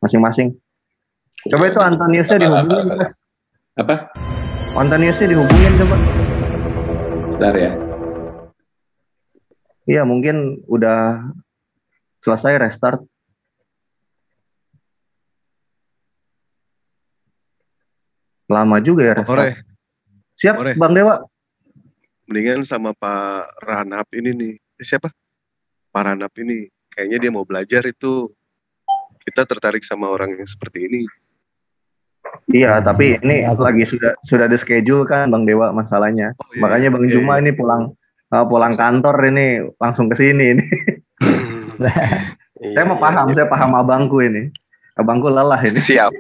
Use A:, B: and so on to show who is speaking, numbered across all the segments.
A: masing-masing. Coba itu Antoniusnya dihubungin, Mas.
B: Apa?
A: Antoniusnya dihubungin coba.
B: Bentar ya.
A: Iya, mungkin udah selesai restart. Lama juga ya restart.
C: Ore.
A: Siap,
C: Ore.
A: Bang Dewa.
C: Mendingan sama Pak Ranap ini nih. Siapa? Pak Ranap ini. Kayaknya dia mau belajar itu. Kita tertarik sama orang yang seperti ini.
A: Iya, tapi ini lagi sudah di schedule kan Bang Dewa masalahnya.
C: Oh, iya,
A: Makanya Bang Juma ini pulang kantor ini langsung ke sini ini. Saya mau paham, saya paham abangku ini. Abangku lelah ini.
D: Siap.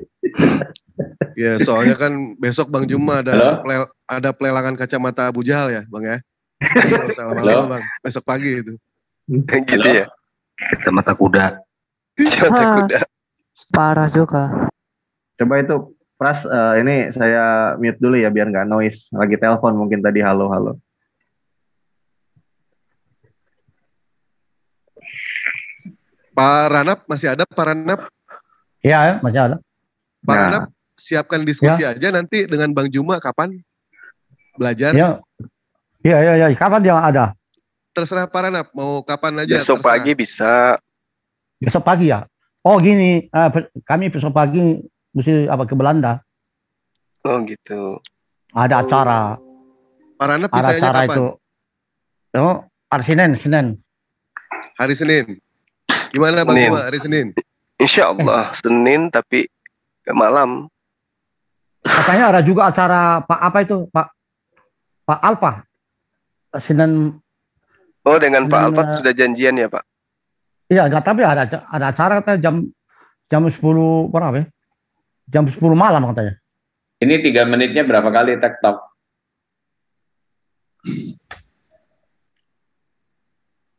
C: Ya, soalnya kan besok Bang Juma ada pelelangan kacamata Abu Jahal ya, Bang ya. Halo, Bang. Besok pagi itu.
D: Gitu ya.
E: Kacamata kuda.
D: Kacamata kuda.
F: Parah juga.
A: Coba itu Pras, ini saya mute dulu ya biar nggak noise. Lagi telepon mungkin tadi halo.
C: Pak Ranap masih ada, Pak Ranap?
G: Iya, masih ada.
C: Pak Ranap, siapkan diskusi aja nanti dengan Bang Juma kapan belajar.
G: Iya. Kapan dia ada?
C: Terserah Pak Ranap, mau kapan aja.
D: Besok pagi bisa.
G: Besok pagi ya? Oh gini, kami besok pagi mesti ke Belanda.
D: Oh gitu.
G: Ada acara.
C: Pak Ranap
G: Ada acara
C: kapan?
G: itu. Oh, hari Senin.
C: Hari Senin. Gimana Bang Juma hari Senin?
D: Insya Allah Senin tapi malam.
G: Katanya ada juga acara Pak Alpa. Senin.
D: Oh dengan Pak Alfa sudah janjian ya Pak?
G: Iya, nggak, tapi ada acara katanya jam 10 berapa ya? Jam 10 malam katanya.
B: Ini 3 menitnya berapa kali TikTok?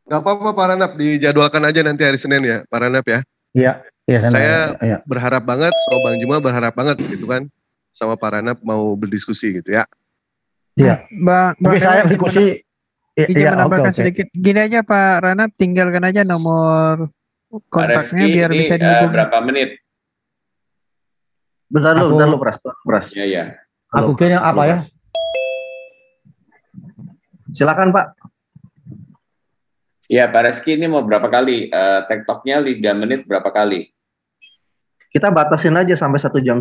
C: Gak apa-apa Pak Ranap, dijadwalkan aja nanti hari Senin ya Pak Ranap ya.
G: Iya.
C: Saya berharap banget, so Bang Juma berharap banget gitu kan, sama Pak Ranap mau berdiskusi gitu ya.
G: Iya.
F: Bang
G: saya diskusi.
F: Izin menambahkan sedikit. Gini aja Pak Ranap, tinggalkan aja nomor kontaknya biar bisa dihubungi.
B: Berapa menit?
A: Bentar lu Pras.
B: Iya.
G: Aku kira apa ya?
A: Silakan Pak.
B: Ya Pak Reski ini mau berapa kali? TikToknya 3 menit berapa kali?
A: Kita batasin aja sampai 1,5 jam.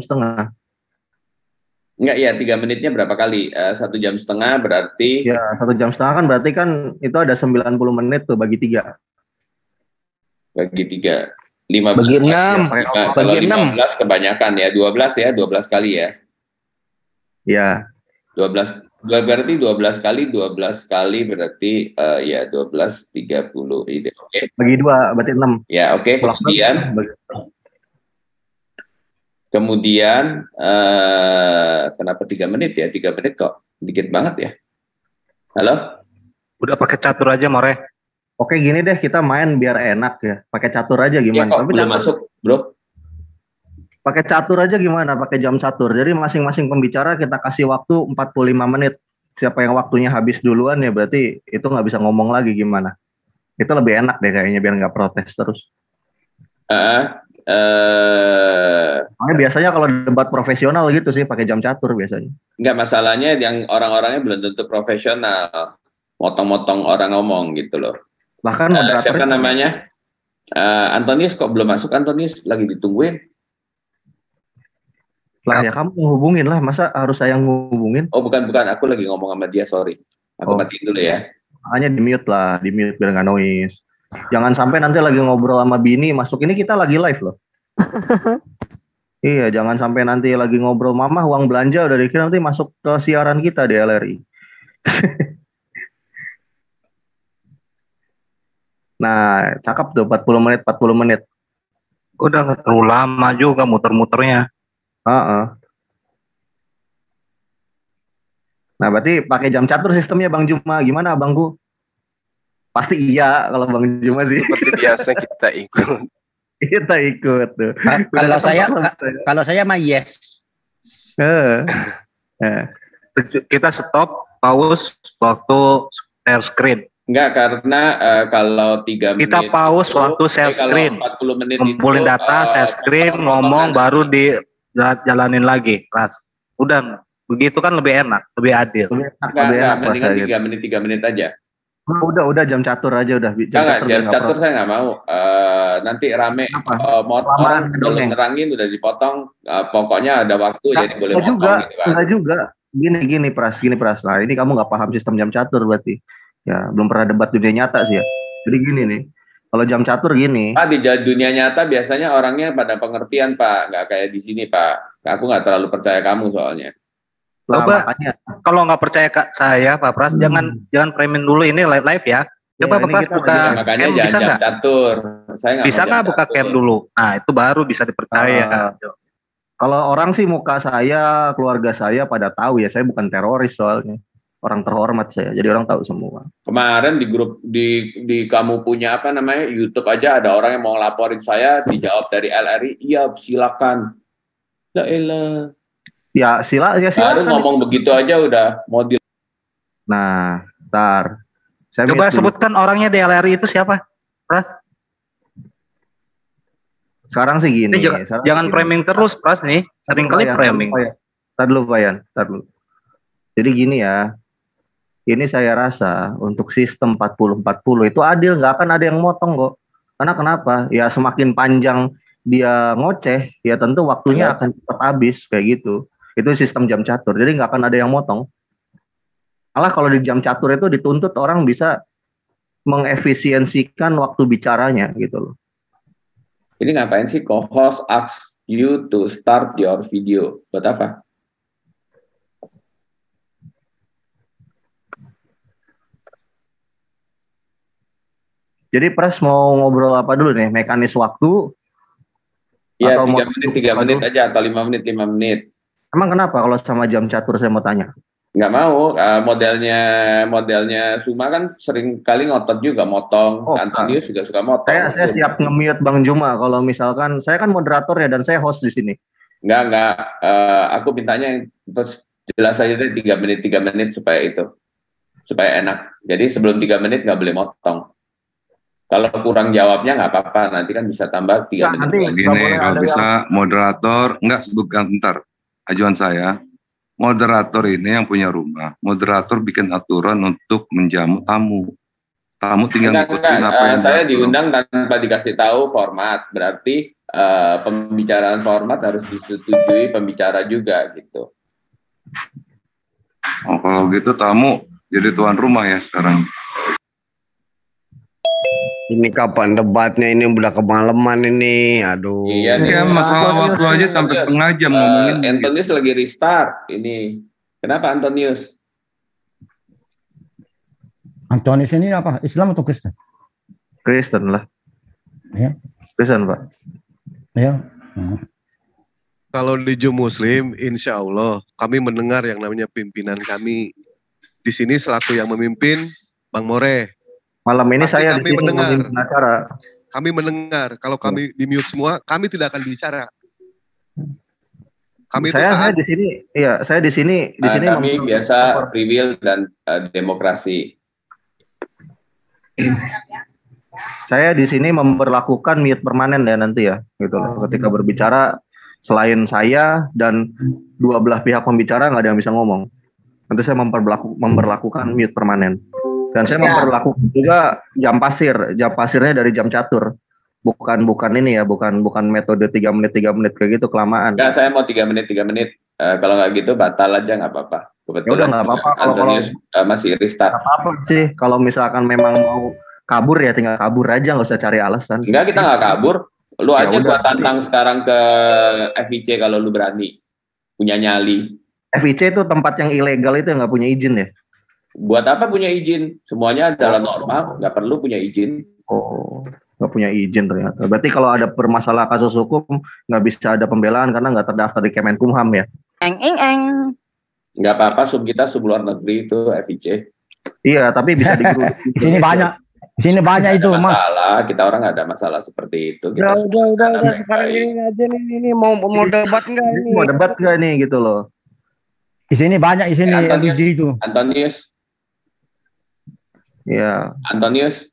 B: Enggak ya, 3 menitnya berapa kali? 1,5 jam berarti?
A: Ya, 1,5 jam kan berarti kan itu ada 90 menit tuh bagi 3.
B: Bagi 3. 15
D: bagi 6.
B: Kalau 15 kebanyakan ya, 12 kali ya.
A: Ya.
B: 12 berarti 12 kali berarti ya 12 30 ini. Oke.
A: Bagi 2 berarti 6.
B: Ya, oke. Kemudian kenapa 3 menit ya? 3 menit kok dikit banget ya. Halo?
E: Udah pakai catur aja, More.
A: Oke, gini deh, kita main biar enak ya. Pakai catur aja gimana?
B: Ya, kok belum masuk, Bro?
A: Pakai catur aja gimana? Pakai jam catur. Jadi masing-masing pembicara kita kasih waktu 45 menit. Siapa yang waktunya habis duluan ya berarti itu nggak bisa ngomong lagi gimana? Itu lebih enak deh kayaknya biar nggak protes terus. Biasanya kalau debat profesional gitu sih pakai jam catur biasanya.
B: Enggak, masalahnya yang orang-orangnya belum tentu profesional. Motong-motong orang ngomong gitu loh.
A: Bahkan
B: siapa namanya? Antonius kok belum masuk? Antonius lagi ditungguin.
A: Lah ya kamu hubungin lah, masa harus saya ngehubungin?
B: Oh bukan, aku lagi ngomong sama dia, sorry. Aku matiin dulu ya.
A: Makanya di mute biar nggak noise. Jangan sampai nanti lagi ngobrol sama bini masuk, ini kita lagi live loh. Iya, jangan sampai nanti lagi ngobrol mama uang belanja udah dikira nanti masuk ke siaran kita di LRI. Nah, cakep tuh 40 menit.
E: Udah nggak terlalu lama juga muter-muternya.
A: Nah, berarti pakai jam catur sistemnya Bang Juma. Gimana Abangku? Pasti iya kalau Bang Juma sih.
D: Seperti biasa kita ikut.
A: Kita ikut tuh.
H: Kalau saya mah yes.
E: Kita stop, pause waktu share screen.
B: Enggak, karena kalau 3 menit
E: Kita pause waktu share
B: kalau
E: screen.
B: 40 menit
E: Ngumpulin
B: itu,
E: data, share screen, ngomong, baru dijalanin lagi. Pras. Udah, begitu kan lebih enak, lebih adil.
B: Enggak, mendingan 3 menit aja.
A: Udah jam catur aja udah.
B: Jam catur saya nggak mau. Nanti rame orang belum nerangin udah dipotong. Pokoknya ada waktu jadi boleh potong
A: juga,
B: gitu kan.
A: Enggak juga. Gini Pras. Nah, ini kamu nggak paham sistem jam catur berarti. Ya, belum pernah debat dunia nyata sih ya. Jadi gini nih. Kalau jam catur gini.
B: Pak, di dunia nyata biasanya orangnya pada pengertian, Pak. Nggak kayak di sini, Pak. Aku nggak terlalu percaya kamu soalnya.
E: Coba kalau nggak percaya saya, Pak Pras, jangan framing dulu ini live ya. Coba Pak Pras buka cam, bisa nggak? Bisa nggak buka cam dulu? Nah, itu baru bisa dipercaya.
A: Kalau orang sih muka saya, keluarga saya pada tahu ya, saya bukan teroris soalnya. Orang terhormat saya, jadi orang tahu semua.
B: Kemarin di grup di kamu punya apa namanya YouTube aja ada orang yang mau laporin saya, dijawab dari LRI, iya silakan. Ya elah.
A: Ya silakan.
B: Baru ngomong begitu aja udah mau di.
A: Nah, ntar.
E: Coba sebutkan orangnya di LRI itu siapa, Pras?
A: Sekarang sih gini.
E: Jangan framing terus, Pras nih. Sering kali framing.
A: Tar dulu, Pak Yan. Jadi gini ya. Ini saya rasa untuk sistem 40-40 itu adil, nggak akan ada yang motong kok. Karena kenapa? Ya semakin panjang dia ngoceh, ya tentu waktunya akan cepat habis kayak gitu. Itu sistem jam catur, jadi nggak akan ada yang motong. Malah kalau di jam catur itu dituntut orang bisa mengefisiensikan waktu bicaranya gitu loh.
B: Ini ngapain sih co-host ask you to start your video? Buat apa?
A: Jadi Pras mau ngobrol apa dulu nih? Mekanis waktu?
B: Iya, 3 menit aja atau 5 menit.
A: Emang kenapa kalau sama jam catur saya mau tanya?
B: Nggak mau, modelnya Suma kan sering kali ngotot juga motong. Antonius juga suka motong.
A: Saya siap nge-mute Bang Juma kalau misalkan saya kan moderator ya dan saya host di sini.
B: Enggak. Aku mintanya terus jelas aja deh 3 menit supaya enak. Jadi sebelum 3 menit nggak boleh motong. Kalau kurang jawabnya nggak apa-apa, nanti kan bisa tambah 3 menit.
I: Gini, kalau bisa moderator, enggak sebutkan ntar, ajuan saya, moderator ini yang punya rumah, moderator bikin aturan untuk menjamu tamu. Tamu tinggal ngikutin apa yang
B: saya diundang tanpa dikasih tahu format, berarti pembicaraan format harus disetujui pembicara juga gitu.
I: Oh, kalau gitu tamu jadi tuan rumah ya sekarang.
J: Ini kapan debatnya ini udah kemalaman ini, aduh.
I: Iya, masalah waktu aja sampai setengah jam ngomongin.
B: Antonius lagi restart ini. Kenapa Antonius?
G: Antonius ini apa? Islam atau Kristen?
A: Kristen lah.
G: Ya.
A: Kristen, Pak.
G: Ya.
C: Kalau di Jum Muslim, insya Allah kami mendengar yang namanya pimpinan kami. Di sini selaku yang memimpin, Bang More.
A: Malam ini
C: pasti
A: saya
C: kami mendengar.
A: Acara.
C: Kami mendengar. Kalau kami di mute semua, kami tidak akan bicara. Kami
A: saya di sini, iya, saya di sini
B: kami biasa free will dan demokrasi.
A: Saya di sini memperlakukan mute permanen ya nanti ya, gitu loh. Ketika berbicara selain saya dan dua belah pihak pembicara nggak ada yang bisa ngomong. Nanti saya memperlakukan mute permanen. Dan saya memperlakukan juga jam pasirnya dari jam catur. Bukan ini ya, bukan metode 3 menit kayak gitu kelamaan.
B: Enggak, saya mau 3 menit. Kalau nggak gitu batal aja nggak apa-apa.
A: Kebetulan nggak apa-apa
B: kalau masih restart.
A: Nggak apa-apa sih, kalau misalkan memang mau kabur ya tinggal kabur aja, nggak usah cari alasan.
B: Enggak, kita nggak kabur. Lu aja gua tantang sekarang ke FIC kalau lu berani. Punya nyali.
A: FIC itu tempat yang ilegal itu yang nggak punya izin ya?
B: Buat apa punya izin? Semuanya adalah normal, nggak perlu punya izin.
A: Oh, nggak punya izin ternyata. Berarti kalau ada permasalahan kasus hukum nggak bisa ada pembelaan karena nggak terdaftar di Kemenkumham ya?
B: Nggak apa-apa, kita sub luar negeri itu FIC.
A: Iya, tapi bisa digeruduk.
G: Di sini banyak itu, Mas.
B: Masalah, kita orang nggak ada masalah seperti itu. Kita
J: udah. Sekarang ini aja nih, mau debat nggak ini?
A: Mau debat nggak nih gitu loh? Di sini banyak,
G: LG itu.
B: Antonius.
A: Iya.
B: Antonius.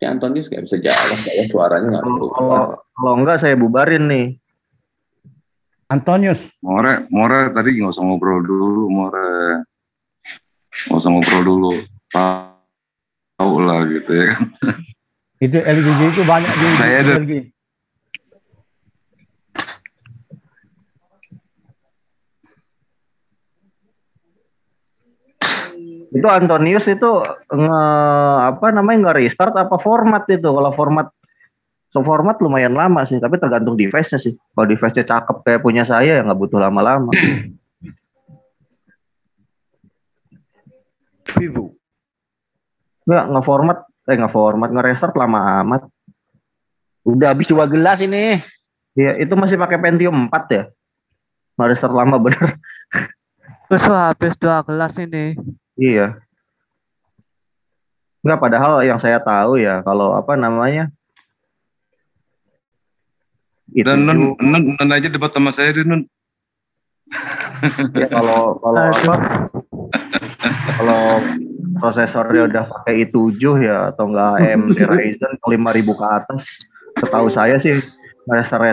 B: Ya Antonius nggak bisa jalan, kayak suaranya nggak keluar.
A: Kalau enggak saya bubarin nih.
G: Antonius.
I: More tadi nggak usah ngobrol dulu, More. Nggak usah ngobrol dulu. Tahu lah gitu ya kan.
G: Itu LGG itu banyak di
I: saya ada.
A: Itu Antonius itu nggak restart apa format itu? Kalau format lumayan lama sih, tapi tergantung device-nya sih. Kalau device-nya cakep kayak punya saya ya nggak butuh lama-lama.
J: Vivo.
A: Nge-restart lama amat.
H: Udah habis 2 gelas ini.
A: Iya, itu masih pakai Pentium 4 ya. Nge-restart lama bener.
F: Terus habis 2 gelas ini.
A: Iya. Enggak, padahal yang saya tahu ya kalau
I: Dan Nun aja debat sama saya Nun.
A: Ya kalau prosesornya udah pakai i7 ya atau enggak AMD Ryzen 5000 ke atas, setahu saya sih reser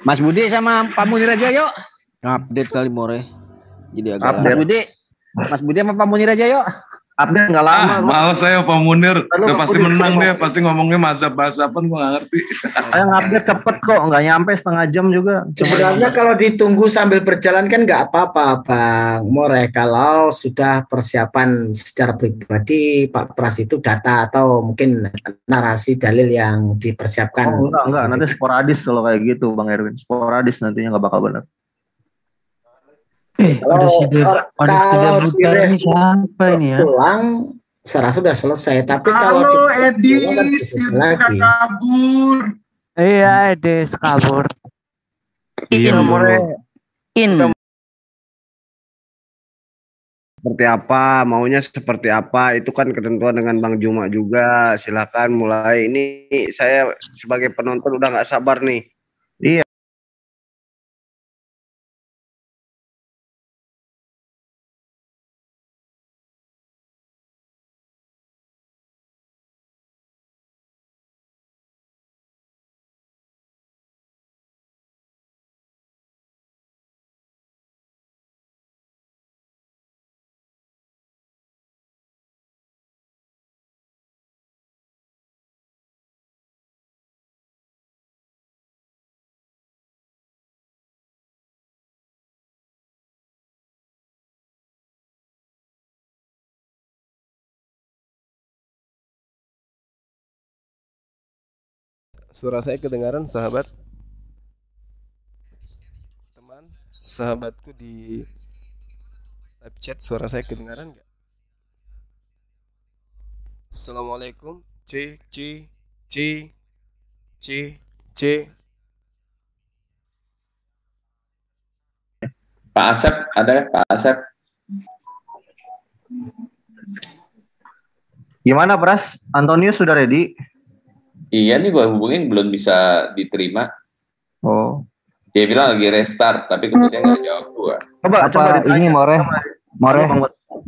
H: Mas Budi sama Pak Munir aja yuk. Update kali More. Jadi agak Mas Budi sama Pak Munir aja yuk.
A: Update nggak lama.
I: Males saya Pak Munir. Udah pasti menang dia. Pasti ngomongnya mazhab-mazhaban gue nggak ngerti.
A: Saya update cepet kok. Nggak nyampe setengah jam juga.
K: Sebenarnya kalau ditunggu sambil berjalan kan nggak apa-apa Bang More. Kalau sudah persiapan secara pribadi Pak Pras itu data atau mungkin narasi dalil yang dipersiapkan.
A: Oh enggak. Nanti sporadis kalau kayak gitu Bang Erwin. Sporadis nantinya nggak bakal benar.
K: Kalau siapa ini ya? Pulang serah sudah selesai. Tapi kalau
L: Edis kabur.
F: Iya, Edis kabur.
J: Seperti apa, maunya seperti apa, itu kan ketentuan dengan Bang Juma juga. Silakan mulai. Ini saya sebagai penonton udah nggak sabar nih.
A: Iya.
M: Suara saya kedengaran sahabat? Teman, sahabatku di live chat, suara saya kedengaran nggak? Assalamualaikum. C.
B: Pak Asep, ada Pak Asep?
A: Gimana Pras? Antonius sudah ready?
B: Iya nih gue hubungin belum bisa diterima.
A: Oh.
B: Dia bilang lagi restart tapi kemudian nggak jawab gue.
N: Coba ini More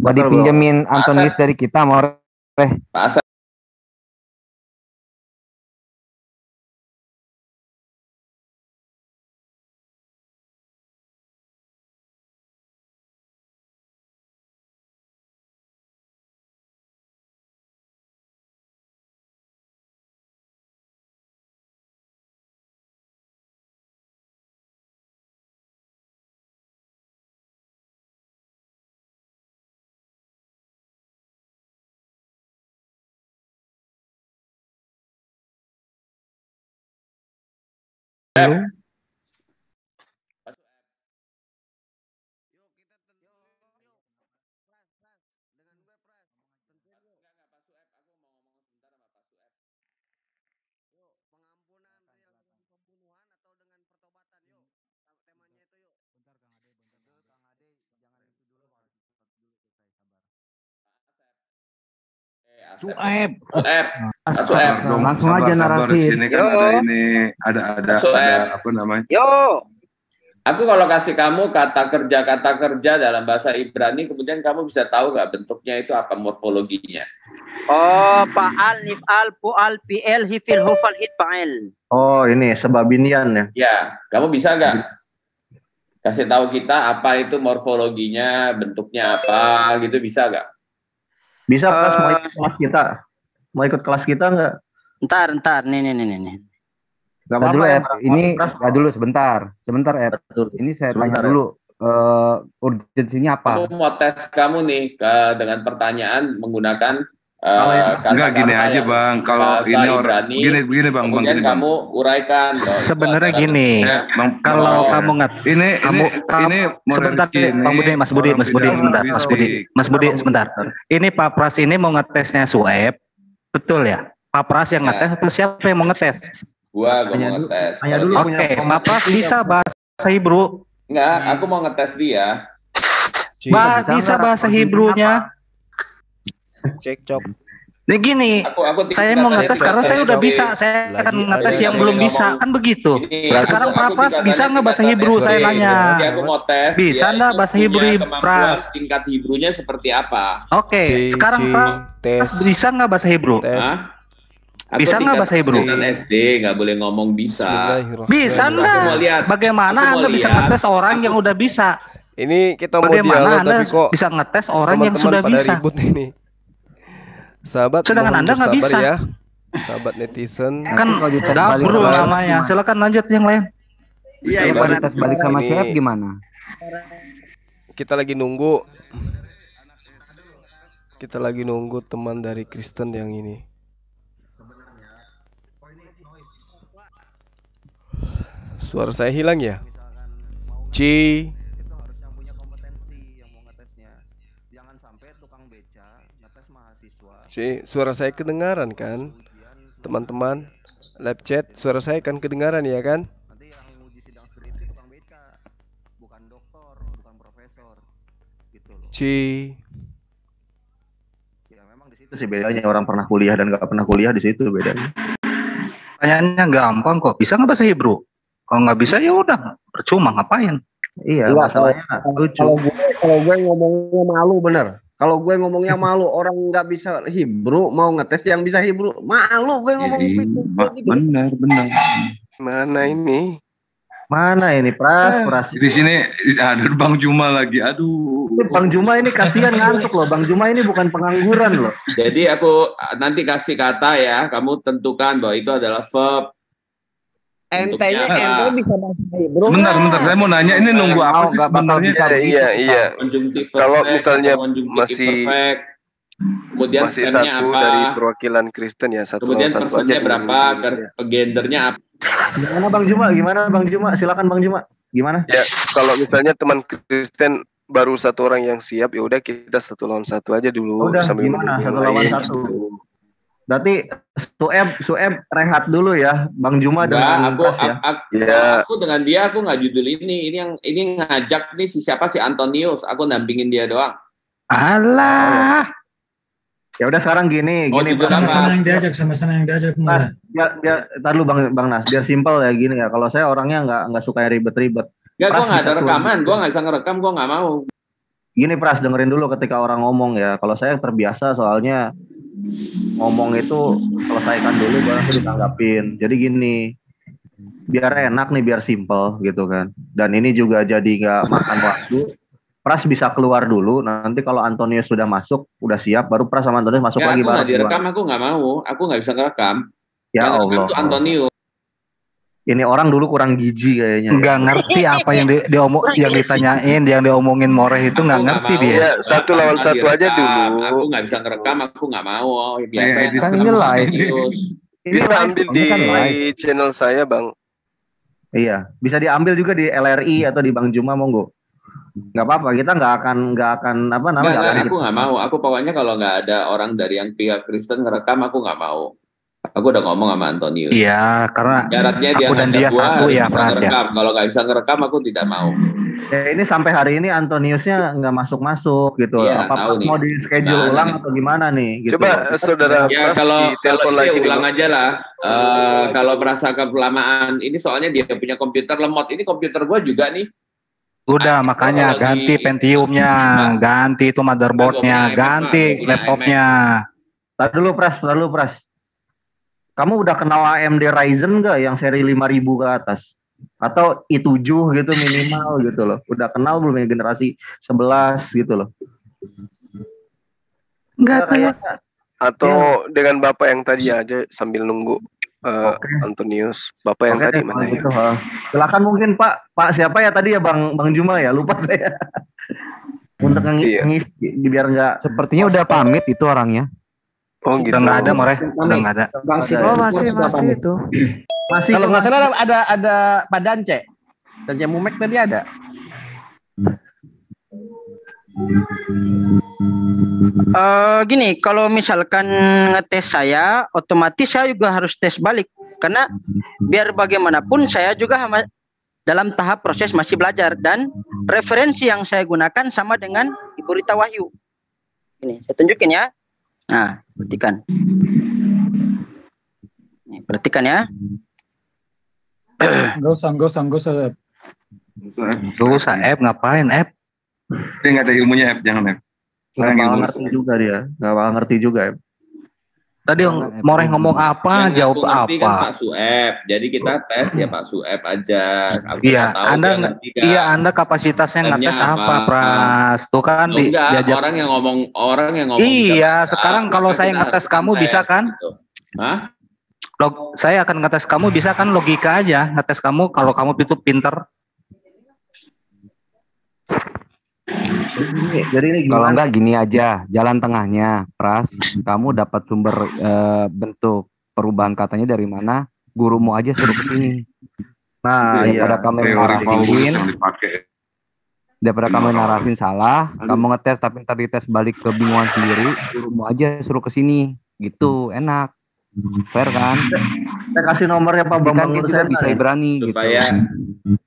N: mau dipinjemin Antonius dari kita More.
B: Pak Asep.
N: Sueb.
I: Langsung aja narasi. Di sini kan ada ini, ada apa namanya?
J: Yo.
B: Aku kalau kasih kamu kata kerja dalam bahasa Ibrani, kemudian kamu bisa tahu nggak bentuknya itu apa, morfologinya?
H: Oh, fa'al, nif'al, fu'al, fi'il, hifil, hufal, hitfa'il.
A: Oh, ini sebabinian ya?
B: Ya, kamu bisa nggak kasih tahu kita apa itu morfologinya, bentuknya apa, gitu, bisa nggak?
A: Bisa, Pras, mau ikut kelas kita? Mau ikut kelas kita nggak?
H: Ntar, nih.
A: Gak
N: apa-apa
A: dulu,
N: ya. Ini dulu sebentar, Ini saya tanya dulu, urgensinya apa?
B: Aku mau tes kamu nih dengan pertanyaan menggunakan
I: enggak gini aja Bang, kalau ini orang gini Bang,
B: kemudian kamu uraikan.
E: Sebenarnya gini, kalau kamu ini sebentar, Mas Budi sebentar. Ini Pak Pras ini mau ngetesnya swab, betul ya? Pak Pras yang ngetes atau siapa yang mau ngetes?
B: Gua mau ngetes.
E: Oke, Pak Pras bisa bahasa Hebrew?
B: Enggak, aku mau ngetes dia.
E: Bisa bahasa Hebrew-nya?
M: Cekcok.
E: Nah gini, saya mau ngetes karena saya udah bisa, saya akan ngetes yang belum bisa, kan begitu. Sekarang Pak Pras bisa nggak bahasa Hebrew? Saya nanya.
B: Aku mau tes.
E: Bisa nggak bahasa Hebrew, Pras?
B: Tingkat Hebrew-nya seperti apa?
E: Oke, sekarang Pras bisa nggak bahasa Hebrew? Bisa nggak bahasa Hebrew?
B: SD nggak boleh ngomong bisa.
E: Bisa nggak? Bagaimana Anda bisa ngetes orang yang udah bisa?
M: Ini kita mau
E: bagaimana Anda
M: tapi kok
E: bisa ngetes orang yang sudah bisa?
M: Ini. Sahabat,
E: sedangkan Anda nggak bisa.
M: Ya. Sahabat netizen.
E: Kan gabru namanya. Silakan lanjut yang lain.
N: Iya, tes balik sama siapa gimana?
M: Kita lagi nunggu teman dari Kristen yang ini. Suara saya hilang ya? Suara saya kedengaran kan? Teman-teman, live chat, suara saya kan kedengaran ya kan?
A: Ya memang di situ sih bedanya, orang pernah kuliah dan nggak pernah kuliah, di situ bedanya.
E: Pertanyaannya gampang kok. Bisa nggak bahasa Hebrew? Kalau nggak bisa ya udah percuma, ngapain?
A: Iya, masalahnya lucu.
J: Kalau gue ngomongnya malu bener. Kalau gue ngomongnya malu, orang nggak bisa Hebrew mau ngetes yang bisa Hebrew, malu gue ngomong gitu.
I: Benar.
A: Mana ini Pras?
I: Di sini ada Bang Juma lagi. Aduh.
A: Bang Juma ini kasihan ngantuk loh. Bang Juma ini bukan pengangguran loh.
B: Jadi aku nanti kasih kata ya, kamu tentukan bahwa itu adalah verb.
J: Ente bisa bahasa Hebrew.
I: Sebentar, saya mau nanya, ini nunggu apa sih sebenarnya?
D: Iya. Kalau misalnya masih
B: kemudian
D: masih satu
B: apa?
D: Dari perwakilan Kristen ya, satu
B: kemudian
D: satu
B: personnya
D: aja
B: berapa, gendernya apa?
A: Gimana Bang Juma? Silakan Bang Juma. Gimana?
D: Ya, kalau misalnya teman Kristen baru satu orang yang siap, ya udah kita 1 lawan 1 aja dulu.
A: Udah,
D: sambil
A: gimana 1 lawan 1? Gitu. Berarti Sueb rehat dulu ya, Bang Juma dengan
B: aku,
A: Pras ya.
B: Aku dengan dia, aku nggak judul ini ngajak nih siapa si Antonius, aku nampingin dia doang.
E: Alah.
A: Ya udah sekarang gini
O: sama-sama yang diajak kemarin.
A: Ntar lu Bang Nas, biar simpel ya gini ya. Kalau saya orangnya nggak suka ribet-ribet.
B: Gue nggak ada rekaman, gue nggak bisa ngerekam, gue nggak mau.
A: Gini Pras, dengerin dulu ketika orang ngomong ya. Kalau saya terbiasa soalnya ngomong itu selesaikan dulu baru ditanggapin. Jadi gini, biar enak nih, biar simpel gitu kan. Dan ini juga jadi nggak makan waktu. Pras bisa keluar dulu, nanti kalau Antonius sudah masuk, udah siap, baru Pras sama Antonius masuk lagi.
B: Aku nggak direkam, aku nggak mau, aku nggak bisa ngerekam.
A: Ya
B: yang
A: Allah.
B: Itu Antonius.
A: Ini orang dulu kurang gizi kayaknya.
E: Nggak ngerti apa yang yang ditanyain, yang diomongin Moreh itu nggak ngerti dia.
D: Ya, 1 lawan 1 aja dulu.
B: Aku nggak bisa ngerekam, aku nggak mau. Biasa
N: kan ini live.
D: Bisa ambil di channel saya, Bang.
A: Iya, bisa diambil juga di LRI atau di Bang Juma, monggo. Nggak apa-apa, kita nggak akan apa namanya.
B: Aku nggak mau. Aku pokoknya kalau nggak ada orang dari yang pihak Kristen ngerekam, aku nggak mau. Aku udah ngomong sama Antonius.
E: Iya, karena
B: syaratnya
E: aku dan dia satu ya, Pras ya.
B: Kalau nggak bisa ngerekam, aku tidak mau.
A: Ya, ini sampai hari ini Antoniusnya nggak masuk gitu.
B: Iya,
A: apa mau di schedule ulang atau gimana nih? Gitu.
D: Coba saudara
B: ya,
D: Pras
B: kalau
D: lagi
B: ulang aja lah. Kalau merasa kelamaan, ini soalnya dia punya komputer lemot. Ini komputer gua juga nih.
E: Udah makanya ganti Pentiumnya, ganti itu motherboardnya, ganti laptopnya.
A: Tadi dulu Pras. Kamu udah kenal AMD Ryzen nggak yang seri 5000 ke atas? Atau i7 gitu minimal gitu loh. Udah kenal belum ya generasi 11 gitu loh.
E: Enggak tahu.
D: Atau dengan Bapak yang tadi aja sambil nunggu Antonius. Bapak yang tadi mana ya?
A: Gitu, silakan mungkin Pak siapa ya tadi ya Bang Juma ya? Lupa saya. Untuk ngisi biar enggak.
N: Sepertinya udah pamit itu orangnya.
D: Oh gitu.
E: Udah nggak ada, More. Udah nggak ada.
H: Masih itu.
A: Masih.
H: Kalau nggak salah ada Pak Dance Mumek tadi ada. Gini, kalau misalkan ngetes saya, otomatis saya juga harus tes balik. Karena biar bagaimanapun saya juga dalam tahap proses masih belajar. Dan referensi yang saya gunakan sama dengan Ibu Rita Wahyu. Ini, saya tunjukin ya. Nah, perhatikan. Nih, perhatikan ya.
O: Gak usah.
E: Gak usah F, ngapain F?
I: Dia nggak ada ilmunya F, jangan F.
A: Saya nggak ngerti juga dia, nggak ngerti juga F.
E: Tadi Moreh ngomong apa, jawab apa?
B: Kan Pak Sueb, jadi kita tes ya Pak Sueb aja.
E: Iya, Anda kapasitasnya ngetes apa, Pras? Tuh kan diajak
B: orang yang ngomong.
E: Iya, sekarang kalau saya ngetes kamu bisa kan?
B: Gitu. Hah?
E: Saya akan ngetes kamu bisa kan, logika aja ngetes kamu kalau kamu itu pinter.
N: Jadi ini kalau enggak gini aja, jalan tengahnya, Pras, kamu dapat sumber bentuk perubahan katanya dari mana? Gurumu aja suruh kesini.
A: Nah,
N: daripada kamu narasin salah, kamu ngetes tapi ntar dites balik kebingungan sendiri, gurumu aja suruh kesini, gitu, enak. Fair kan?
A: Saya kasih nomornya Pak Bambang
N: kita bisa berani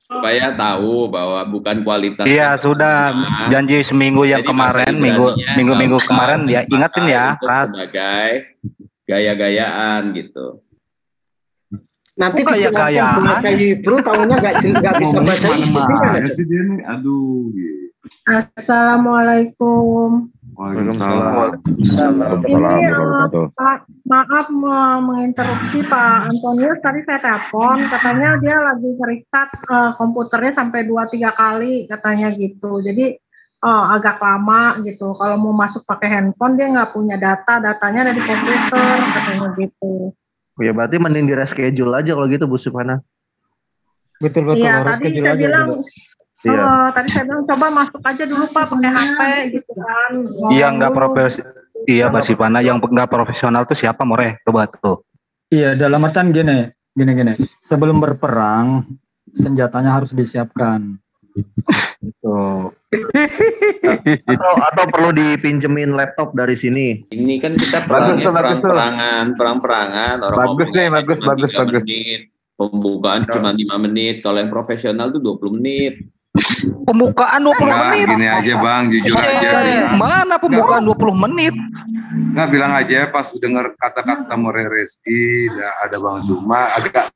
B: supaya tahu bahwa bukan kualitas.
E: Iya, sudah janji seminggu yang kemarin, minggu kemarin ya ingetin ya, Pras.
B: Sebagai gaya-gayaan gitu.
K: Nanti gaya-gayaan bahasa Hebrew tahunya nggak bisa bahasa
I: Hebrew. Aduh.
P: Assalamualaikum.
I: Waalaikumsalam.
P: Ini maaf menginterupsi Pak Antonius, tadi saya telepon katanya dia lagi nge-restart komputernya sampai 2-3 kali katanya gitu. Jadi agak lama gitu. Kalau mau masuk pakai handphone dia nggak punya datanya ada di komputer katanya gitu.
A: Ya berarti mending di reschedule aja kalau gitu Bu Supana.
O: Betul.
P: Iya, tadi saya bilang tadi saya bilang coba masuk aja dulu Pak pakai HP gitu kan.
E: Iya nggak profesional. Iya Mbak Sipana, yang nggak profesional tuh siapa More? Coba tuh.
O: Iya, dalam artian gini. Sebelum berperang senjatanya harus disiapkan.
A: Gitu. atau perlu dipinjemin laptop dari sini.
B: Ini kan kita perang-perangan.
Q: Bagus.
B: Menit. Pembukaan cuma 5 menit. Kalau yang profesional tuh 20 menit.
E: Pembukaan 20 menit.
I: Gini aja Bang, jujur aja.
E: Mana pembukaan 20 menit?
I: Nggak, bilang aja pas dengar kata-kata More Rizky, ada Bang Zuma, agak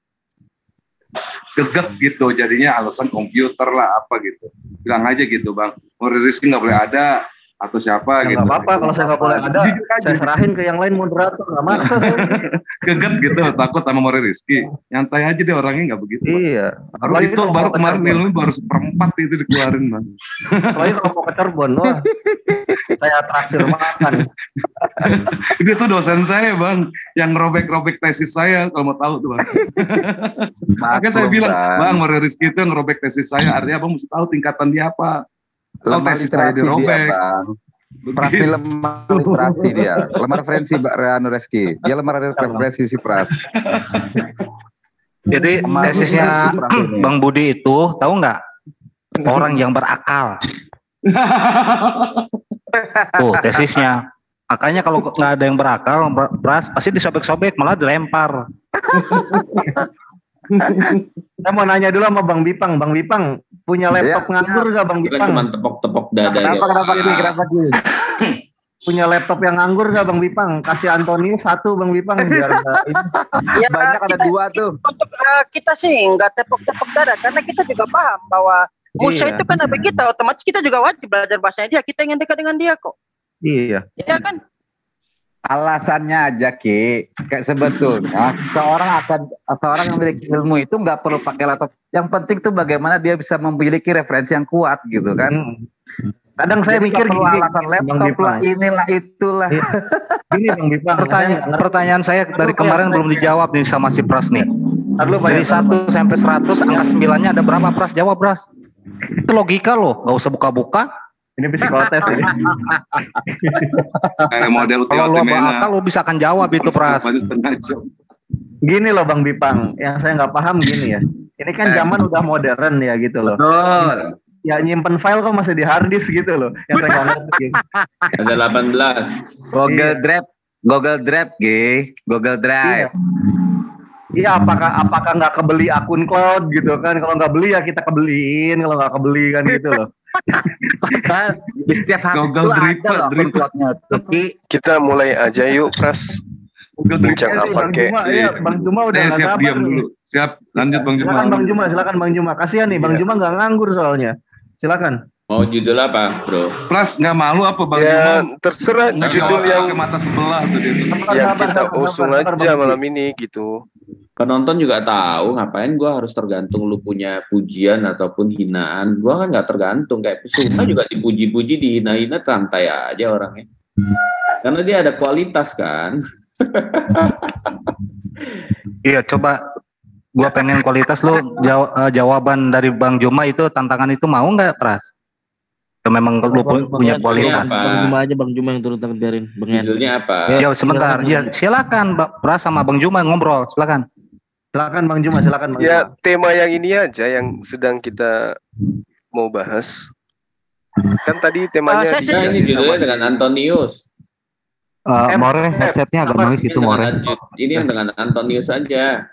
I: gegek gitu. Jadinya alasan komputer lah apa gitu. Bilang aja gitu Bang, More Rizky nggak boleh ada. Atau siapa gitu.
A: Nggak apa-apa kalau saya nggak boleh ada, saya serahin ke yang lain moderator, nggak masalah.
I: Geget gitu, takut sama More Rizky. Nyantai aja deh orangnya, nggak begitu.
A: Iya.
I: Baru kemarin ilmu baru 1/4 itu dikeluarin Bang.
A: Apalagi kalau mau ke Cirebon, saya traktir makan.
I: Itu tuh dosen saya Bang, yang robek-robek tesis saya kalau mau tahu tuh Bang. Makanya saya bilang, Bang More Rizky itu ngerobek tesis saya, artinya Bang mesti tahu tingkatan dia apa.
Q: Lemah saya dirobek. Prasi lemah literasi dia. Lemah referensi Mbak Reano Reski. Dia lemah referensi si Pras.
E: Jadi tesisnya Bang Budi itu tahu nggak? Orang yang berakal. Tuh tesisnya Makanya kalau nggak ada yang berakal, Pras pasti disobek-sobek malah dilempar.
A: Saya mau nanya dulu sama Bang Bipang. Bang Bipang punya laptop nganggur gak Bang Bipang?
B: Cuma tepok-tepok dada.
Q: Kenapa Ki?
A: Punya laptop yang nganggur gak Bang Bipang? Kasih Antoni satu Bang Bipang biar
Q: ya, banyak ada dua tuh.
H: Untuk kita sih nggak tepok-tepok dada karena kita juga paham bahwa musuh itu kan apa kita, otomatis kita juga wajib belajar bahasanya dia. Kita ingin dekat dengan dia kok.
A: Iya.
H: Iya kan?
Q: Alasannya aja Ki, kayak sebetulnya seorang yang memiliki ilmu itu nggak perlu pakai laptop. Yang penting tuh bagaimana dia bisa memiliki referensi yang kuat gitu kan.
A: Kadang saya mikir
Q: perlu alasan laptop lah, inilah itulah.
A: Gini Bang Bipang.
E: Pertanyaan saya dari kemarin belum dijawab nih sama si Pras nih. Dari 1 sampai 100 angka 9-nya ada berapa, Pras? Jawab, Pras. Itu logika loh, nggak usah buka-buka.
A: Ini psikotes ini.
I: Model
E: kalau lo bakal lo bisa akan jawab itu, Pras.
A: Gini loh Bang Bipang, yang saya nggak paham gini ya. Ini kan zaman udah modern ya gitu loh.
Q: Betul.
A: Ya nyimpen file kok masih di hard disk gitu loh. Yang saya nggak ngerti.
B: Ada 18.
Q: Google Drive.
A: Iya, apakah nggak kebeli akun cloud gitu kan? Kalau nggak beli ya kita kebeliin, kalau nggak kebeli kan gitu loh.
Q: Di setiap hari itu ada loh akun cloudnya.
D: Kita mulai aja yuk, Pras. Bincang apa kek?
A: Bang Juma udah nggak
I: siap diam dulu. Siap, lanjut Bang Juma.
A: Silakan Bang Juma. Kasihan nih Bang Juma nggak nganggur soalnya. Silakan.
B: Mau judul apa, Bro?
I: Pras nggak malu apa Bang Juma?
D: Terserah judul yang
I: ke mata sebelah tuh dia.
D: Yang kita usung aja malam ini gitu.
B: Penonton juga tahu ngapain gue harus tergantung lu punya pujian ataupun hinaan. Gue kan nggak tergantung, kayak Suma juga dipuji-puji, dihina-hina, santai aja orangnya. Karena dia ada kualitas kan.
E: Iya, coba gue pengen kualitas lu jawaban dari Bang Juma itu, tantangan itu mau nggak, Pras? Memang lu punya kualitas.
R: Bang Juma aja, Bang Juma yang turun tangan, biarin.
B: Judulnya apa?
E: Ya sebentar, ya silakan Pras sama Bang Juma ngobrol, silakan.
A: Silakan Bang Juma, silakan Bang Juma.
D: Ya, tema yang ini aja yang sedang kita mau bahas. Kan tadi temanya
B: ini judulnya dengan Antonius.
N: More headsetnya agak noise itu More.
B: Ini yang dengan Antonius saja.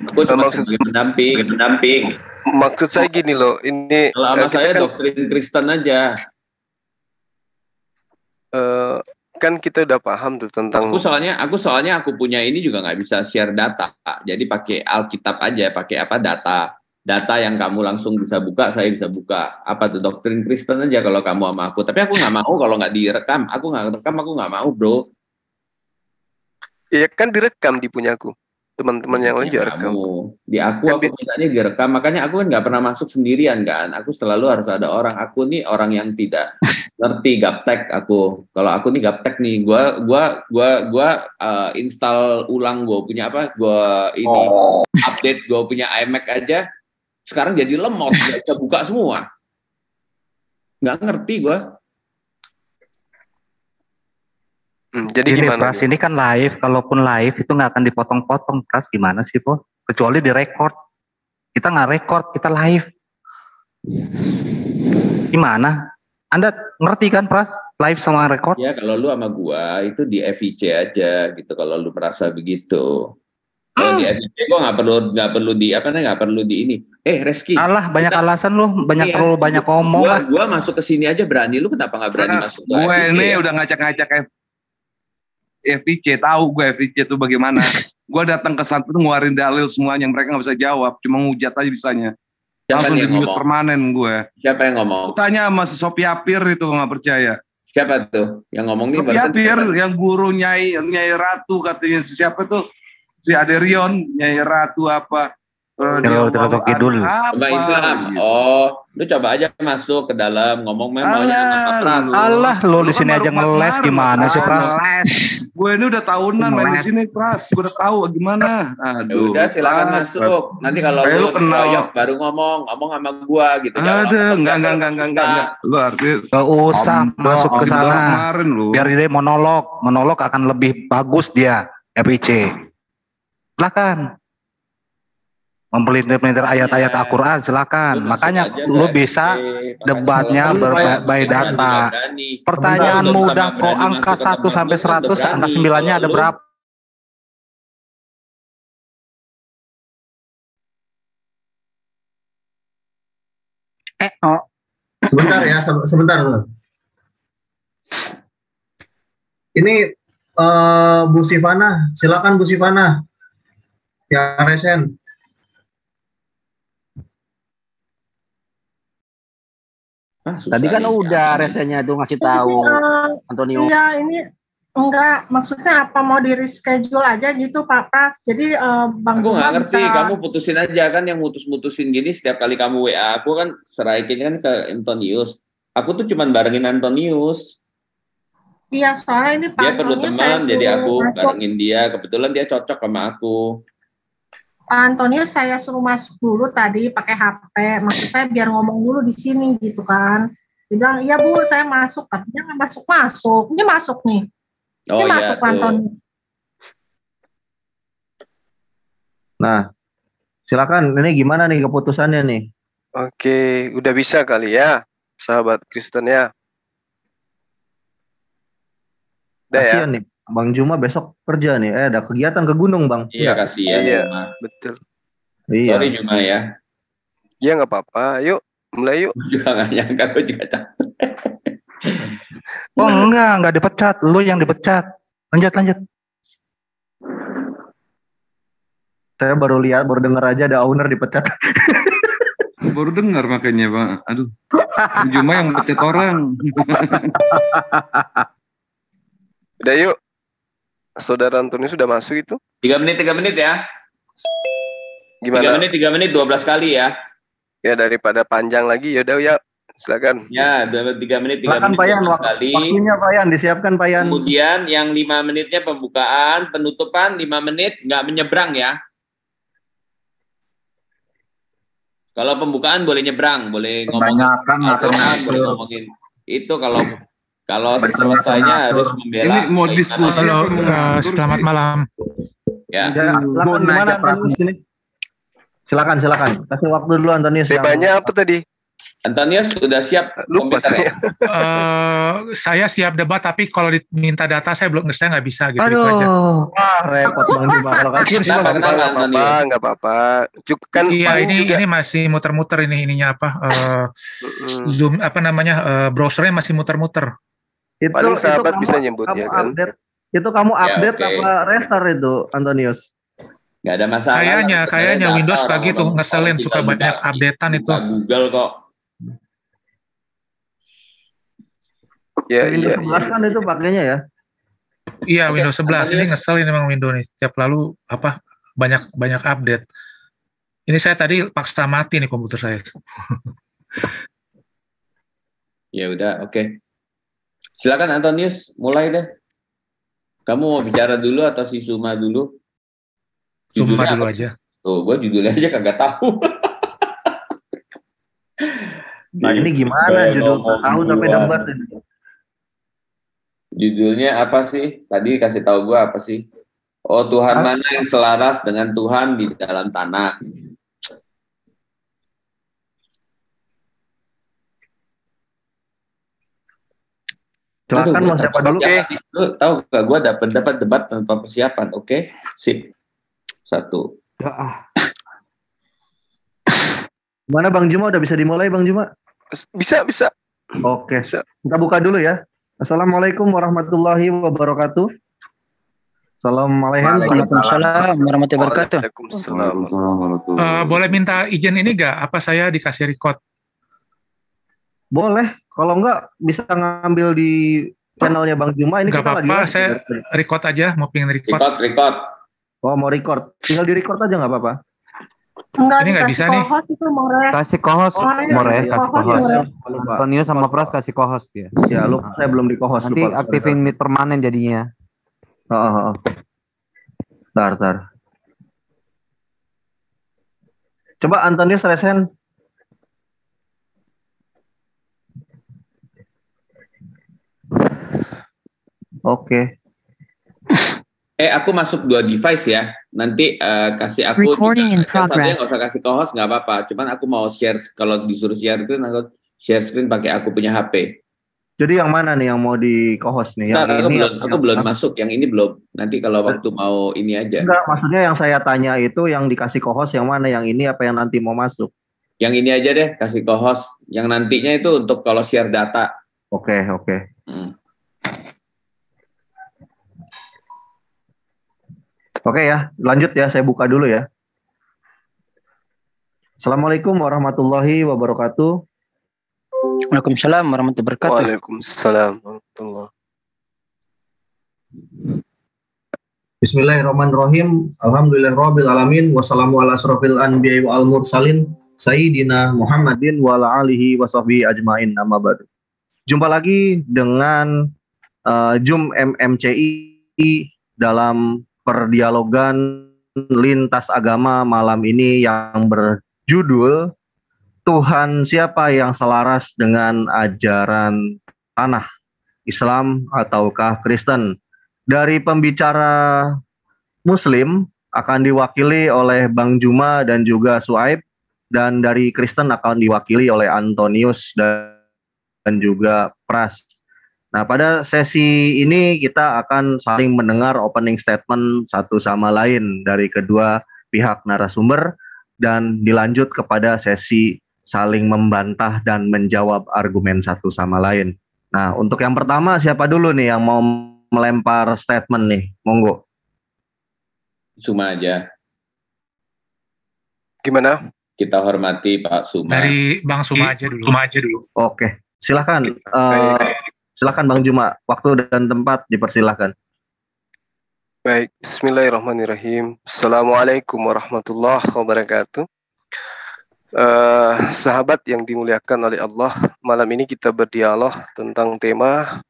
B: Aku cuma sebagai pendamping.
D: Maksud saya gini loh, ini
B: kalau sama saya doktrin Kristen aja.
D: Kan kita udah paham tuh tentang.
B: Aku soalnya aku punya ini juga nggak bisa share data. Jadi pakai Alkitab aja, pakai apa data yang kamu langsung bisa buka, saya bisa buka. Apa tuh doktrin Kristen aja kalau kamu sama aku. Tapi aku nggak mau kalau nggak direkam. Aku nggak mau, bro.
D: Iya kan direkam di punyaku. Teman-teman yang lain juga rekam.
B: Di aku mintanya direkam. Makanya aku kan nggak pernah masuk sendirian kan. Aku selalu harus ada orang. Aku nih orang yang tidak ngerti gaptek aku. Kalau aku nih gaptek nih, gua install ulang, gua punya apa? Gua ini update, gua punya iMac aja. Sekarang jadi lemot, nggak bisa buka semua. Nggak ngerti gua.
D: Jadi
E: ini,
D: gimana?
E: Pras, ini kan live, kalaupun live itu nggak akan dipotong-potong, Pras. Gimana sih, Po? Kecuali direkord. Kita nggak record, kita live. Gimana? Anda ngerti kan, Pras? Live sama record?
B: Ya, kalau lu sama gua itu di FIC aja gitu. Kalau lu merasa begitu. Kalau di FIC gua nggak perlu di ini. Reski.
E: Alah, banyak alasan lu, terlalu banyak ngomong lah.
B: Gua masuk ke sini aja berani, lu kenapa nggak berani masuk?
I: Gue ini udah ngacak-ngacak FIC, tahu gue FIC itu bagaimana. Gue datang ke sana tuh ngeluarin dalil semuanya, mereka nggak bisa jawab, cuma ngujat aja bisanya. Langsung di mute permanen gue.
B: Siapa yang ngomong?
I: Tanya sama si Sophie Apir itu, nggak percaya.
B: Siapa tuh yang ngomong nih?
I: Sophie Apir yang guru Nyai Ratu katanya. Siapa tuh? Si Aderion, Nyai Ratu apa?
E: Kidul.
B: Mbak Islam. Oh, lu coba aja masuk ke dalam ngomong maunya
E: Pras. Alah, lu di sini aja ngeles gimana sih, Pras?
I: Gue ini udah tahunan main di sini, Pras. Gue udah tahu gimana. Aduh.
B: Udah silakan masuk. Nanti kalau lu kenal baru ngomong sama gua gitu.
I: Ada, enggak. Lu arti
E: enggak usah masuk ke sana. Biar dia monolog akan lebih bagus dia FIC. Silakan. Mempelintir-pelintir ayat-ayat Al-Quran, silakan. Makanya lu bisa debatnya by data. Pertanyaan mudah kok, angka 1 sampai 100, angka 9-nya ada berapa?
A: Sebentar ya, sebentar. Ini Bu Sivana, silakan Bu Sivana. Ya, resen.
R: Tadi kan udah resennya tuh ngasih tahu Antonio.
P: Iya, ini enggak, maksudnya apa mau di reschedule aja gitu Pak Pras. Jadi Bang
B: Aku
P: Juma
B: nggak ngerti,
P: bisa.
B: kamu putusin aja kan, yang mutus-mutusin gini setiap kali kamu WA aku kan seraikin kan ke Antonius. Aku tuh cuman barengin Antonius.
P: Iya, soalnya ini Pak
B: Dia perlu
P: Antonius saya
B: teman, jadi aku
P: suruh masuk.
B: barengin dia. Kebetulan dia cocok sama aku.
P: Pak Antonius saya suruh masuk dulu tadi pakai HP. Maksud saya biar ngomong dulu di sini gitu kan. Dia bilang, iya Bu, saya masuk. Tapi dia nggak masuk-masuk. Ini masuk nih.
B: Oh
P: Ini
B: iya
P: masuk Pak
B: tuh.
P: Antonius.
A: Nah, silakan. Ini gimana nih keputusannya nih?
D: Oke, udah bisa kali ya, sahabat Kristen ya. Udah ya.
A: Kasian nih, Bang Juma besok kerja nih. Ada kegiatan ke gunung, Bang.
B: Iya, kasihan
D: Iya,
B: Juma.
D: betul.
A: Iya.
B: Sorry Juma ya.
D: Ya nggak apa-apa. Yuk, mulai yuk.
B: Juga nggak nyangka, gue juga capek.
E: Oh enggak dipecat, lu yang dipecat. Lanjut.
A: Saya baru dengar aja ada owner dipecat.
I: Baru dengar makanya, Pak. Aduh. Juma yang pecat orang.
D: Udah yuk. Saudara Antoni sudah masuk itu.
B: 3 menit ya.
D: Gimana?
B: 3 menit 12 kali ya.
D: Ya daripada panjang lagi, yaudah ya. Silakan.
B: Ya, 3 menit
A: Silakan Pak Yan,
B: 12 kali.
A: waktunya Pak Yan, disiapkan Pak Yan.
B: Kemudian yang 5 menitnya pembukaan, penutupan 5 menit nggak menyeberang ya. Kalau pembukaan boleh nyebrang, boleh ngomong.
Q: Kebanyakan ngatur-ngatur.
B: Boleh ngomongin. Itu kalau selesainya harus membela.
I: Ini mau diskusi.
S: Halo, selamat malam.
B: Ya.
A: Silakan gimana Antonius ini? Silakan. Kasih waktu dulu Antonius.
D: Temanya apa tadi?
B: Antonius sudah siap
D: Lupa
B: komputer ya?
S: Saya siap debat, tapi kalau diminta data saya nggak bisa gitu.
E: Aduh.
S: Itu aja.
A: Wah, repot Bang Juma kalau kasih.
D: Nggak apa-apa. Kan
S: Iya,
D: paling juga
S: ini masih muter-muter ininya apa? Zoom apa namanya? Browsernya masih muter-muter.
D: paling sahabat
A: kamu-
D: bisa nyebut
A: kamu
D: ya kan.
A: update. Itu kamu update
B: oke.
A: apa restart itu Antonius?
B: Nggak ada masalah.
S: Kayaknya
B: Data
S: Windows suka
B: orang
S: gitu,
B: orang
S: ngeselin,
B: kita
S: suka
B: buka-
S: banyak updatean itu.
B: buka Google kok.
D: Ya,
A: Windows 11 kan itu pakainya ya.
S: Iya,
B: Oke,
S: Windows 11 ini
B: Antonius.
S: ngeselin memang Windows nih. Setiap lalu banyak update. Ini saya tadi paksa mati nih komputer saya.
B: Ya udah, oke. Silakan Antonius, mulai deh. Kamu mau bicara dulu atau si Suma dulu?
S: Suma
B: Judulnya
S: dulu
B: apa sih?
S: aja.
B: Tuh, gue judulnya aja kagak tahu.
A: Nah ini gimana judul tahu sampai debat ini?
B: Judulnya apa sih? Tadi kasih tahu gue apa sih? Oh, Tuhan mana yang selaras dengan Tuhan di dalam tanah?
A: Silakan mau siapa dulu?
B: Oke. Lu tahu gak? Gue dapat debat tanpa persiapan. Oke, sip. 1.
A: Mana Bang Juma udah bisa dimulai Bang Juma?
D: Bisa.
A: Oke. Kita buka dulu ya. Assalamualaikum warahmatullahi wabarakatuh. Assalamualaikum.
H: Waalaikumsalam warahmatullahi wabarakatuh.
S: Boleh minta izin ini nggak? Apa saya dikasih record?
A: Boleh. Kalau enggak bisa ngambil di channelnya Bang Juma. Ini
S: Nggak
A: kita lagi
S: apa-apa,
A: live.
S: saya record aja. Mau pengen record.
B: Record.
A: Oh mau record. Tinggal di record aja nggak apa-apa.
P: Enggak
S: Ini nggak bisa
P: dikasih
S: nih.
P: co-host itu More.
N: Kasih co-host, More, kasih co-host. Antonio sama Pras kasih co-host ya.
A: Ya, lupa saya belum di co-host.
N: Nanti
A: lupa.
N: aktifin meet permanen jadinya.
A: Oh. Tar. Coba Antonius resen. Oke.
B: Aku masuk 2 device ya. nanti kasih aku
T: Recording in
B: satunya
T: progress.
B: nggak usah kasih ke host nggak apa-apa. Cuman aku mau share, kalau disuruh share screen, aku share screen pakai aku punya HP.
A: Jadi yang mana nih yang mau di co-host nih? Yang
B: Nah,
A: ini
B: aku belum masuk, yang ini belum. Nanti kalau waktu mau ini aja.
A: Enggak, maksudnya yang saya tanya itu yang dikasih co-host yang mana? Yang ini apa yang nanti mau masuk?
B: Yang ini aja deh, kasih co-host. Yang nantinya itu untuk kalau share data.
A: Oke. Oke ya, lanjut ya. Saya buka dulu ya. Assalamualaikum warahmatullahi wabarakatuh.
H: Waalaikumsalam warahmatullahi wabarakatuh.
D: Waalaikumsalam warahmatullahi.
A: Bismillahirrahmanirrahim. Alhamdulillahirabbil alamin. Wassalamu ala asrofil anbiya'i wal mursalin sayyidina Muhammadin wa ala alihi washabbihi ajmain. Amma ba'du. Jumpa lagi dengan Jum MMCI dalam perdialogan lintas agama malam ini yang berjudul Tuhan siapa yang selaras dengan ajaran tanah, Islam ataukah Kristen? Dari pembicara Muslim akan diwakili oleh Bang Juma dan juga Suaib, dan dari Kristen akan diwakili oleh Antonius dan juga Pras. Nah, pada sesi ini kita akan saling mendengar opening statement satu sama lain dari kedua pihak narasumber dan dilanjut kepada sesi saling membantah dan menjawab argumen satu sama lain. Nah, untuk yang pertama siapa dulu nih yang mau melempar statement nih? Monggo.
B: Suma aja.
D: Gimana?
B: Kita hormati Pak Suma.
S: Dari Bang Suma aja dulu.
A: Oke, silakan. Silakan Bang Juma. Waktu dan tempat dipersilahkan.
D: Baik, bismillahirrahmanirrahim. Assalamualaikum warahmatullahi wabarakatuh. Sahabat yang dimuliakan oleh Allah, malam ini kita berdialog tentang tema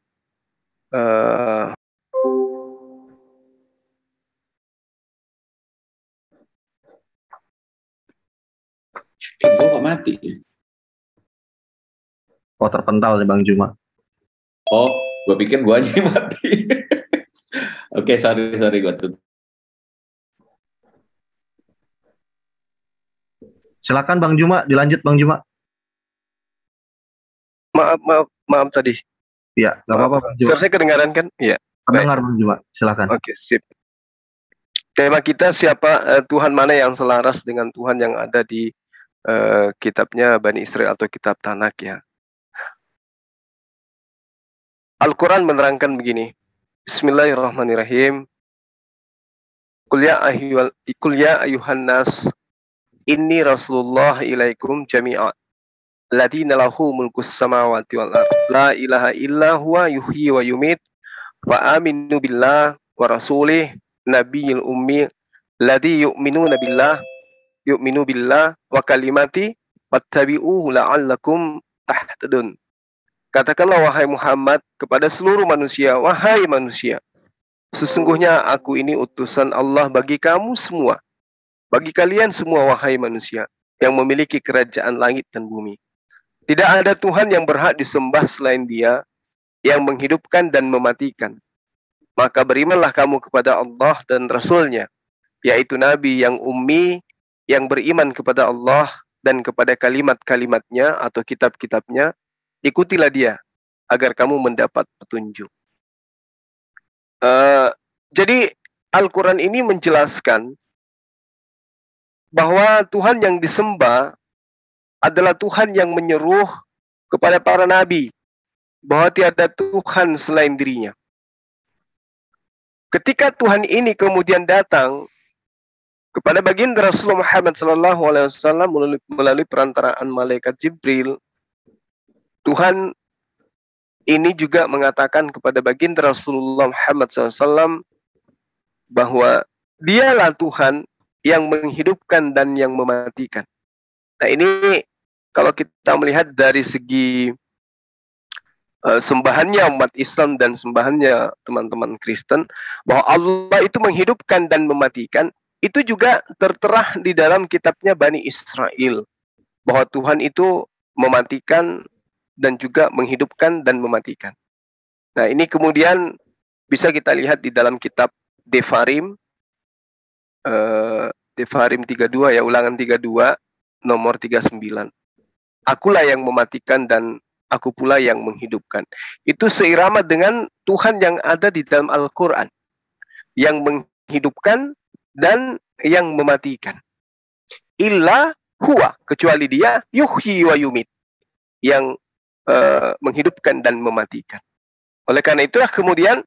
B: Gue kok mati?
A: Oh, terpental nih Bang Juma.
B: Oh, gue pikir gue aja yang mati. Oke, sorry gue tutup.
A: Silakan Bang Juma, dilanjut Bang Juma.
D: Maaf tadi.
A: Iya, nggak apa-apa Bang Juma.
D: Suara saya kedengaran kan? Iya.
A: Pendengar Bang Juma, silakan.
D: Oke, sip. Tema kita siapa Tuhan mana yang selaras dengan Tuhan yang ada di kitabnya Bani Israel atau kitab Tanak ya. Al-Quran menerangkan begini. Bismillahirrahmanirrahim. Qul ya ayuhan nas inni Rasulullah ilaikum jami'a ladina lahu mulkus samawati wal ard la ilaha illa huwa yuhyi wa yumit wa aminu billah wa rasulih nabiyil ummi ladhi yu'minu billah wa kalimati wattabi'uhu la'allakum tahtadun. Katakanlah wahai Muhammad kepada seluruh manusia, wahai manusia, sesungguhnya aku ini utusan Allah bagi kamu semua, bagi kalian semua wahai manusia yang memiliki kerajaan langit dan bumi. Tidak ada Tuhan yang berhak disembah selain Dia yang menghidupkan dan mematikan. Maka berimanlah kamu kepada Allah dan Rasul-Nya, yaitu Nabi yang ummi, yang beriman kepada Allah dan kepada kalimat-kalimatnya atau kitab-kitabnya. Ikutilah Dia agar kamu mendapat petunjuk. Jadi Al-Quran ini menjelaskan bahwa Tuhan yang disembah adalah Tuhan yang menyeru kepada para nabi bahwa tiada Tuhan selain dirinya. Ketika Tuhan ini kemudian datang kepada baginda Rasulullah Muhammad SAW melalui perantaraan malaikat Jibril, Tuhan ini juga mengatakan kepada baginda Rasulullah Muhammad SAW bahwa Dialah Tuhan yang menghidupkan dan yang mematikan. Nah ini kalau kita melihat dari segi sembahannya umat Islam dan sembahannya teman-teman Kristen, bahwa Allah itu menghidupkan dan mematikan, itu juga tertera di dalam kitabnya Bani Israel, bahwa Tuhan itu mematikan dan juga menghidupkan dan mematikan. Nah ini kemudian bisa kita lihat di dalam kitab Devarim Devarim 32 ya, Ulangan 32 nomor 39. Akulah yang mematikan dan aku pula yang menghidupkan. Itu seirama dengan Tuhan yang ada di dalam Al-Quran, yang menghidupkan dan yang mematikan. Illa huwa, kecuali dia, yuhyi wa yumit, yang menghidupkan dan mematikan. Oleh karena itulah kemudian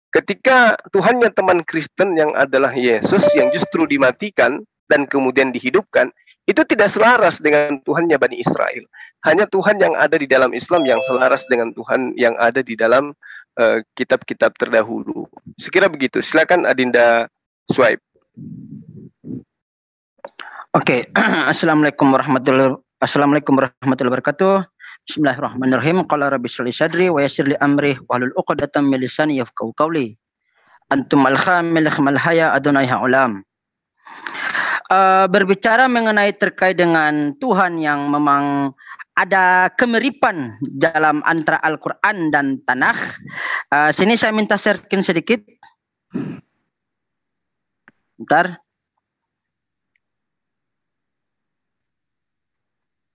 D: ketika Tuhannya teman Kristen yang adalah Yesus yang justru dimatikan dan kemudian dihidupkan, itu tidak selaras dengan Tuhannya Bani Israel. Hanya Tuhan yang ada di dalam Islam yang selaras dengan Tuhan yang ada di dalam kitab-kitab terdahulu. Sekira begitu. Silakan Adinda Swipe.
H: Oke. Assalamualaikum warahmatullahi wabarakatuh. Bismillahirrahmanirrahim. Qala rabbi shrah li sadri wa yassir li amri wahlul 'uqdatam min lisani yafqahu qawli. Antum al-khamil khamal haya adunai ulam. Berbicara mengenai terkait dengan Tuhan yang memang ada kemiripan dalam antara Al-Quran dan Tanakh. Sini saya minta sharekin sedikit. Bentar.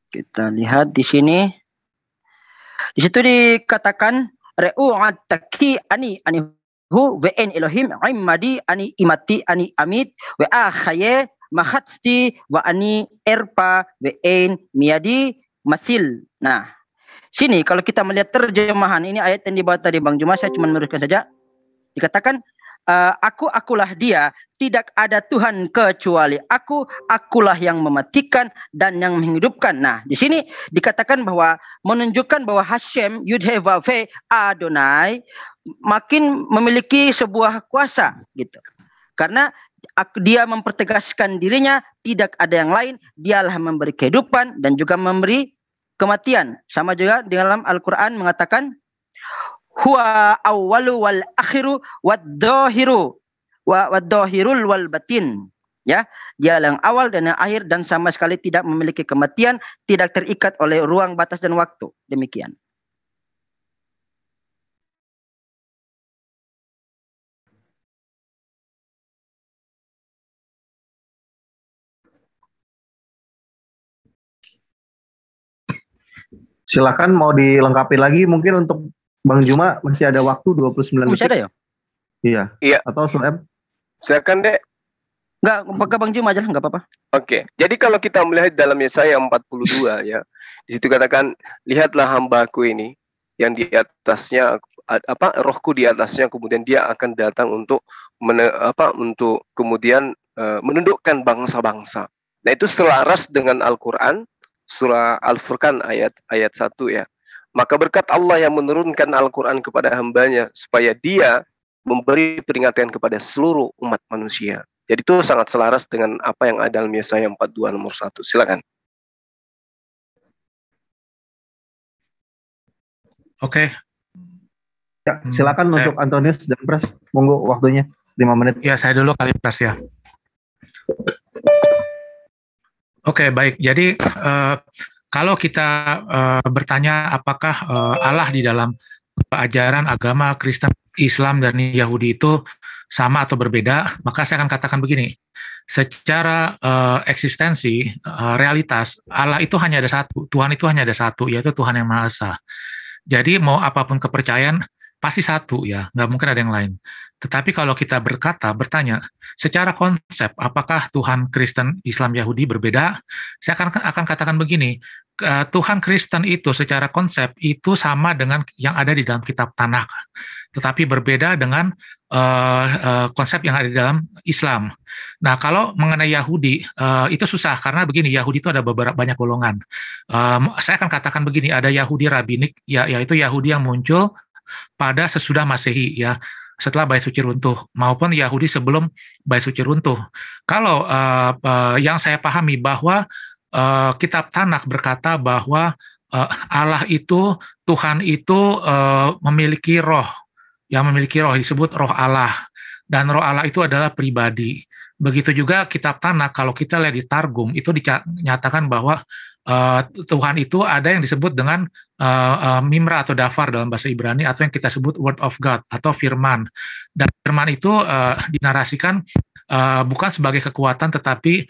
H: Kita lihat di sini. Di situ dikatakan re'u'ataki ani hu ve'en Elohim imadi ani imati ani amit wa akhaye mahatsti wa ani erpa ve'en miadi masil. Nah, sini kalau kita melihat terjemahan ini ayat yang dibawa tadi Bang Juma, saya cuma meneruskan saja. Dikatakan akulah dia, tidak ada Tuhan kecuali akulah yang mematikan dan yang menghidupkan. Nah, di sini dikatakan bahwa menunjukkan bahwa Hashem Yud-He Vav-He Adonai makin memiliki sebuah kuasa gitu. Karena dia mempertegaskan dirinya, tidak ada yang lain, dialah memberi kehidupan dan juga memberi kematian. Sama juga di dalam Al-Quran mengatakan huwa awwalu wal akhiru wad-dhahiru wad-dhahirul wal batin. Ya, dia yang awal dan yang akhir dan sama sekali tidak memiliki kematian, tidak terikat oleh ruang, batas dan waktu. Demikian.
A: Silakan mau dilengkapi lagi mungkin untuk Bang Juma, masih ada waktu 29
H: masih ada ya?
A: Iya.
D: Iya.
A: Atau Sueb?
D: Silakan, Dek.
H: Enggak, pakai Bang Juma aja, enggak apa-apa.
D: Oke. Jadi kalau kita melihat dalam Yesaya 42 ya. Di situ katakan, lihatlah hambaku ini yang di atasnya rohku di atasnya, kemudian dia akan datang untuk untuk kemudian menundukkan bangsa-bangsa. Nah, itu selaras dengan Al-Qur'an surah Al-Furqan ayat 1 ya. Maka berkat Allah yang menurunkan Al-Quran kepada hambanya supaya dia memberi peringatan kepada seluruh umat manusia. Jadi itu sangat selaras dengan apa yang ada dalam Yesaya 42 nomor 1. Silakan.
S: Oke.
A: Ya, silakan untuk Antonius dan Pras. Monggo waktunya 5 menit.
S: Ya, saya dulu kali Pras ya. Oke, baik. Jadi kalau kita bertanya apakah Allah di dalam ajaran agama Kristen, Islam, dan Yahudi itu sama atau berbeda, maka saya akan katakan begini. Secara eksistensi, realitas, Allah itu hanya ada satu, Tuhan itu hanya ada satu, yaitu Tuhan yang Maha Esa. Jadi mau apapun kepercayaan, pasti satu ya, nggak mungkin ada yang lain. Tetapi kalau kita bertanya, secara konsep, apakah Tuhan Kristen, Islam, Yahudi berbeda? Saya akan katakan begini, Tuhan Kristen itu secara konsep itu sama dengan yang ada di dalam kitab Tanakh, tetapi berbeda dengan konsep yang ada di dalam Islam. Nah, kalau mengenai Yahudi, itu susah, karena begini, Yahudi itu ada banyak golongan. Saya akan katakan begini, ada Yahudi Rabinik, yaitu Yahudi yang muncul pada sesudah Masehi, ya, setelah Bait Suci runtuh, maupun Yahudi sebelum Bait Suci runtuh. Kalau yang saya pahami bahwa kitab Tanakh berkata bahwa Allah itu, Tuhan itu memiliki roh, yang memiliki roh disebut roh Allah, dan roh Allah itu adalah pribadi. Begitu juga kitab Tanakh, kalau kita lihat di Targum, itu dinyatakan bahwa Tuhan itu ada yang disebut dengan mimra atau dafar dalam bahasa Ibrani, atau yang kita sebut word of God atau firman. Dan firman itu dinarasikan bukan sebagai kekuatan tetapi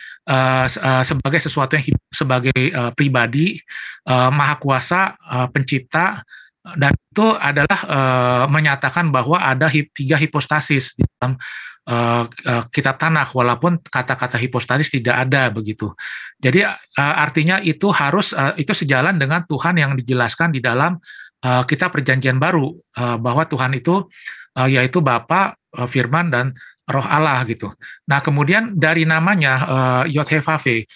S: sebagai sesuatu yang sebagai pribadi, maha kuasa, pencipta, dan itu adalah menyatakan bahwa ada 3 hipostasis di dalam kitab Tanakh, walaupun kata-kata hipostasis tidak ada begitu. Jadi artinya itu harus itu sejalan dengan Tuhan yang dijelaskan di dalam kitab Perjanjian Baru, bahwa Tuhan itu yaitu Bapa, Firman, dan Roh Allah gitu. Nah kemudian dari namanya Yod-Heh-Vav-He,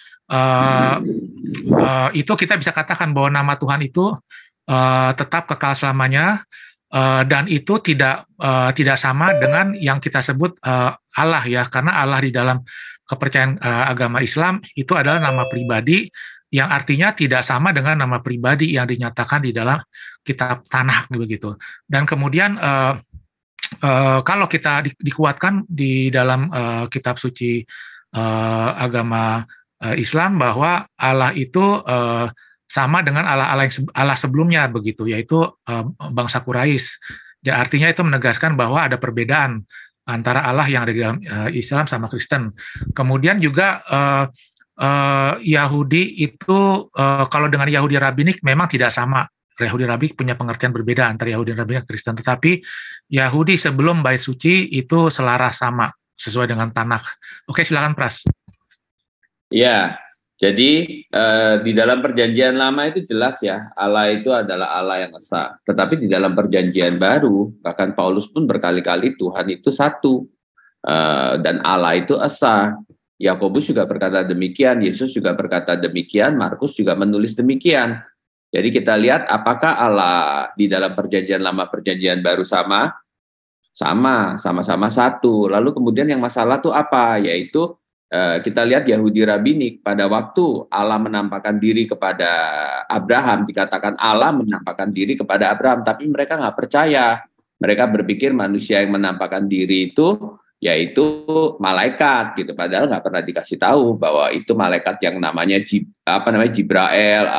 S: itu kita bisa katakan bahwa nama Tuhan itu tetap kekal selamanya, dan itu tidak sama dengan yang kita sebut Allah ya, karena Allah di dalam kepercayaan agama Islam itu adalah nama pribadi yang artinya tidak sama dengan nama pribadi yang dinyatakan di dalam kitab Tanakh begitu. Dan kemudian kalau kita dikuatkan di dalam kitab suci agama Islam bahwa Allah itu sama dengan Allah sebelumnya begitu, yaitu bangsa Quraisy. Ya, artinya itu menegaskan bahwa ada perbedaan antara Allah yang ada di dalam Islam sama Kristen. Kemudian juga Yahudi itu kalau dengan Yahudi Rabbinik memang tidak sama. Yahudi Rabbinik punya pengertian berbeda antara Yahudi Rabbinik dan Kristen. Tetapi Yahudi sebelum Bait Suci itu selaras sama sesuai dengan Tanakh. Oke, silakan Pras.
B: Ya. Jadi di dalam perjanjian lama itu jelas ya, Allah itu adalah Allah yang esa. Tetapi di dalam perjanjian baru, bahkan Paulus pun berkali-kali Tuhan itu satu. Dan Allah itu esa. Yakobus juga berkata demikian, Yesus juga berkata demikian, Markus juga menulis demikian. Jadi kita lihat apakah Allah di dalam perjanjian lama, perjanjian baru sama-sama satu. Lalu kemudian yang masalah itu apa? Yaitu kita lihat Yahudi Rabbinik pada waktu Allah menampakkan diri kepada Abraham, dikatakan Allah menampakkan diri kepada Abraham, tapi mereka nggak percaya. Mereka berpikir manusia yang menampakkan diri itu yaitu malaikat gitu, padahal nggak pernah dikasih tahu bahwa itu malaikat yang namanya Jibrael,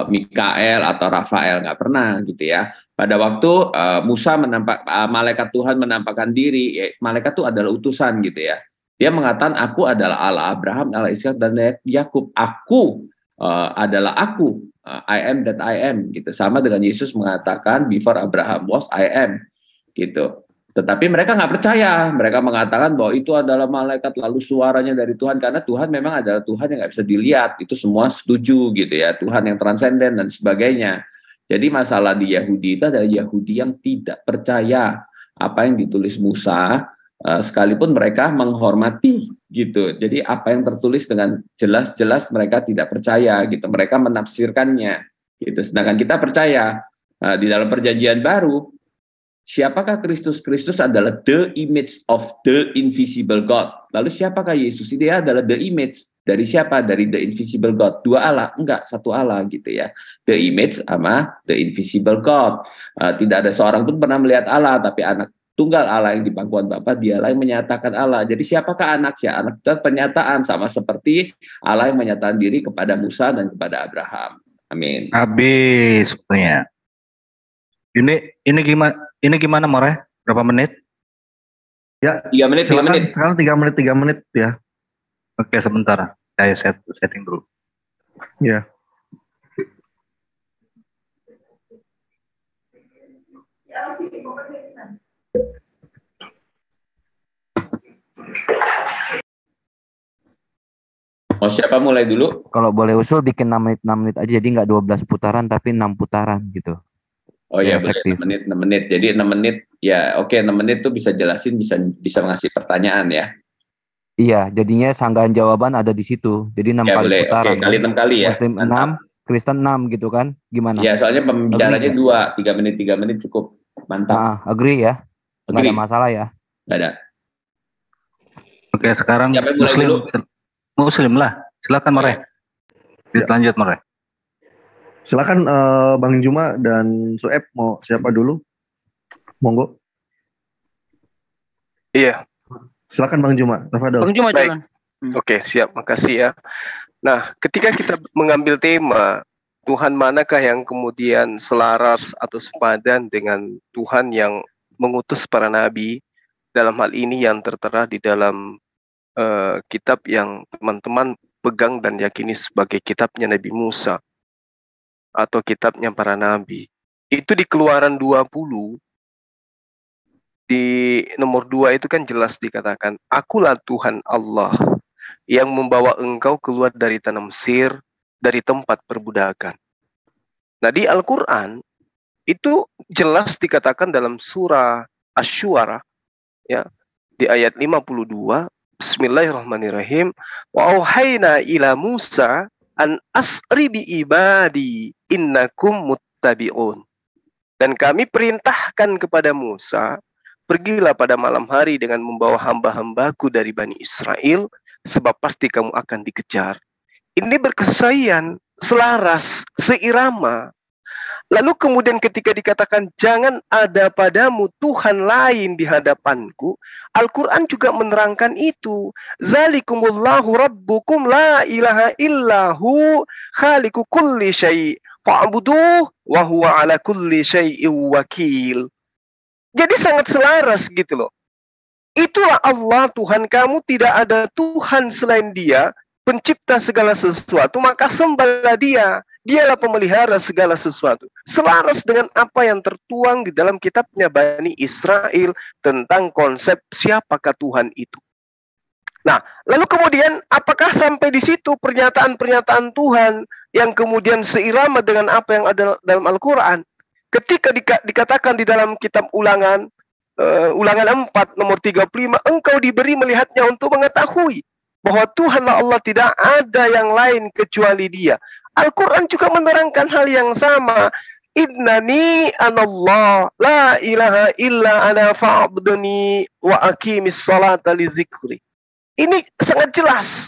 B: Mikael atau Rafael, nggak pernah gitu ya. Pada waktu Musa malaikat Tuhan menampakkan diri, malaikat itu adalah utusan gitu ya. Dia mengatakan aku adalah Allah Abraham, Allah Ishak dan Yakub. Aku adalah aku. I am that I am gitu. Sama dengan Yesus mengatakan before Abraham was I am gitu. Tetapi mereka nggak percaya. Mereka mengatakan bahwa itu adalah malaikat, lalu suaranya dari Tuhan, karena Tuhan memang adalah Tuhan yang nggak bisa dilihat. Itu semua setuju gitu ya. Tuhan yang transenden dan sebagainya. Jadi masalah di Yahudi itu adalah Yahudi yang tidak percaya apa yang ditulis Musa, sekalipun mereka menghormati gitu. Jadi apa yang tertulis dengan jelas-jelas mereka tidak percaya gitu. Mereka menafsirkannya gitu. Sedangkan kita percaya di dalam perjanjian baru, siapakah Kristus? Kristus adalah the image of the invisible God. Lalu siapakah Yesus? Dia adalah the image. Dari siapa? Dari the invisible God. Dua Allah? Enggak, satu Allah gitu ya. The image sama the invisible God. Tidak ada seorang pun pernah melihat Allah, tapi anak tunggal Allah yang di pangkuan Bapa, dialah yang menyatakan Allah. Jadi siapakah anak? Ya, anak itu pernyataan, sama seperti Allah yang menyatakan diri kepada Musa dan kepada Abraham. Amin.
E: Habis punya. Ini gimana More? Berapa menit?
A: Ya,
B: 3 menit.
A: Sekarang 3 menit ya.
E: Oke, sebentar. Saya setting dulu.
A: Ya.
B: Mau siapa mulai dulu?
N: Kalau boleh usul bikin 6 menit aja, jadi nggak 12 putaran tapi 6 putaran gitu.
B: Oh ya, boleh 6 menit. Jadi 6 menit ya, oke, 6 menit tuh bisa jelasin, bisa ngasih pertanyaan ya.
N: Iya, jadinya sanggahan jawaban ada di situ. Jadi 6
B: ya,
N: kali
B: boleh.
N: putaran.
B: Oke, kali 6 kali ya.
N: Muslim 6, Kristen 6 gitu kan? Gimana?
B: Iya, soalnya pembicaranya 2, 3 menit cukup. Mantap.
N: Agree ya. Nggak ada masalah ya.
B: Nggak ada.
E: Oke, sekarang Muslim lah. Silakan More. Lanjut More.
A: Silakan Bang Juma dan Sueb, mau siapa dulu? Monggo.
D: Iya.
A: Silakan Bang Juma.
H: Bang Juma jalan.
D: Oke, siap. Makasih ya. Nah, ketika kita mengambil tema Tuhan manakah yang kemudian selaras atau sepadan dengan Tuhan yang mengutus para nabi, dalam hal ini yang tertera di dalam kitab yang teman-teman pegang dan yakini sebagai kitabnya Nabi Musa atau kitabnya para nabi. Itu di Keluaran 20 di nomor 2 itu kan jelas dikatakan, akulah Tuhan Allah yang membawa engkau keluar dari tanah Mesir, dari tempat perbudakan. Nah, di Al-Quran itu jelas dikatakan dalam surah Asy-Syu'ara, ya, di ayat 52, Bismillahirrahmanirrahim, wa auhayna ila Musa an asri bi ibadi innakum muttabi'un. Dan kami perintahkan kepada Musa, pergilah pada malam hari dengan membawa hamba-hambaku dari Bani Israel, sebab pasti kamu akan dikejar. Ini berkesahian, selaras, seirama. Lalu kemudian ketika dikatakan jangan ada padamu Tuhan lain di hadapanku, Al-Quran juga menerangkan itu. Zalikumullahu rabbukum la ilaha illahu khaliqu kulli syai' fa'buduh wa huwa ala kulli syai'in wakil. Jadi sangat selaras gitu loh. Itulah Allah Tuhan kamu, tidak ada Tuhan selain Dia, pencipta segala sesuatu, maka sembahlah Dia. Dialah pemelihara segala sesuatu. Selaras dengan apa yang tertuang di dalam kitabnya Bani Israel tentang konsep siapakah Tuhan itu. Nah, lalu kemudian apakah sampai di situ pernyataan-pernyataan Tuhan yang kemudian seirama dengan apa yang ada dalam Al-Quran? Ketika dikatakan di dalam kitab Ulangan, Ulangan 4 nomor 35, engkau diberi melihatnya untuk mengetahui bahwa Tuhanlah Allah, tidak ada yang lain kecuali Dia. Al-Quran juga menerangkan hal yang sama. Innani anallah la ilaha illa ana fa'buduni wa aqimis salata li zikri. Ini sangat jelas.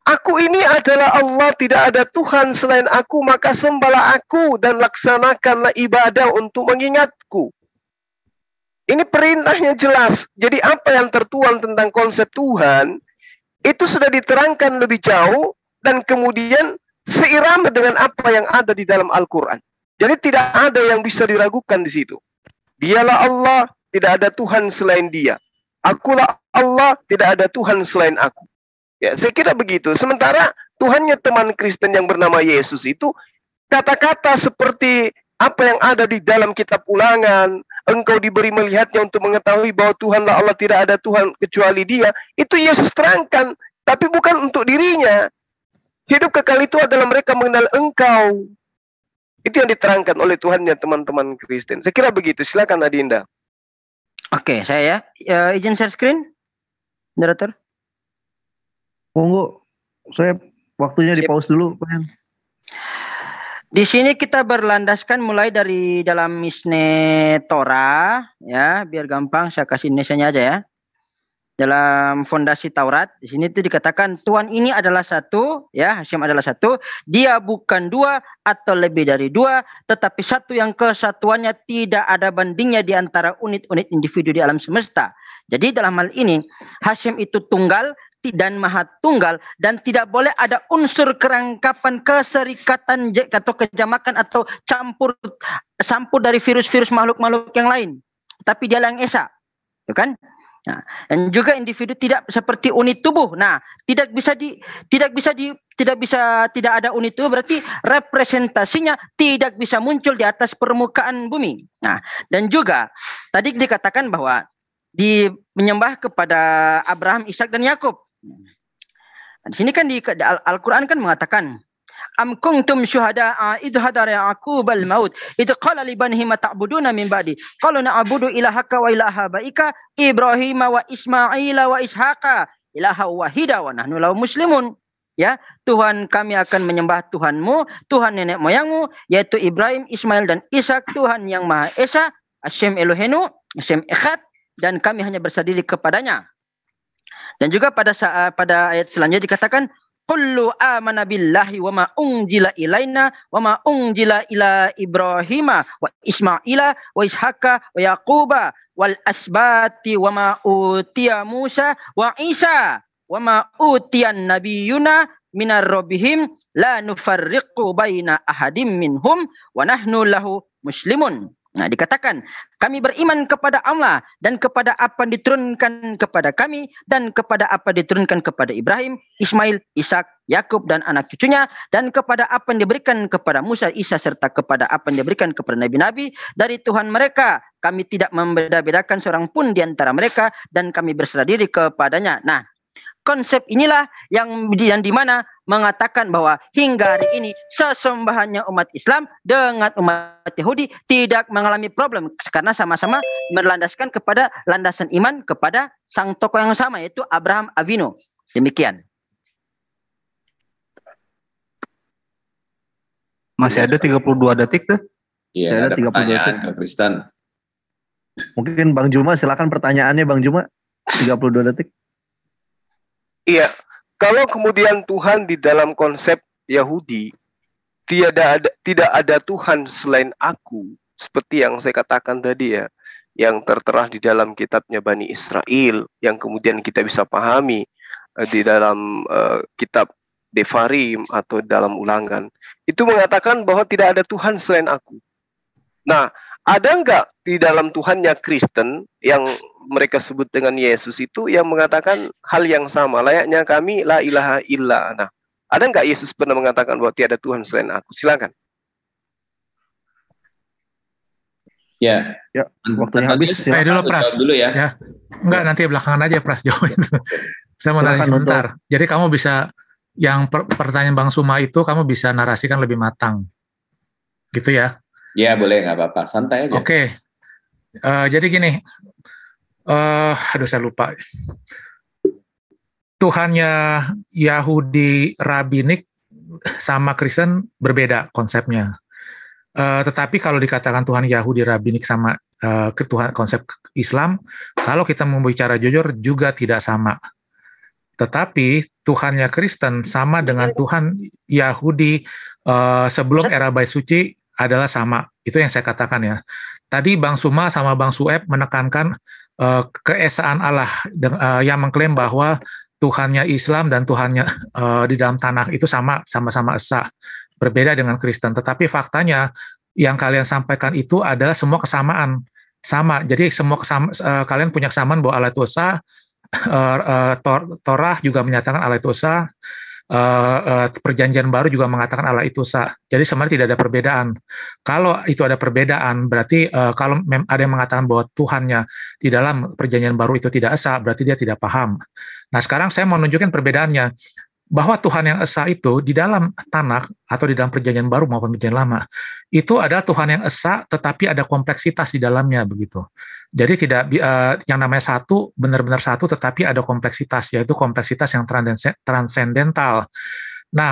D: Aku ini adalah Allah, tidak ada Tuhan selain aku, maka sembahlah aku dan laksanakanlah ibadah untuk mengingatku. Ini perintahnya jelas. Jadi apa yang tertuang tentang konsep Tuhan itu sudah diterangkan lebih jauh dan kemudian seirama dengan apa yang ada di dalam Al-Quran. Jadi tidak ada yang bisa diragukan di situ. Dialah Allah, tidak ada Tuhan selain Dia. Akulah Allah, tidak ada Tuhan selain aku. Ya, saya kira begitu. Sementara Tuhannya teman Kristen yang bernama Yesus itu, kata-kata seperti apa yang ada di dalam kitab Ulangan, engkau diberi melihatnya untuk mengetahui bahwa Tuhanlah Allah, tidak ada Tuhan kecuali Dia, itu Yesus terangkan, tapi bukan untuk dirinya. Hidup kekal itu adalah mereka mengenal engkau. Itu yang diterangkan oleh Tuhannya teman-teman Kristen. Saya kira begitu. Silakan Adinda.
H: Oke, saya izin share screen. Moderator.
A: Monggo. Saya waktunya di pause dulu.
H: Di sini kita berlandaskan mulai dari dalam Misne Torah, ya, biar gampang saya kasih Indonesianya aja ya. Dalam fondasi Taurat, di sini itu dikatakan Tuhan ini adalah satu, ya, Hashem adalah satu, Dia bukan dua atau lebih dari dua, tetapi satu yang kesatuannya tidak ada bandingnya di antara unit-unit individu di alam semesta. Jadi dalam hal ini Hashem itu tunggal dan maha tunggal, dan tidak boleh ada unsur kerangkapan, keserikatan atau kejamakan atau campur dari virus-virus makhluk-makhluk yang lain. Tapi Dia yang esa, ya kan? Nah, dan juga individu tidak seperti unit tubuh. Nah, tidak ada unit tubuh, berarti representasinya tidak bisa muncul di atas permukaan bumi. Nah, dan juga tadi dikatakan bahwa menyembah kepada Abraham, Ishak dan Yakub. Di sini kan di Al-Quran kan mengatakan, Am kuntum syuhada'a idh hadara Ya'qub al-maut idh qala li banihi ma ta'buduna min ba'di qalu na'budu ilahaka wa ilaha baika Ibrahim wa Ismail wa Ishaqa ilaha wahida wa nahnu lahu muslimun. Ya, Tuhan kami akan menyembah Tuhanmu, Tuhan nenek moyangmu, yaitu Ibrahim, Ismail dan Ishak, Tuhan yang Maha Esa, Hashem Elohenu, Hashem Echad, dan kami hanya bersandiri kepadanya. Dan juga pada ayat selanjutnya dikatakan Kullu amana billahi wa ma unjila ilaina wa ma unjila ila Ibrahima wa Ismaila wa Ishaqa wa Yaquba wal asbati wa ma utiya Musa wa Isa wa ma utiyan nabiyuna minar rabbihim la nufarriqu baina ahadim minhum wa nahnu lahu muslimun. Nah, dikatakan, kami beriman kepada Allah dan kepada apa yang diturunkan kepada kami dan kepada apa yang diturunkan kepada Ibrahim, Ismail, Ishak, Yakub dan anak cucunya, dan kepada apa yang diberikan kepada Musa, Isa, serta kepada apa yang diberikan kepada nabi-nabi dari Tuhan mereka. Kami tidak membeda-bedakan seorang pun di antara mereka dan kami berserah diri kepadanya. Nah, konsep inilah yang di mana mengatakan bahwa hingga hari ini sesembahannya umat Islam dengan umat Yahudi tidak mengalami problem karena sama-sama berlandaskan kepada landasan iman kepada sang tokoh yang sama, yaitu Abraham Avinu. Demikian.
E: Masih ada 32 detik tuh.
B: Iya, ada pertanyaan ke Kristen.
A: Mungkin Bang Juma, silakan pertanyaannya Bang Juma. 32 detik.
D: Iya, kalau kemudian Tuhan di dalam konsep Yahudi tidak ada Tuhan selain aku, seperti yang saya katakan tadi ya, yang tertera di dalam kitabnya Bani Israel, yang kemudian kita bisa pahami di dalam kitab Devarim atau dalam Ulangan, itu mengatakan bahwa tidak ada Tuhan selain aku. Nah, ada enggak di dalam Tuhannya Kristen yang mereka sebut dengan Yesus itu yang mengatakan hal yang sama, layaknya kami la ilaha illa. Nah, ada enggak Yesus pernah mengatakan bahwa tiada Tuhan selain aku? Silakan.
B: Ya,
A: waktunya habis.
S: Saya dulu Pras.
B: Dulu ya.
S: Enggak, nanti belakangan aja Pras jawabin. Saya mau nanya sebentar. Jadi kamu bisa yang pertanyaan Bang Suma itu kamu bisa narasikan lebih matang. Gitu ya?
B: Ya, boleh, nggak apa-apa. Santai aja.
S: Oke. Jadi gini, aduh saya lupa. Tuhannya Yahudi Rabbinik sama Kristen berbeda konsepnya. Tetapi kalau dikatakan Tuhan Yahudi Rabbinik sama Tuhan konsep Islam, kalau kita membicara jujur juga tidak sama. Tetapi Tuhannya Kristen sama dengan Tuhan Yahudi sebelum era Bait Suci adalah sama. Itu yang saya katakan ya. Tadi Bang Suma sama Bang Sueb menekankan keesaan Allah yang mengklaim bahwa Tuhannya Islam dan Tuhannya di dalam tanah itu sama-sama esa, berbeda dengan Kristen. Tetapi faktanya yang kalian sampaikan itu adalah semua kesamaan, sama. Jadi semua kalian punya kesamaan bahwa Allah itu esa. Torah juga menyatakan Allah itu esa. Perjanjian baru juga mengatakan Allah itu esa. Jadi sebenarnya tidak ada perbedaan. Kalau itu ada perbedaan, berarti kalau ada yang mengatakan bahwa Tuhannya di dalam perjanjian baru itu tidak esa, berarti dia tidak paham. Nah, sekarang saya mau nunjukin perbedaannya. Bahwa Tuhan yang esa itu di dalam Tanakh atau di dalam perjanjian baru maupun perjanjian lama, itu adalah Tuhan yang esa tetapi ada kompleksitas di dalamnya begitu. Jadi tidak yang namanya satu, benar-benar satu tetapi ada kompleksitas, yaitu kompleksitas yang transendental. Nah,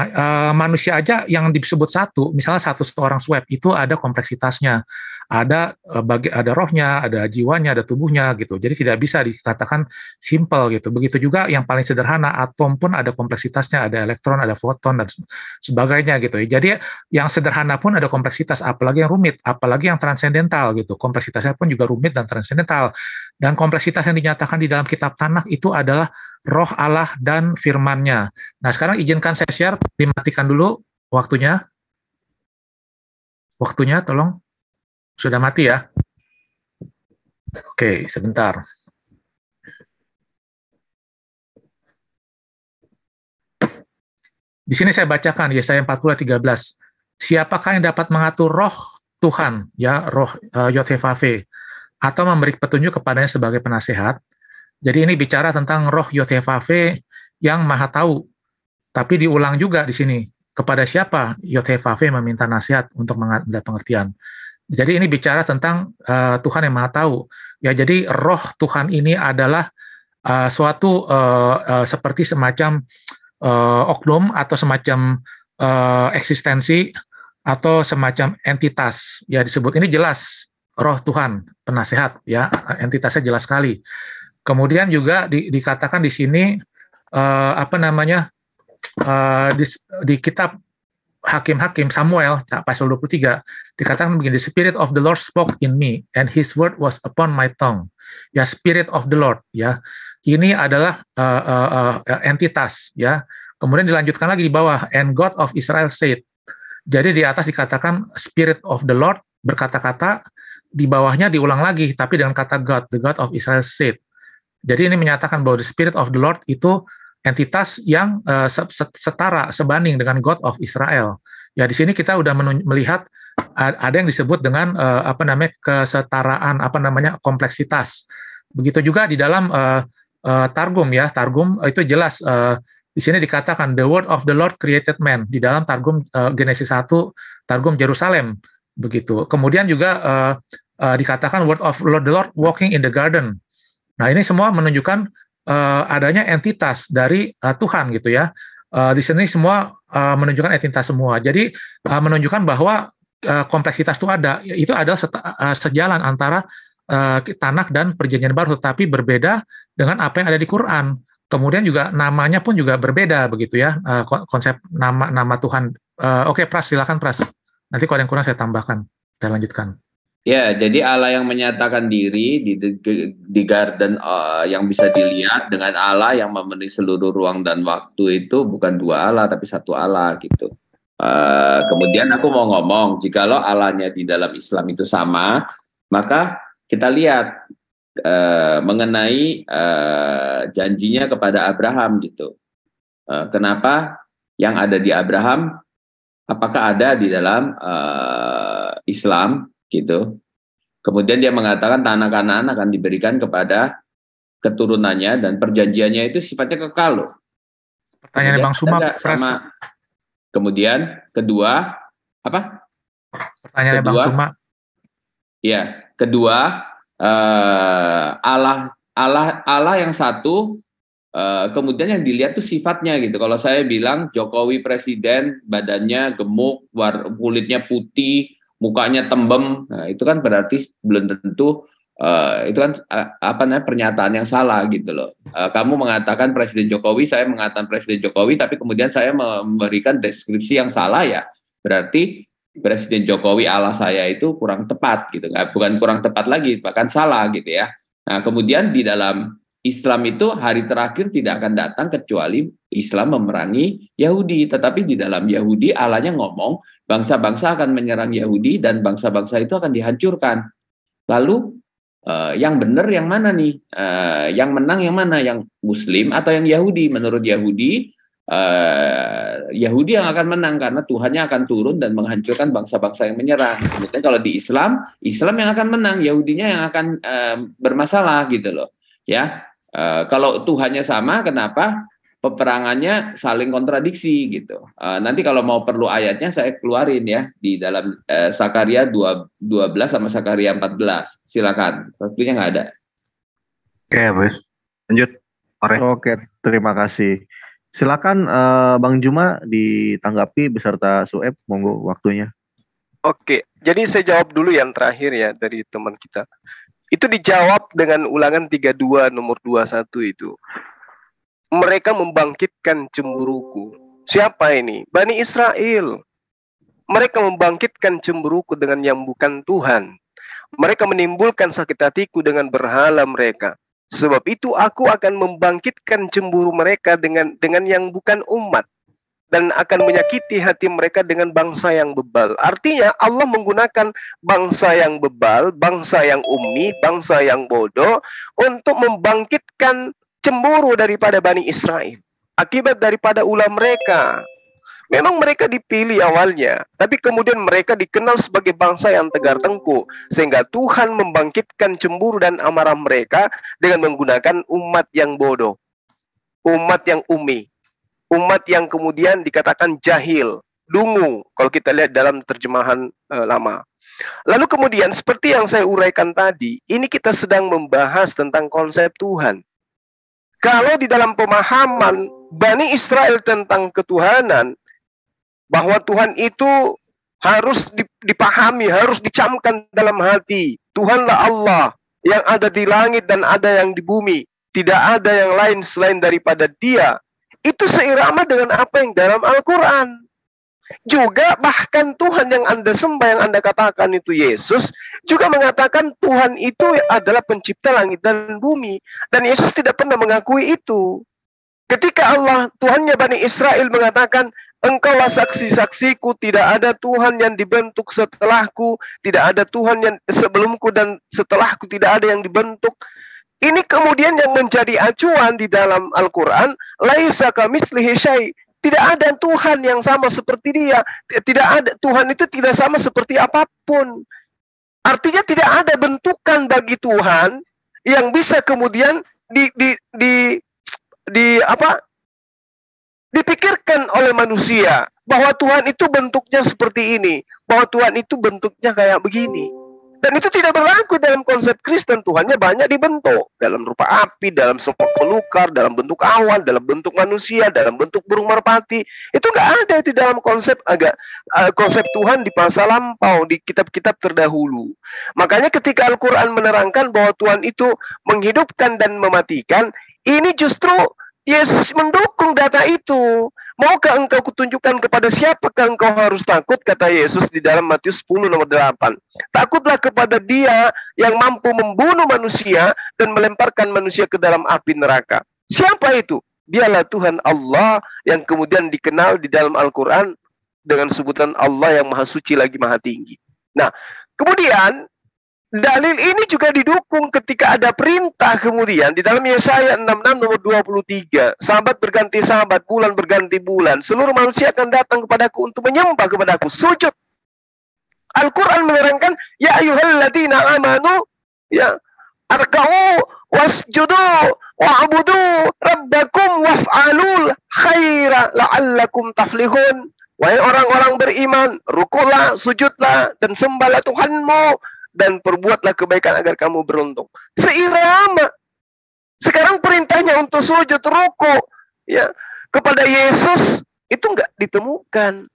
S: manusia aja yang disebut satu, misalnya seorang swab itu ada kompleksitasnya, ada rohnya, ada jiwanya, ada tubuhnya gitu. Jadi tidak bisa dikatakan simple gitu. Begitu juga yang paling sederhana, atom pun ada kompleksitasnya, ada elektron, ada foton dan sebagainya gitu. Jadi yang sederhana pun ada kompleksitas, apalagi yang rumit, apalagi yang transendental gitu. Kompleksitasnya pun juga rumit dan transendental. Dan kompleksitas yang dinyatakan di dalam kitab Tanakh itu adalah Roh Allah dan firman-Nya. Nah, sekarang izinkan saya share, dimatikan dulu waktunya. Waktunya, tolong. Sudah mati ya? Oke, sebentar. Di sini saya bacakan Yesaya 40:13. Siapakah yang dapat mengatur roh Tuhan, ya, roh Yod-Heh-Vaveh, atau memberi petunjuk kepadanya sebagai penasehat? Jadi ini bicara tentang roh Yod-Heh-Vaveh yang maha tahu. Tapi diulang juga di sini. Kepada siapa Yod-Heh-Vaveh meminta nasihat untuk mendapat pengertian. Jadi ini bicara tentang Tuhan yang maha tahu. Ya, jadi roh Tuhan ini adalah suatu seperti semacam oknum atau semacam eksistensi atau semacam entitas. Ya, disebut ini jelas roh Tuhan, penasehat, ya, entitasnya jelas sekali. Kemudian juga dikatakan di sini di kitab Hakim-Hakim Samuel pasal 23 dikatakan begini, the Spirit of the Lord spoke in me and His word was upon my tongue. Ya, Spirit of the Lord, ya, ini adalah entitas, ya. Kemudian dilanjutkan lagi di bawah, and God of Israel said. Jadi di atas dikatakan Spirit of the Lord berkata-kata, di bawahnya diulang lagi, tapi dengan kata God, the God of Israel said. Jadi ini menyatakan bahwa the Spirit of the Lord itu entitas yang setara, sebanding dengan God of Israel. Ya, di sini kita udah melihat ada yang disebut dengan kesetaraan, kompleksitas. Begitu juga di dalam Targum ya, Targum itu jelas di sini dikatakan the word of the Lord created man di dalam Targum Genesis 1, Targum Yerusalem begitu. Kemudian juga dikatakan word of the Lord walking in the garden. Nah, ini semua menunjukkan adanya entitas dari Tuhan gitu ya. Di sini semua menunjukkan entitas semua. Jadi menunjukkan bahwa kompleksitas itu ada. Itu adalah sejalan antara Tanakh dan Perjanjian Baru, tetapi berbeda dengan apa yang ada di Quran. Kemudian juga namanya pun juga berbeda begitu ya, konsep nama Tuhan. Oke, Pras, silakan Pras. Nanti kalau yang kurang saya tambahkan, saya lanjutkan.
B: Ya, jadi Allah yang menyatakan diri di garden yang bisa dilihat dengan Allah yang memenuhi seluruh ruang dan waktu itu bukan dua Allah tapi satu Allah gitu. Kemudian aku mau ngomong, jikalau Allahnya di dalam Islam itu sama, maka kita lihat mengenai janjinya kepada Abraham gitu. Kenapa yang ada di Abraham, apakah ada di dalam Islam? Gitu. Kemudian dia mengatakan tanah Kanaan akan diberikan kepada keturunannya dan perjanjiannya itu sifatnya kekal loh.
S: Pertanyaan Bang Suma,
B: sama. Kemudian kedua apa?
S: Pertanyaan Bang Suma.
B: Ya, kedua Allah yang satu. Kemudian yang dilihat tuh sifatnya gitu. Kalau saya bilang Jokowi presiden, badannya gemuk, kulitnya putih, mukanya tembem, nah itu kan berarti belum tentu itu kan pernyataan yang salah gitu loh. Kamu mengatakan Presiden Jokowi, saya mengatakan Presiden Jokowi, tapi kemudian saya memberikan deskripsi yang salah ya. Berarti Presiden Jokowi Allah saya itu kurang tepat gitu, bukan kurang tepat lagi, bahkan salah gitu ya. Nah kemudian di dalam Islam itu hari terakhir tidak akan datang kecuali Islam memerangi Yahudi. Tetapi di dalam Yahudi Allahnya ngomong bangsa-bangsa akan menyerang Yahudi dan bangsa-bangsa itu akan dihancurkan. Lalu yang benar yang mana nih? Yang menang yang mana? Yang Muslim atau yang Yahudi? Menurut Yahudi, Yahudi yang akan menang karena Tuhannya akan turun dan menghancurkan bangsa-bangsa yang menyerang. Kemudian kalau di Islam, Islam yang akan menang, Yahudinya yang akan bermasalah gitu loh. Ya. Kalau Tuhannya sama, kenapa peperangannya saling kontradiksi gitu? Nanti kalau mau perlu ayatnya saya keluarin ya di dalam Sakaria 12 sama Sakaria 14. Silakan. Waktunya nggak ada.
A: Oke, Bos. Lanjut. Oke, terima kasih. Silakan Bang Juma ditanggapi beserta Sueb, monggo waktunya.
D: Oke, jadi saya jawab dulu yang terakhir ya dari teman kita. Itu dijawab dengan ulangan 32 nomor 21 itu. Mereka membangkitkan cemburuku. Siapa ini? Bani Israel. Mereka membangkitkan cemburuku dengan yang bukan Tuhan. Mereka menimbulkan sakit hatiku dengan berhala mereka. Sebab itu aku akan membangkitkan cemburu mereka dengan yang bukan umat. Dan akan menyakiti hati mereka dengan bangsa yang bebal. Artinya Allah menggunakan bangsa yang bebal, bangsa yang ummi, bangsa yang bodoh untuk membangkitkan cemburu daripada Bani Israel. Akibat daripada ulah mereka. Memang mereka dipilih awalnya, tapi kemudian mereka dikenal sebagai bangsa yang tegar tengkuk. Sehingga Tuhan membangkitkan cemburu dan amarah mereka dengan menggunakan umat yang bodoh. Umat yang ummi. Umat yang kemudian dikatakan jahil, dungu, kalau kita lihat dalam terjemahan lama. Lalu kemudian seperti yang saya uraikan tadi, ini kita sedang membahas tentang konsep Tuhan. Kalau di dalam pemahaman Bani Israel tentang ketuhanan, bahwa Tuhan itu harus dipahami, harus dicamkan dalam hati. Tuhanlah Allah yang ada di langit dan ada yang di bumi. Tidak ada yang lain selain daripada Dia. Itu seirama dengan apa yang dalam Al-Quran. Juga bahkan Tuhan yang Anda sembah, yang Anda katakan itu Yesus, juga mengatakan Tuhan itu adalah pencipta langit dan bumi. Dan Yesus tidak pernah mengakui itu. Ketika Allah, Tuhannya Bani Israel mengatakan, Engkaulah saksi-saksiku, tidak ada Tuhan yang dibentuk setelahku, tidak ada Tuhan yang sebelumku dan setelahku tidak ada yang dibentuk. Ini kemudian yang menjadi acuan di dalam Al-Quran, laisa kamitslihi syai'. Tidak ada Tuhan yang sama seperti dia. Tidak ada, Tuhan itu tidak sama seperti apapun. Artinya tidak ada bentukan bagi Tuhan yang bisa kemudian dipikirkan oleh manusia bahwa Tuhan itu bentuknya seperti ini, bahwa Tuhan itu bentuknya kayak begini. Dan itu tidak berlaku dalam konsep Kristen. Tuhannya banyak dibentuk dalam rupa api, dalam sosok pelukar, dalam bentuk awan, dalam bentuk manusia, dalam bentuk burung merpati. Itu nggak ada itu dalam konsep konsep Tuhan di masa lampau, di kitab-kitab terdahulu. Makanya ketika Al-Quran menerangkan bahwa Tuhan itu menghidupkan dan mematikan, ini justru Yesus mendukung data itu. Maukah engkau kutunjukkan kepada siapakah engkau harus takut, kata Yesus di dalam Matius 10 nomor 8. Takutlah kepada Dia yang mampu membunuh manusia dan melemparkan manusia ke dalam api neraka. Siapa itu? Dialah Tuhan Allah yang kemudian dikenal di dalam Al-Quran dengan sebutan Allah yang Maha Suci lagi Maha Tinggi. Nah, kemudian dalil ini juga didukung ketika ada perintah kemudian di dalam Yesaya 66 nomor 23. Sahabat berganti sahabat, bulan berganti bulan. Seluruh manusia akan datang kepadaku untuk menyembah kepadaku. Sujud. Al-Quran menerangkan, ya ayyuhalladzina amanu, ya, arka'u wasjudu wa'budu rabbakum waf'alul khaira la'allakum taflihun. Wahai orang-orang beriman, rukulah, sujudlah, dan sembahlah Tuhanmu, dan perbuatlah kebaikan agar kamu beruntung. Seirama. Sekarang perintahnya untuk sujud, ruku, ya, kepada Yesus itu enggak ditemukan.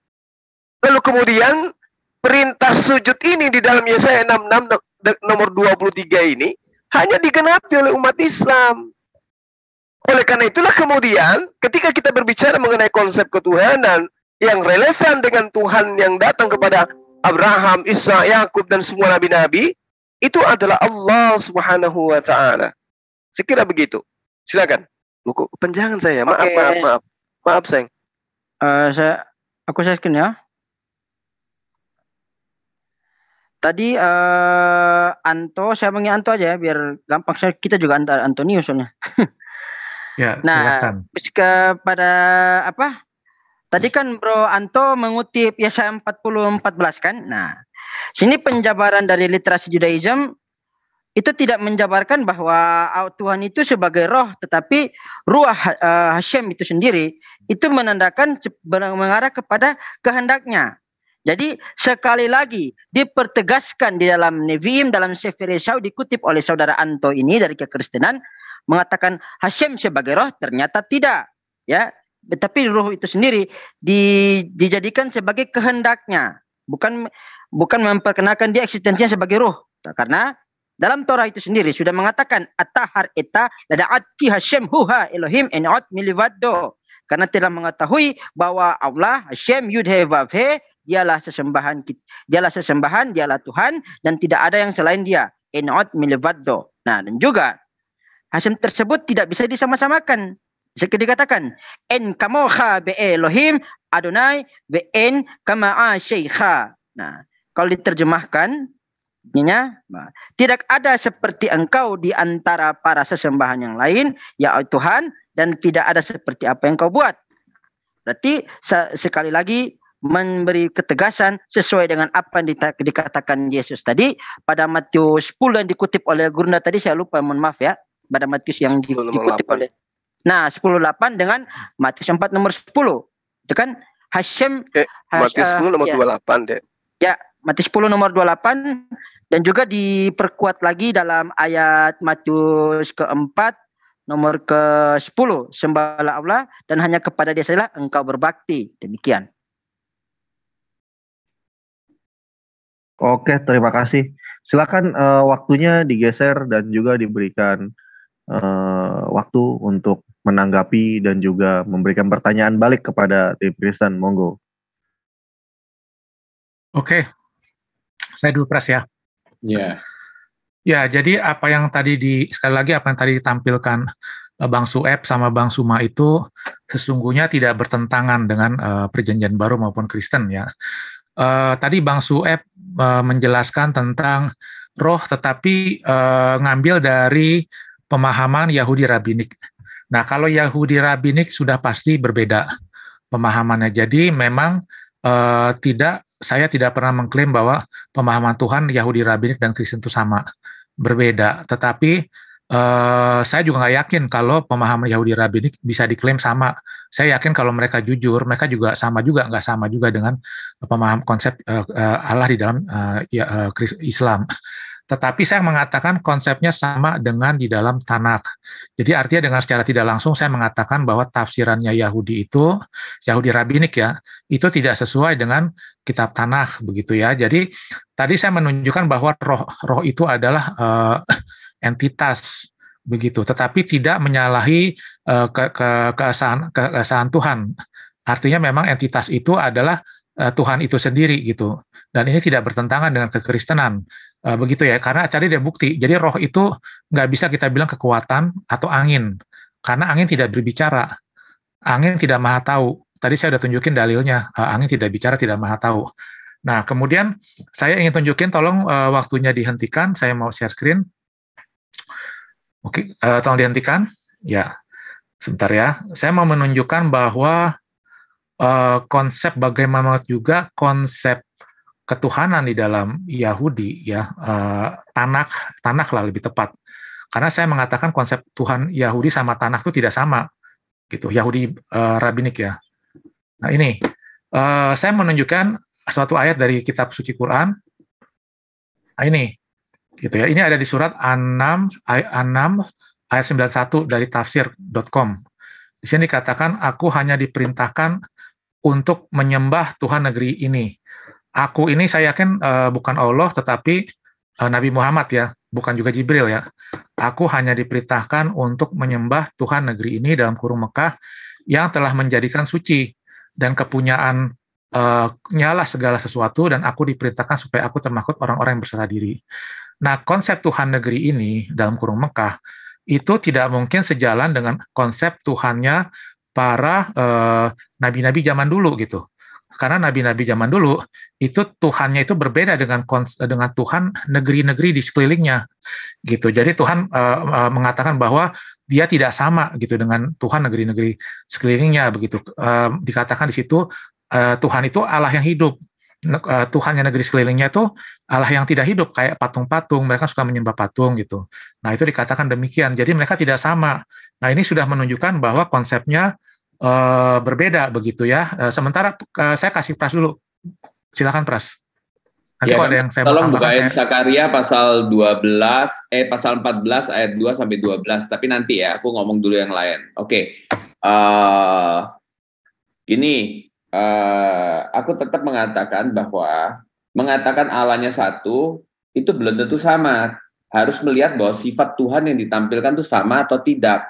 D: Lalu kemudian perintah sujud ini di dalam Yesaya 66 nomor 23 ini hanya digenapi oleh umat Islam. Oleh karena itulah kemudian ketika kita berbicara mengenai konsep ketuhanan yang relevan dengan Tuhan yang datang kepada Abraham, Isa, Yakub dan semua nabi-nabi, itu adalah Allah Subhanahu wa taala. Sekira begitu. Silakan. Buku penjangan saya. Maaf sayang.
H: Aku share ya. Tadi Anto, saya panggil Anto aja ya, biar gampang. Kita juga Antonius soalnya.
S: Ya,
H: nah, kepada apa? Tadi kan Bro Anto mengutip Yesaya 40:14 kan? Nah, sini penjabaran dari literasi Judaism itu tidak menjabarkan bahwa Tuhan itu sebagai roh, tetapi ruah Hashem itu sendiri itu menandakan mengarah kepada kehendaknya. Jadi sekali lagi dipertegaskan di dalam Nevi'im, dalam Sefer Yesaya dikutip oleh saudara Anto ini dari kekristenan mengatakan Hashem sebagai roh, ternyata tidak, ya. Tetapi roh itu sendiri dijadikan sebagai kehendaknya, bukan memperkenalkan dia eksistensinya sebagai roh. Karena dalam Torah itu sendiri sudah mengatakan atahar eta ladaat ki Hashem huha Elohim enot milivado, karena telah mengetahui bahwa Allah Hashem Yud He Vav He dialah sesembahan, dialah Tuhan dan tidak ada yang selain dia. Enot milivado. Nah, dan juga Hashem tersebut tidak bisa disama-samakan. Seperti dikatakan, en kamoha be Elohim Adonai be en kama'a syeikha. Nah, kalau diterjemahkan, tidak ada seperti engkau di antara para sesembahan yang lain, ya Tuhan, dan tidak ada seperti apa yang kau buat. Berarti sekali lagi memberi ketegasan sesuai dengan apa yang dikatakan Yesus tadi pada Matius 10 yang dikutip oleh Gurunda tadi, saya lupa, mohon maaf ya, pada Matius yang dikutip oleh 10:8 dengan Matius 4 nomor 10. Itu kan Hashem
D: Matius 10 nomor 28 deh.
H: Ya, Matius 10 nomor 28 dan juga diperkuat lagi dalam ayat Matius keempat nomor ke-10. Sembahlah Allah dan hanya kepada Dia sajalah engkau berbakti. Demikian.
A: Oke, terima kasih. Silakan waktunya digeser dan juga diberikan waktu untuk menanggapi dan juga memberikan pertanyaan balik kepada tim Kristen. Monggo.
S: Oke, saya dulu Pras ya.
B: Ya.
S: Ya, jadi apa yang tadi sekali lagi apa yang tadi ditampilkan Bang Sueb sama Bang Suma itu sesungguhnya tidak bertentangan dengan Perjanjian Baru maupun Kristen ya. Tadi Bang Sueb menjelaskan tentang roh tetapi ngambil dari pemahaman Yahudi Rabbinik. Nah, kalau Yahudi Rabbinik sudah pasti berbeda pemahamannya. Jadi memang saya tidak pernah mengklaim bahwa pemahaman Tuhan Yahudi Rabbinik dan Kristen itu sama, berbeda. Tetapi saya juga nggak yakin kalau pemahaman Yahudi Rabbinik bisa diklaim sama. Saya yakin kalau mereka jujur, mereka juga nggak sama juga dengan pemahaman konsep Allah di dalam Islam. Tetapi saya mengatakan konsepnya sama dengan di dalam Tanakh. Jadi artinya dengan secara tidak langsung saya mengatakan bahwa tafsirannya Yahudi itu, Yahudi Rabbinik ya, itu tidak sesuai dengan kitab Tanakh begitu ya. Jadi tadi saya menunjukkan bahwa roh itu adalah entitas begitu, tetapi tidak menyalahi keesaan Tuhan. Artinya memang entitas itu adalah Tuhan itu sendiri gitu. Dan ini tidak bertentangan dengan kekristenan. Begitu ya, karena cari dia bukti. Jadi roh itu nggak bisa kita bilang kekuatan atau angin, karena angin tidak berbicara, angin tidak maha tahu. Tadi saya sudah tunjukin dalilnya, angin tidak bicara, tidak maha tahu. Nah, kemudian saya ingin tunjukin, tolong waktunya dihentikan, saya mau share screen. Oke, tolong dihentikan. Ya, sebentar ya. Saya mau menunjukkan bahwa konsep bagaimana juga konsep ketuhanan di dalam Yahudi ya, Tanakh lah lebih tepat, karena saya mengatakan konsep Tuhan Yahudi sama Tanakh itu tidak sama gitu, Yahudi Rabbinik ya. Nah ini saya menunjukkan suatu ayat dari kitab suci Quran. Nah ini gitu ya, ini ada di surat An-Nam ayat 91 dari tafsir.com. Di sini dikatakan, aku hanya diperintahkan untuk menyembah Tuhan negeri ini. Aku ini saya yakin bukan Allah, tetapi Nabi Muhammad ya, bukan juga Jibril ya. Aku hanya diperintahkan untuk menyembah Tuhan negeri ini dalam kurung Mekah yang telah menjadikan suci dan kepunyaan nyalah segala sesuatu, dan aku diperintahkan supaya aku termaksud orang-orang yang berserah diri. Nah, konsep Tuhan negeri ini dalam kurung Mekah itu tidak mungkin sejalan dengan konsep Tuhannya para nabi-nabi zaman dulu gitu. Karena nabi-nabi zaman dulu itu Tuhannya itu berbeda dengan Tuhan negeri-negeri di sekelilingnya gitu. Jadi Tuhan mengatakan bahwa dia tidak sama gitu dengan Tuhan negeri-negeri sekelilingnya begitu. Dikatakan di situ Tuhan itu Allah yang hidup. Tuhannya negeri sekelilingnya itu Allah yang tidak hidup, kayak patung-patung, mereka suka menyembah patung gitu. Nah, itu dikatakan demikian. Jadi mereka tidak sama. Nah, ini sudah menunjukkan bahwa konsepnya berbeda begitu ya. Sementara saya kasih Pras dulu. Silakan Pras. Nanti
B: ya,
S: kalau ada yang saya
B: tolong bukain Sakaria pasal 14 ayat 2 sampai 12, tapi nanti ya aku ngomong dulu yang lain. Oke. Aku tetap mengatakan bahwa mengatakan Allahnya satu itu belum tentu sama. Harus melihat bahwa sifat Tuhan yang ditampilkan itu sama atau tidak.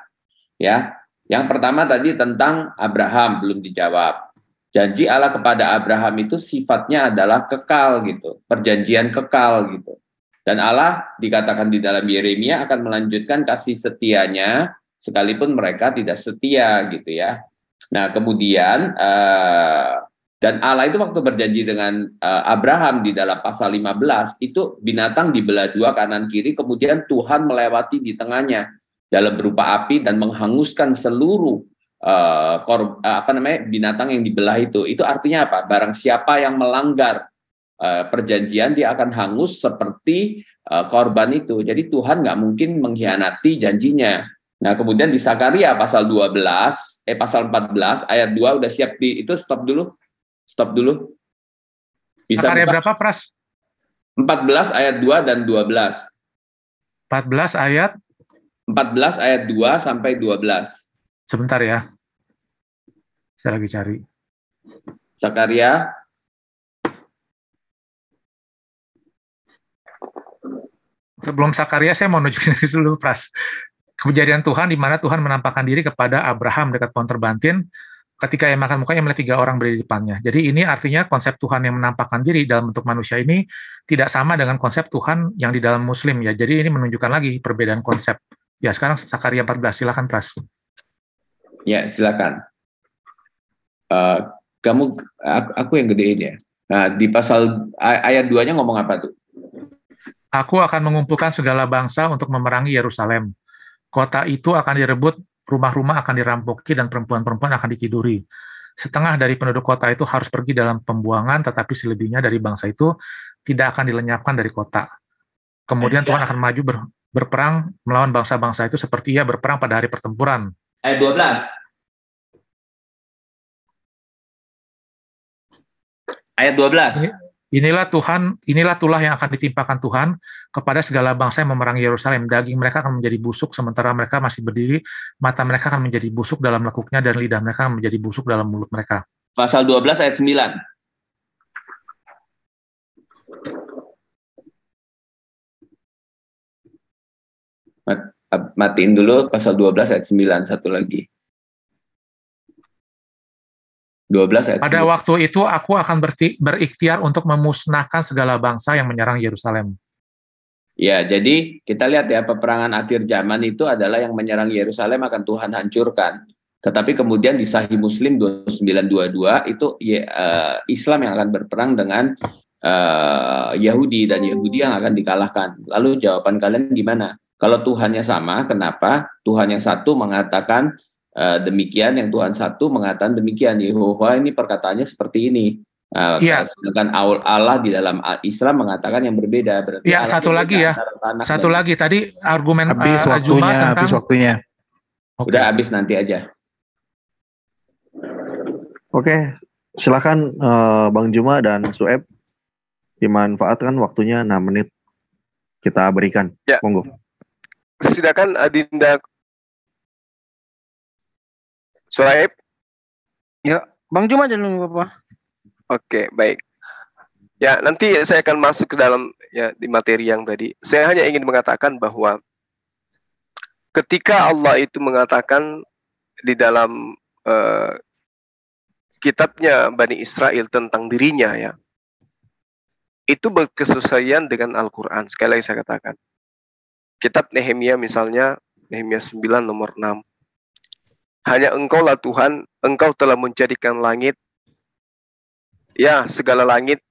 B: Ya. Yang pertama tadi tentang Abraham belum dijawab. Janji Allah kepada Abraham itu sifatnya adalah kekal gitu, perjanjian kekal gitu. Dan Allah dikatakan di dalam Yeremia akan melanjutkan kasih setianya sekalipun mereka tidak setia gitu ya. Nah, kemudian dan Allah itu waktu berjanji dengan Abraham di dalam pasal 15 itu binatang dibelah dua kanan kiri, kemudian Tuhan melewati di tengahnya dalam berupa api dan menghanguskan seluruh binatang yang dibelah itu. Itu artinya apa? Barang siapa yang melanggar perjanjian dia akan hangus seperti korban itu. Jadi Tuhan nggak mungkin mengkhianati janjinya. Nah, kemudian di Sakaria pasal 14 ayat 2 udah siap di itu stop dulu. Bisa
S: Sakaria berapa, Pras?
B: 14 ayat 2 dan 12.
S: 14 ayat
B: 2 sampai 12.
S: Sebentar ya. Saya lagi cari.
B: Sakaria.
S: Sebelum Sakaria saya mau nunjukin dulu, Pras. Kejadian Tuhan di mana Tuhan menampakkan diri kepada Abraham dekat pohon terbantin. Ketika ia makan mukanya melihat 3 orang berdiri di depannya. Jadi ini artinya konsep Tuhan yang menampakkan diri dalam bentuk manusia ini tidak sama dengan konsep Tuhan yang di dalam Muslim ya. Jadi ini menunjukkan lagi perbedaan konsep Ya, sekarang Sakaria 14, silakan Pras.
B: Ya, silakan. Aku yang gedein ya. Nah, di pasal ayat 2-nya ngomong apa tuh?
S: Aku akan mengumpulkan segala bangsa untuk memerangi Yerusalem. Kota itu akan direbut, rumah-rumah akan dirampoki, dan perempuan-perempuan akan ditiduri. Setengah dari penduduk kota itu harus pergi dalam pembuangan, tetapi selebihnya dari bangsa itu tidak akan dilenyapkan dari kota. Kemudian Tuhan akan maju berperang melawan bangsa-bangsa itu seperti ia berperang pada hari pertempuran.
B: Ayat 12. Ayat 12.
S: Inilah tulah yang akan ditimpakan Tuhan kepada segala bangsa yang memerangi Yerusalem. Daging mereka akan menjadi busuk sementara mereka masih berdiri, mata mereka akan menjadi busuk dalam lekuknya, dan lidah mereka akan menjadi busuk dalam mulut mereka.
B: Pasal 12 ayat 9. Matiin dulu pasal 12 ayat 9, satu lagi. 12 ayat 9.
S: Pada waktu itu aku akan berikhtiar untuk memusnahkan segala bangsa yang menyerang Yerusalem.
B: Ya, jadi kita lihat ya, peperangan akhir zaman itu adalah yang menyerang Yerusalem akan Tuhan hancurkan. Tetapi kemudian di Sahih Muslim 2922 itu Islam yang akan berperang dengan Yahudi, dan Yahudi yang akan dikalahkan. Lalu jawaban kalian gimana? Kalau Tuhannya sama, kenapa Tuhan yang satu mengatakan demikian, yang Tuhan satu mengatakan demikian? Yehova ini perkataannya seperti ini. Sedangkan Allah di dalam Islam mengatakan yang berbeda. Berarti
S: ya, satu lagi ya. Satu lagi tadi argumen
T: habis waktunya.
B: Udah habis, nanti aja.
A: Oke, silakan Bang Juma dan Sueb dimanfaatkan waktunya 6 menit kita berikan.
D: Ya.
A: Monggo.
D: Silakan Adinda Suhaib.
H: Ya, Bang Juma dulu Bapak.
D: Oke, baik. Ya, nanti saya akan masuk ke dalam ya di materi yang tadi. Saya hanya ingin mengatakan bahwa ketika Allah itu mengatakan di dalam kitabnya Bani Israel tentang dirinya ya, itu berkesesuaian dengan Al-Quran. Sekali lagi saya katakan. Kitab Nehemia misalnya, Nehemia 9 nomor 6. Hanya Engkaulah Tuhan, Engkau telah menjadikan langit, ya segala langit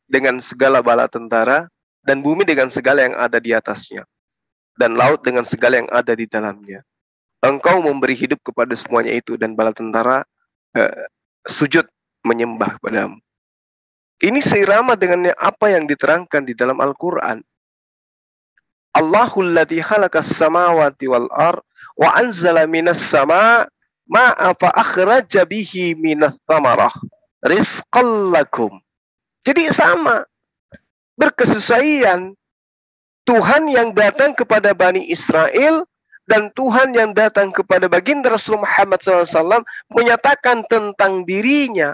D: dengan segala bala tentara, dan bumi dengan segala yang ada di atasnya, dan laut dengan segala yang ada di dalamnya. Engkau memberi hidup kepada semuanya itu, dan bala tentara sujud menyembah padamu. Ini seirama dengan apa yang diterangkan di dalam Al-Quran. Allahul ladzi khalaqas samawati wal ard wa anzala minas sama' ma'a fa akhraja bihi minats thamarah rizqan lakum. Jadi sama, berkesesuaian. Tuhan yang datang kepada Bani Israel dan Tuhan yang datang kepada baginda Rasul Muhammad SAW menyatakan tentang dirinya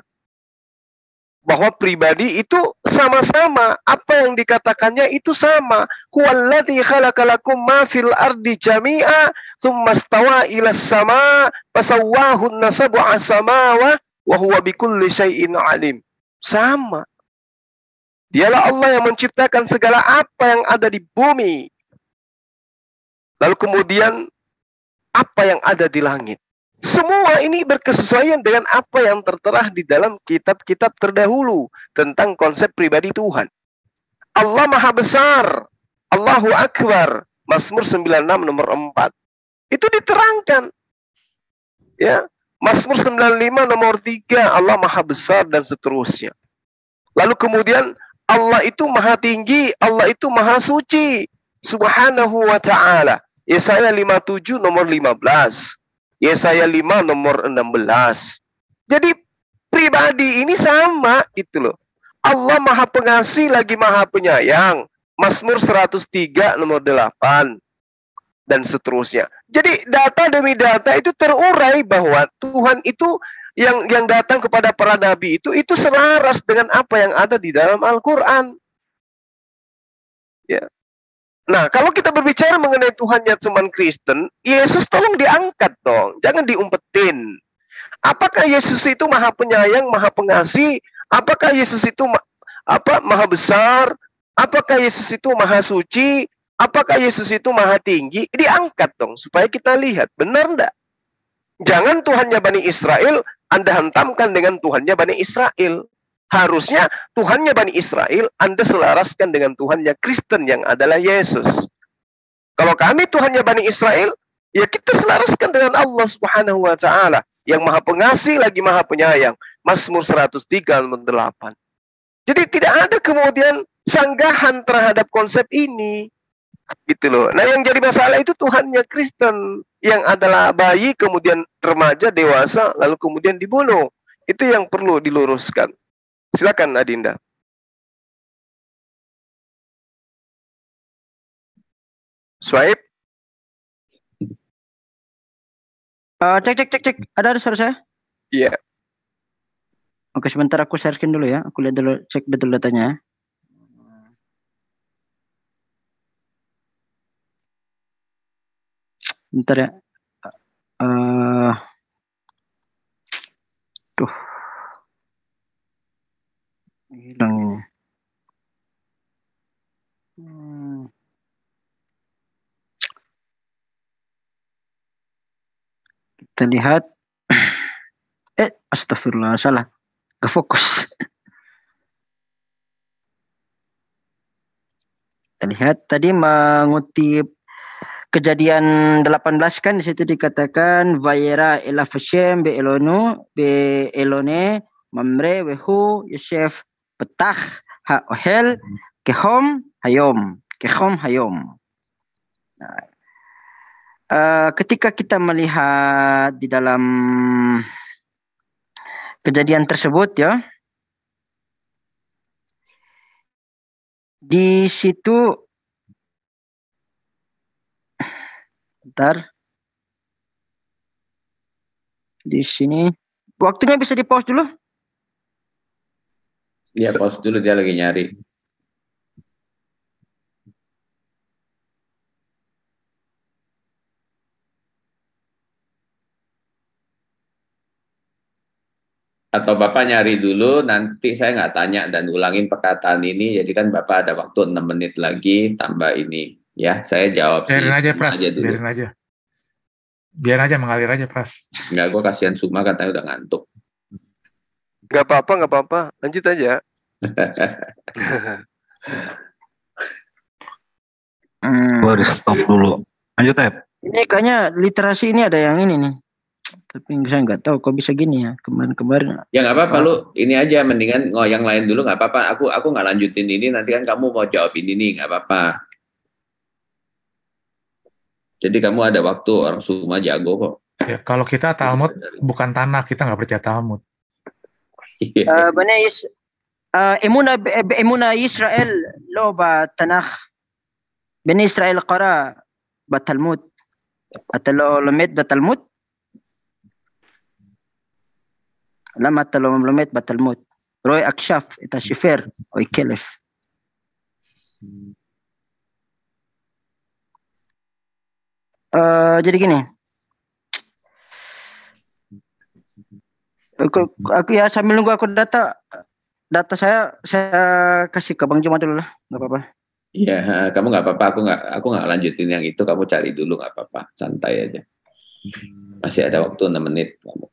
D: bahwa pribadi itu sama-sama, apa yang dikatakannya itu sama. Huwallazi khalaqalakum ma fil ardi jami'a tsumma stawa ila sama fasawwahunna sab'a samawa wa huwa bikulli syai'in alim. Sama. Dialah Allah yang menciptakan segala apa yang ada di bumi. Lalu kemudian apa yang ada di langit. Semua ini berkesesuaian dengan apa yang tertera di dalam kitab-kitab terdahulu tentang konsep pribadi Tuhan. Allah Maha Besar, Allahu Akbar, Mazmur 96 nomor 4. Itu diterangkan. Ya, Mazmur 95 nomor 3, Allah Maha Besar dan seterusnya. Lalu kemudian Allah itu Maha Tinggi, Allah itu Maha Suci, Subhanahu wa Ta'ala. Yesaya 57 nomor 15. Yesaya 5 nomor 16. Jadi pribadi ini sama gitu loh. Allah Maha Pengasih lagi Maha Penyayang. Mazmur 103 nomor 8 dan seterusnya. Jadi data demi data itu terurai bahwa Tuhan itu yang datang kepada para nabi itu selaras dengan apa yang ada di dalam Al-Qur'an. Ya. Nah, kalau kita berbicara mengenai Tuhannya cuman Kristen, Yesus tolong diangkat dong, jangan diumpetin. Apakah Yesus itu Maha Penyayang, Maha Pengasih? Apakah Yesus itu Maha Besar? Apakah Yesus itu Maha Suci? Apakah Yesus itu maha tinggi? Diangkat dong, supaya kita lihat. Benar enggak? Jangan Tuhannya Bani Israel, Anda hantamkan dengan Tuhannya Bani Israel. Harusnya Tuhannya Bani Israel, Anda selaraskan dengan Tuhannya Kristen yang adalah Yesus. Kalau kami Tuhannya Bani Israel, ya kita selaraskan dengan Allah Subhanahu wa Ta'ala yang Maha Pengasih lagi Maha Penyayang. Mazmur 103:8. Jadi tidak ada kemudian sanggahan terhadap konsep ini. Gitu loh. Nah, yang jadi masalah itu Tuhannya Kristen yang adalah bayi, kemudian remaja, dewasa, lalu kemudian dibunuh. Itu yang perlu diluruskan. Silakan Adinda. Swipe.
H: Cek. Ada suara saya?
D: Iya.
H: Oke, sebentar aku share-in dulu ya. Aku lihat dulu, cek betul datanya. Bentar ya. Tuh. Hilang ini. Kita lihat. Astagfirullah, salah. Gak fokus. Kita lihat tadi mengutip Kejadian 18 kan, di situ dikatakan Vayera elafashem be elone mamre wehu Yosef petah ha ohel kehom hayom. Nah, ketika kita melihat di dalam kejadian tersebut ya, di situ bentar. Di sini waktunya bisa di-pause dulu?
B: Ya, pause dulu, dia lagi nyari. Atau Bapak nyari dulu, nanti saya nggak tanya dan ulangin perkataan ini, jadi kan Bapak ada waktu 6 menit lagi, tambah ini. Ya, saya jawab
S: biarin aja, Pras. Biar aja mengalir aja, Pras.
B: Enggak, gue kasihan Suma katanya udah ngantuk.
D: Gak apa-apa. Lanjut aja.
E: Baru stop dulu. Lanjut, Ep.
H: Ini kayaknya literasi ini ada yang ini nih. Tapi saya nggak tahu kok bisa gini ya. Kemarin.
B: Ya nggak apa-apa, lu ini aja, mendingan yang lain dulu, nggak apa-apa. Aku nggak lanjutin ini, nanti kan kamu mau jawab ini nih, nggak apa-apa. Jadi kamu ada waktu, orang Suma jago kok.
S: Ya, kalau kita Talmud bukan tanah, kita nggak percaya Talmud.
H: Emuna Israel lo ba tanakh. Bani Israel qara ba Talmud. Atalo lumet ba Talmud? Lama atalo lumet ba Talmud. Roy akshaf ita shifer o ikelef. Jadi gini, aku ya sambil nunggu aku data saya kasih ke Bang Juma dulu lah, nggak apa-apa.
B: Iya, kamu nggak apa-apa, aku nggak lanjutin yang itu, kamu cari dulu, nggak apa-apa, santai aja. Masih ada waktu 6 menit kamu.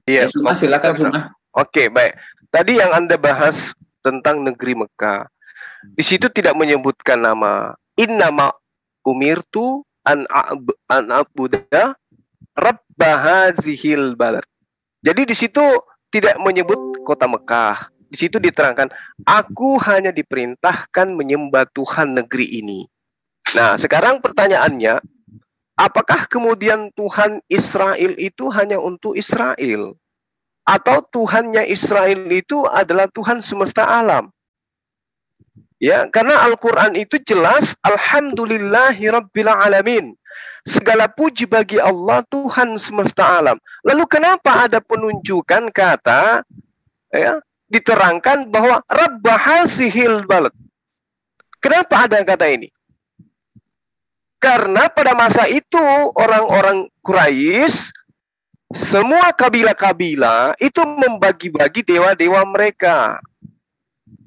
D: Iya,
B: silakan Suma.
D: Oke, baik. Tadi yang Anda bahas tentang negeri Mekah, di situ tidak menyebutkan nama. Innama umirtu an abuda rabba hazihil balad. Jadi di situ tidak menyebut kota Mekah. Di situ diterangkan, aku hanya diperintahkan menyembah Tuhan negeri ini. Nah, sekarang pertanyaannya, apakah kemudian Tuhan Israel itu hanya untuk Israel? Atau Tuhannya Israel itu adalah Tuhan semesta alam? Ya, karena Al-Quran itu jelas, Alhamdulillahirabbil alamin. Segala puji bagi Allah, Tuhan semesta alam. Lalu kenapa ada penunjukan kata, ya, diterangkan bahwa Rabbahasihil balad? Kenapa ada kata ini? Karena pada masa itu orang-orang Quraisy, semua kabilah-kabilah itu membagi-bagi dewa-dewa mereka.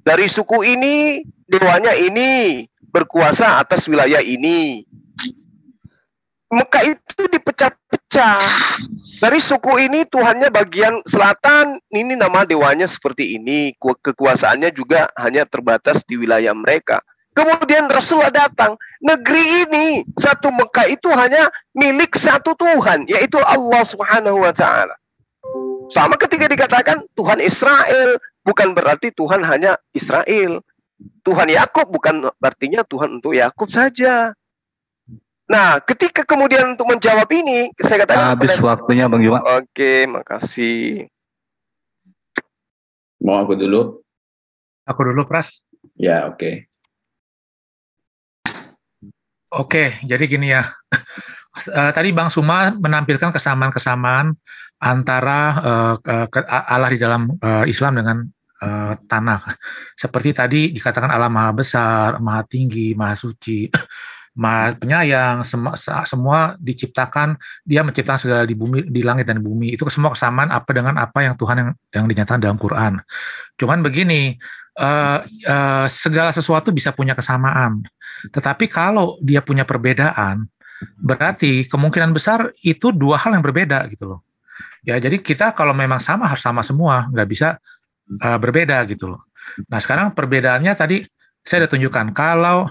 D: Dari suku ini, dewanya ini. berkuasa atas wilayah ini. Mekah itu dipecah-pecah. Dari suku ini Tuhannya bagian selatan, ini nama dewanya seperti ini. Kekuasaannya juga hanya terbatas di wilayah mereka. Kemudian Rasulullah datang. Negeri ini, satu Mekah itu hanya milik satu Tuhan, yaitu Allah Subhanahu wa Ta'ala. Sama ketika dikatakan Tuhan Israel, bukan berarti Tuhan hanya Israel. Tuhan Yakub bukan artinya Tuhan untuk Yakub saja. Nah, ketika kemudian untuk menjawab ini, saya katakan
E: habis waktunya Bang Juma.
D: Oke, makasih.
B: Mau aku dulu?
S: Aku dulu, Pras.
B: Ya, oke.
S: Oke, jadi gini ya. Tadi Bang Suma menampilkan kesamaan-kesamaan antara Allah di dalam Islam dengan tanah. Seperti tadi dikatakan Allah Maha Besar, Maha Tinggi, Maha Suci, Maha Penyayang, semua diciptakan, Dia menciptakan segala di bumi, di langit dan di bumi. Itu semua kesamaan apa dengan apa yang Tuhan yang dinyatakan dalam Quran. Cuman begini, segala sesuatu bisa punya kesamaan. Tetapi kalau dia punya perbedaan, berarti kemungkinan besar itu dua hal yang berbeda gitu loh. Ya, jadi kita kalau memang sama harus sama semua, nggak bisa berbeda gitu loh. Nah, sekarang perbedaannya tadi saya sudah tunjukkan. Kalau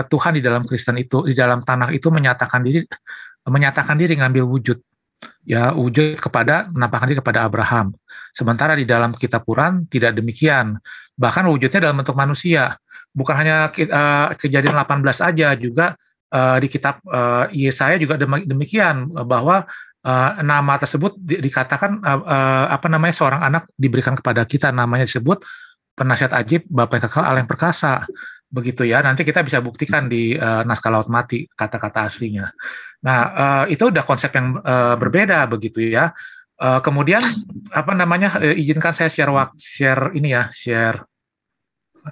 S: Tuhan di dalam Kristen itu, di dalam tanah itu menyatakan diri ngambil wujud, ya wujud menampakkan diri kepada Abraham. Sementara di dalam kitab Quran tidak demikian. Bahkan wujudnya dalam bentuk manusia. Bukan hanya Kejadian 18 aja, juga di kitab Yesaya juga demikian, bahwa nama tersebut dikatakan seorang anak diberikan kepada kita, namanya disebut penasihat ajib, Bapa yang kekal, Allah yang perkasa. Begitu ya, nanti kita bisa buktikan di naskah Laut Mati kata-kata aslinya. Nah, itu udah konsep yang berbeda begitu ya. Kemudian izinkan saya share.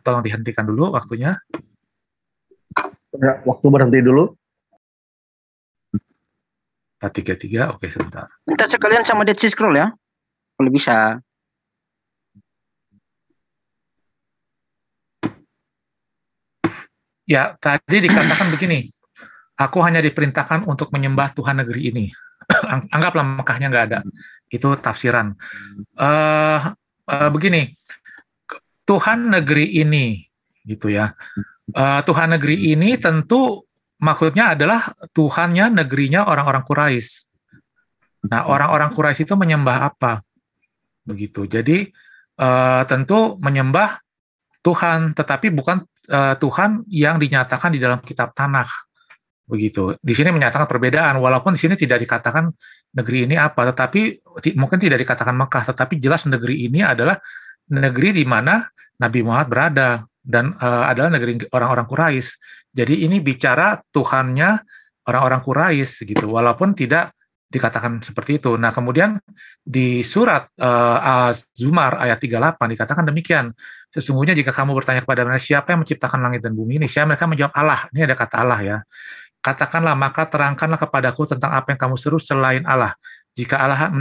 S: Tolong dihentikan dulu waktunya.
A: Ya, waktu berhenti dulu.
S: 33, oke sebentar.
H: Minta sekalian sama Dead Sea Scroll ya, kalau bisa.
S: Ya, tadi dikatakan begini, aku hanya diperintahkan untuk menyembah Tuhan negeri ini. Anggaplah Mekahnya nggak ada. Itu tafsiran. Begini, Tuhan negeri ini, gitu ya. Tuhan negeri ini tentu maksudnya adalah Tuhannya negerinya orang-orang Quraisy. Nah, orang-orang Quraisy itu menyembah apa? Begitu. Jadi tentu menyembah Tuhan, tetapi bukan Tuhan yang dinyatakan di dalam kitab Tanakh. Begitu. Di sini menyatakan perbedaan, walaupun di sini tidak dikatakan negeri ini apa, tetapi mungkin tidak dikatakan Mekah, tetapi jelas negeri ini adalah negeri di mana Nabi Muhammad berada, dan adalah negeri orang-orang Quraisy. Jadi ini bicara Tuhannya orang-orang Quraisy gitu, walaupun tidak dikatakan seperti itu. Nah, kemudian di surat Az-Zumar ayat 38 dikatakan demikian. Sesungguhnya jika kamu bertanya kepada mereka, siapa yang menciptakan langit dan bumi ini? Mereka menjawab Allah. Ini ada kata Allah ya. Katakanlah, maka terangkanlah kepadaku tentang apa yang kamu seru selain Allah. Jika Allah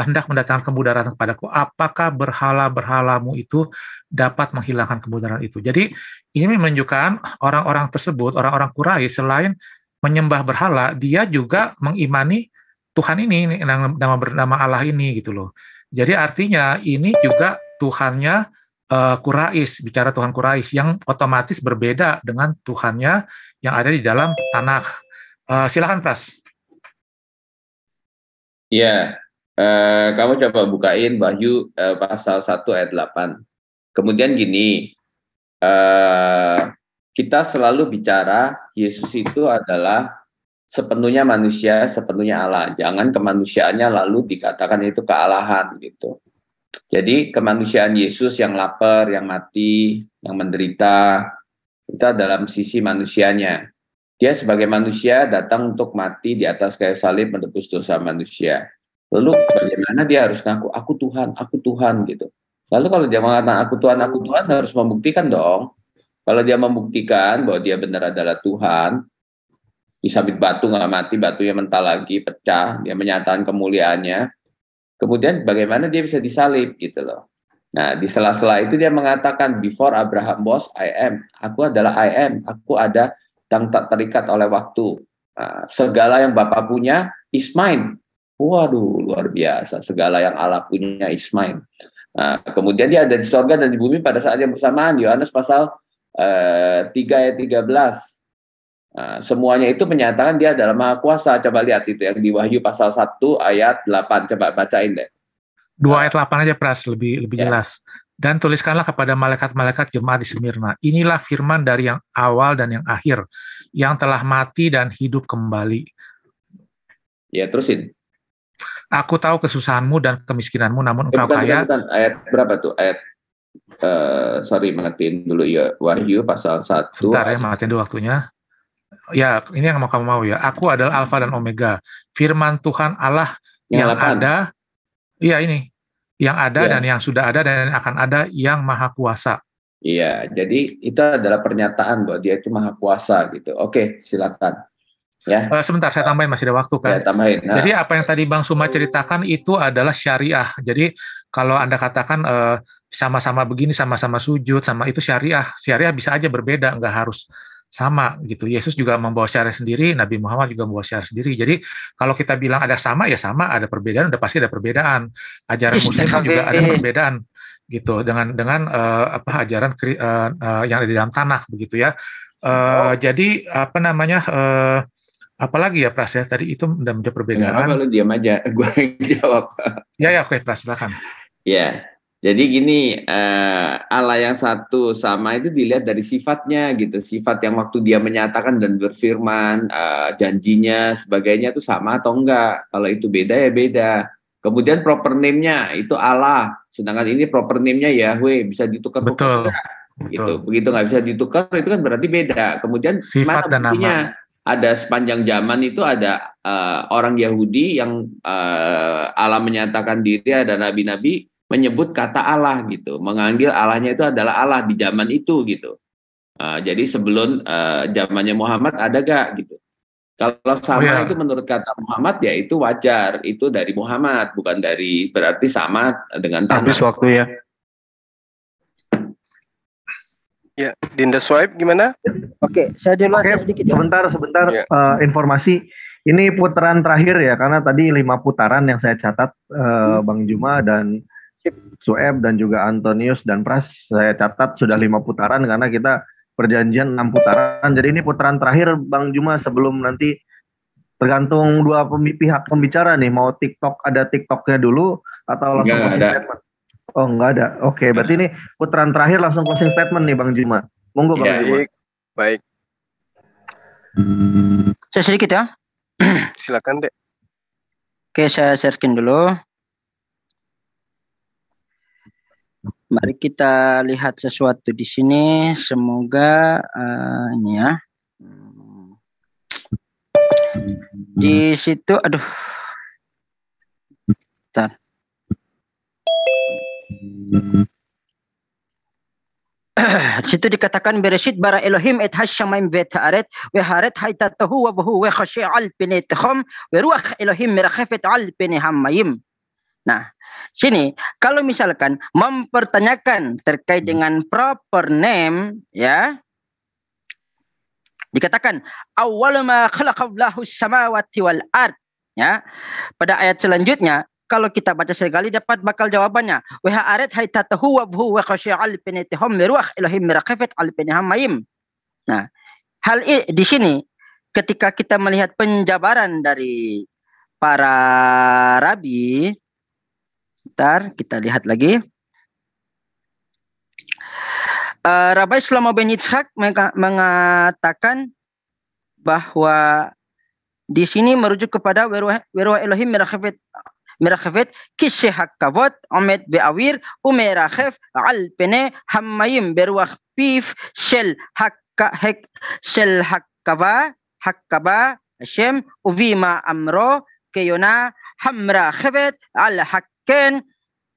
S: hendak mendatangkan kemudaratan kepadaku, apakah berhala-berhalamu itu dapat menghilangkan kemudaratan itu? Jadi ini menunjukkan orang-orang tersebut, orang-orang Quraisy, selain menyembah berhala, dia juga mengimani Tuhan ini, nama bernama Allah ini gitu loh. Jadi artinya ini juga Tuhannya Quraisy, bicara Tuhan Quraisy yang otomatis berbeda dengan Tuhannya yang ada di dalam Tanakh. Silakan Pras.
B: Iya, kamu coba bukain Wahyu pasal 1 ayat 8. Kemudian gini, kita selalu bicara Yesus itu adalah sepenuhnya manusia, sepenuhnya Allah. Jangan kemanusiaannya lalu dikatakan itu kealahan gitu. Jadi kemanusiaan Yesus yang lapar, yang mati, yang menderita, itu dalam sisi manusianya. Dia sebagai manusia datang untuk mati di atas kayu salib menebus dosa manusia. Lalu bagaimana dia harus ngaku, aku Tuhan gitu. Lalu kalau dia mengatakan aku Tuhan harus membuktikan dong. Kalau dia membuktikan bahwa dia benar adalah Tuhan, disabit batu nggak mati, batunya mental lagi, pecah, dia menyatakan kemuliaannya. Kemudian bagaimana dia bisa disalib gitu loh. Nah, di sela-sela itu dia mengatakan, before Abraham was, I am. Aku adalah I am. Aku ada dan tak terikat oleh waktu. Nah, segala yang Bapa punya is mine. Waduh, luar biasa. Segala yang Allah punya is mine. Nah, kemudian dia ada di surga dan di bumi pada saat yang bersamaan. Yohanes pasal 3 ayat 13. Nah, semuanya itu menyatakan dia adalah Maha Kuasa. Coba lihat itu yang di Wahyu pasal 1 ayat 8. Coba bacain deh.
S: 2 ayat 8 aja Pras, lebih jelas. Dan tuliskanlah kepada malaikat-malaikat jemaat di Smyrna, inilah firman dari yang awal dan yang akhir, yang telah mati dan hidup kembali.
B: Ya, terusin.
S: Aku tahu kesusahanmu dan kemiskinanmu, namun engkau kaya.
B: Bukan. Ayat berapa tuh? Ayat, matiin dulu ya. Wahyu pasal 1.
S: Sebentar ya, matiin dulu waktunya. Ya, ini yang kamu mau ya. Aku adalah Alfa dan Omega. Firman Tuhan Allah yang ada. Iya ini, yang ada dan yang sudah ada dan yang akan ada, yang Maha Kuasa.
B: Iya, jadi itu adalah pernyataan bahwa dia itu Maha Kuasa gitu. Oke, silakan. Ya.
S: Sebentar, saya tambahin, masih ada waktu kan?
B: Ya, tambahin. Nah.
S: Jadi apa yang tadi Bang Suma ceritakan itu adalah syariah. Jadi kalau Anda katakan sama-sama begini, sama-sama sujud, sama itu syariah. Syariah bisa aja berbeda, nggak harus sama gitu. Yesus juga membawa syariat sendiri, Nabi Muhammad juga membawa syariat sendiri. Jadi kalau kita bilang ada sama, ya sama, ada perbedaan, udah pasti ada perbedaan. Ajaran Muslim kan juga ada perbedaan gitu dengan ajaran yang ada di dalam tanah begitu ya. Jadi apa namanya? Apalagi ya Pras ya, tadi itu udah menjadi perbedaan.
B: Apa, lu diam aja, gue yang jawab.
S: Ya oke Pras, silakan.
B: Ya. Jadi gini, Allah yang satu sama itu dilihat dari sifatnya gitu. Sifat yang waktu dia menyatakan dan berfirman, janjinya, sebagainya itu sama atau enggak. Kalau itu beda ya beda. Kemudian proper name-nya itu Allah. Sedangkan ini proper name-nya Yahweh, bisa ditukar.
S: Betul.
B: Gitu. Begitu nggak bisa ditukar, itu kan berarti beda. Kemudian
S: sifat dan nama.
B: Ada sepanjang zaman itu ada orang Yahudi yang Allah menyatakan diri, ada nabi-nabi menyebut kata Allah gitu, mengambil Allahnya itu adalah Allah di zaman itu gitu. Jadi sebelum zamannya Muhammad ada gak gitu. Kalau sama itu menurut kata Muhammad ya itu wajar, itu dari Muhammad, bukan dari berarti sama dengan tanah.
T: Habis waktu ya.
D: Ya, Dinda Swipe gimana?
H: Oke, saya dulu sedikit.
A: Sebentar, informasi. Ini putaran terakhir ya, karena tadi 5 putaran yang saya catat, Bang Juma dan Sueb dan juga Antonius dan Pras, saya catat sudah 5 putaran karena kita perjanjian 6 putaran. Jadi ini putaran terakhir Bang Juma sebelum nanti tergantung dua pihak pembicara nih, mau ada TikToknya dulu atau langsung closing statement. Oh enggak ada. Oke, berarti ini putaran terakhir langsung closing statement nih Bang Juma. Monggo Bang Juma.
D: Baik.
H: Saya sedikit ya.
D: Silakan Dek.
H: Oke, saya share-in dulu. Mari kita lihat sesuatu di sini. Semoga ini ya. Di situ, aduh. Bentar. Di situ dikatakan Bereshit bara Elohim et hashamayim vet haaret wa haaret haitatahu wa bahu wa khashi'al pinetkhom wa ruach Elohim merakhafet al pinehamayim. Nah, sini kalau misalkan mempertanyakan terkait dengan proper name ya, dikatakan awwal ma khalaqallahu samawati wal ard ya. Pada ayat selanjutnya kalau kita baca sekali dapat bakal jawabannya. Wa haaret haitatahu wa bahu wa khashi'al pinetkhom wa ruach Elohim merakhafet al pinehamayim. Nah, hal ini di sini ketika kita melihat penjabaran dari para rabi. Bentar, kita lihat lagi. Rabbi Shlomo ben Yitzhak mengatakan bahwa di sini merujuk kepada Weruah Elohim merakhafet kishehak kavot omet be'awir umerakhaf al pene hammayim beruah pif shel hakkava Hashem uvima amro keyona hamra khavet al hakken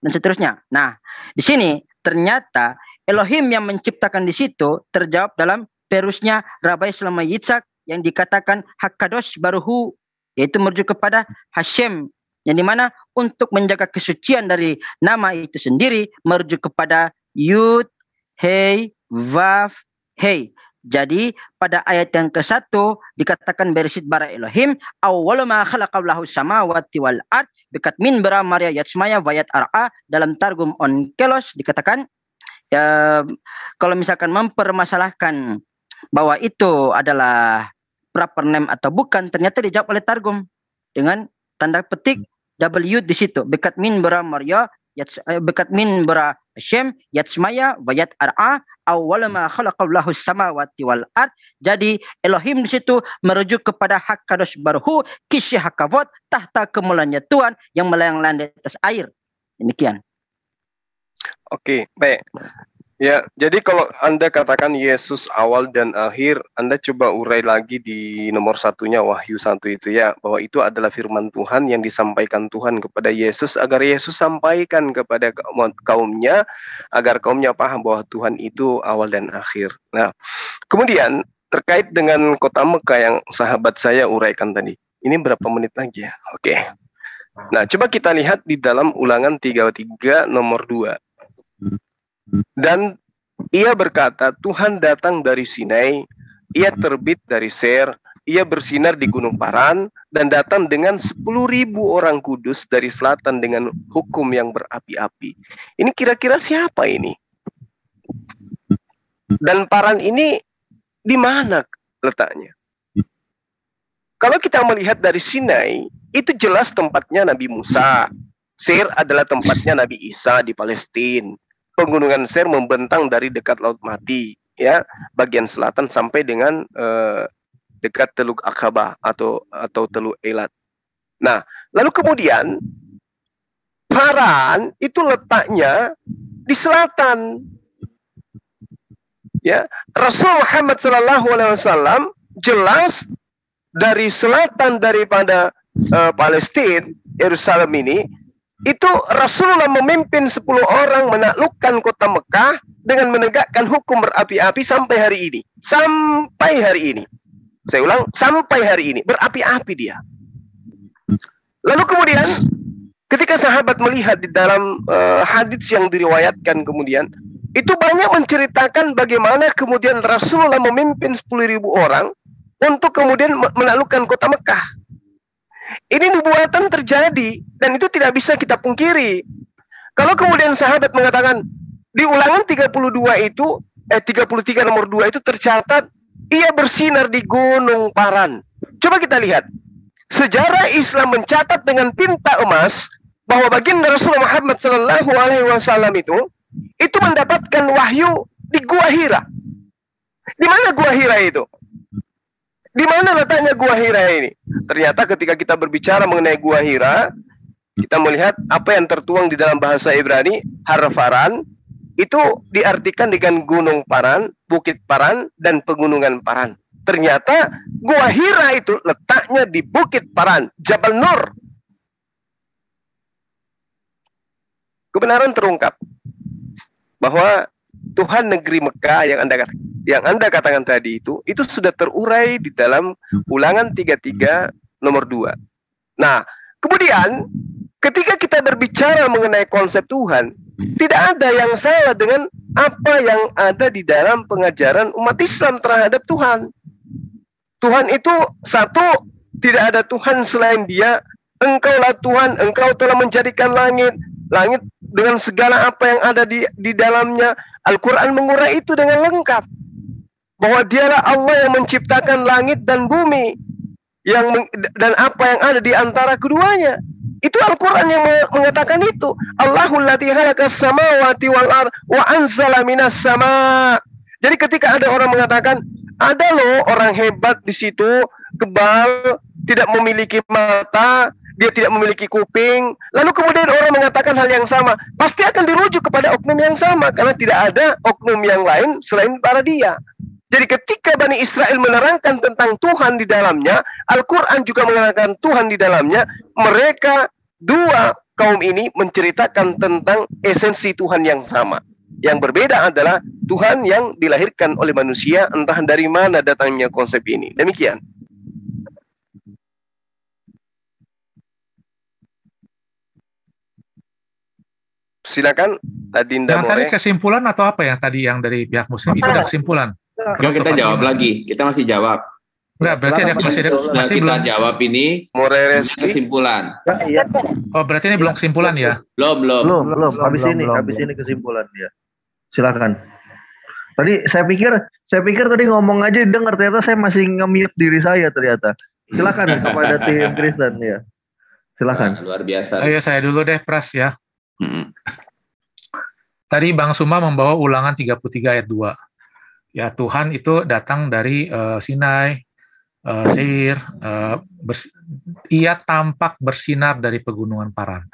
H: dan seterusnya. Nah, di sini ternyata Elohim yang menciptakan di situ terjawab dalam perusnya Rabbi Shlomo Yitzhak yang dikatakan Hakadosh Baruhu, yaitu merujuk kepada Hashem Yang dimana untuk menjaga kesucian dari nama itu sendiri merujuk kepada Yud, Hei, Vav, Hei. Jadi pada ayat yang ke-1 dikatakan Bereshit bara Elohim awwalu ma khalaqallahu samawati wal ard dekat min bara Maria Yatsmaya Vayat Ar'a. Dalam Targum Onkelos dikatakan kalau misalkan mempermasalahkan bahwa itu adalah proper name atau bukan, ternyata dijawab oleh Targum dengan tanda petik W di situ. Bekat min bara Maria bekat min bara Hashem Yatsmaya Vayat Ar'a awwal ma khalaqallahu samawati wal ard. Jadi Elohim di situ merujuk kepada Hakadosh Baruhu Kisya Hakavot, tahta kemuliaannya Tuhan yang melayang-layang di atas air. Demikian.
D: Oke, baik. Ya, jadi kalau Anda katakan Yesus awal dan akhir, Anda coba urai lagi di nomor 1-nya Wahyu 1 itu ya, bahwa itu adalah firman Tuhan yang disampaikan Tuhan kepada Yesus agar Yesus sampaikan kepada kaumnya, agar kaumnya paham bahwa Tuhan itu awal dan akhir. Nah, kemudian terkait dengan kota Mekah yang sahabat saya uraikan tadi, ini berapa menit lagi ya? Oke. Nah, coba kita lihat di dalam Ulangan 33 nomor 2. Dan ia berkata, Tuhan datang dari Sinai, ia terbit dari Ser, ia bersinar di Gunung Paran, dan datang dengan 10.000 orang kudus dari selatan dengan hukum yang berapi-api. Ini kira-kira siapa ini? Dan Paran ini di mana letaknya? Kalau kita melihat dari Sinai, itu jelas tempatnya Nabi Musa. Ser adalah tempatnya Nabi Isa di Palestina. Pegunungan Ser membentang dari dekat Laut Mati, ya, bagian selatan sampai dengan dekat Teluk Akaba atau Teluk Elat. Nah, lalu kemudian Paran itu letaknya di selatan. Ya, Rasul Muhammad SAW jelas dari selatan daripada Palestina, Yerusalem ini. Itu Rasulullah memimpin 10 orang menaklukkan kota Mekah dengan menegakkan hukum berapi-api sampai hari ini. Sampai hari ini. Saya ulang, sampai hari ini. Berapi-api dia. Lalu kemudian, ketika sahabat melihat di dalam hadits yang diriwayatkan kemudian, itu banyak menceritakan bagaimana kemudian Rasulullah memimpin 10.000 orang untuk kemudian menaklukkan kota Mekah. Ini nubuatan terjadi dan itu tidak bisa kita pungkiri. Kalau kemudian sahabat mengatakan di Ulangan 32 itu 33 nomor 2 itu tercatat ia bersinar di Gunung Paran. Coba kita lihat. Sejarah Islam mencatat dengan tinta emas bahwa baginda Rasulullah Muhammad SAW itu mendapatkan wahyu di Gua Hira. Di mana Gua Hira itu? Di mana letaknya Gua Hira ini? Ternyata ketika kita berbicara mengenai Gua Hira, kita melihat apa yang tertuang di dalam bahasa Ibrani, Harfaran, itu diartikan dengan Gunung Paran, Bukit Paran, dan Pegunungan Paran. Ternyata Gua Hira itu letaknya di Bukit Paran, Jabal Nur. Kebenaran terungkap bahwa Tuhan negeri Mekah yang Anda katakan tadi itu sudah terurai di dalam Ulangan 33 nomor 2. Nah, kemudian ketika kita berbicara mengenai konsep Tuhan, tidak ada yang salah dengan apa yang ada di dalam pengajaran umat Islam terhadap Tuhan. Tuhan itu satu, tidak ada Tuhan selain Dia. Engkaulah Tuhan, Engkau telah menjadikan langit dengan segala apa yang ada di dalamnya. Al-Quran mengurai itu dengan lengkap. Bahwa Dialah Allah yang menciptakan langit dan bumi. Dan apa yang ada di antara keduanya. Itu Al-Quran yang mengatakan itu. Allahul ladzi khalaqas samawati wal ard wa anzala minas sama. Jadi ketika ada orang mengatakan, ada loh orang hebat di situ, kebal, tidak memiliki mata, dia tidak memiliki kuping, lalu kemudian orang mengatakan hal yang sama, pasti akan dirujuk kepada oknum yang sama, karena tidak ada oknum yang lain selain para dia. Jadi ketika Bani Israel menerangkan tentang Tuhan di dalamnya, Al-Quran juga menerangkan Tuhan di dalamnya, mereka dua kaum ini menceritakan tentang esensi Tuhan yang sama. Yang berbeda adalah Tuhan yang dilahirkan oleh manusia, entah dari mana datangnya konsep ini. Demikian. Silakan Adinda
S: Yang tadi kesimpulan atau apa yang tadi yang dari pihak Muslim itu ada kesimpulan?
B: Enggak, kita jawab lagi. Kita masih jawab.
S: Enggak, berarti masih
B: kita
S: belum
B: jawab ini kesimpulan.
S: Oh, berarti ini belum kesimpulan ya?
B: Belum.
A: Habis ini kesimpulan ya. Silakan. Tadi saya pikir tadi ngomong aja dengar, ternyata saya masih nge-mute diri saya ternyata. Silakan kepada tim Kristen ya. Silakan.
B: Luar biasa.
S: Ayo saya dulu deh, Pras ya. Tadi Bang Suma membawa Ulangan 33 ayat 2. Ya, Tuhan itu datang dari Sinai, Seir, ia tampak bersinar dari pegunungan Paran.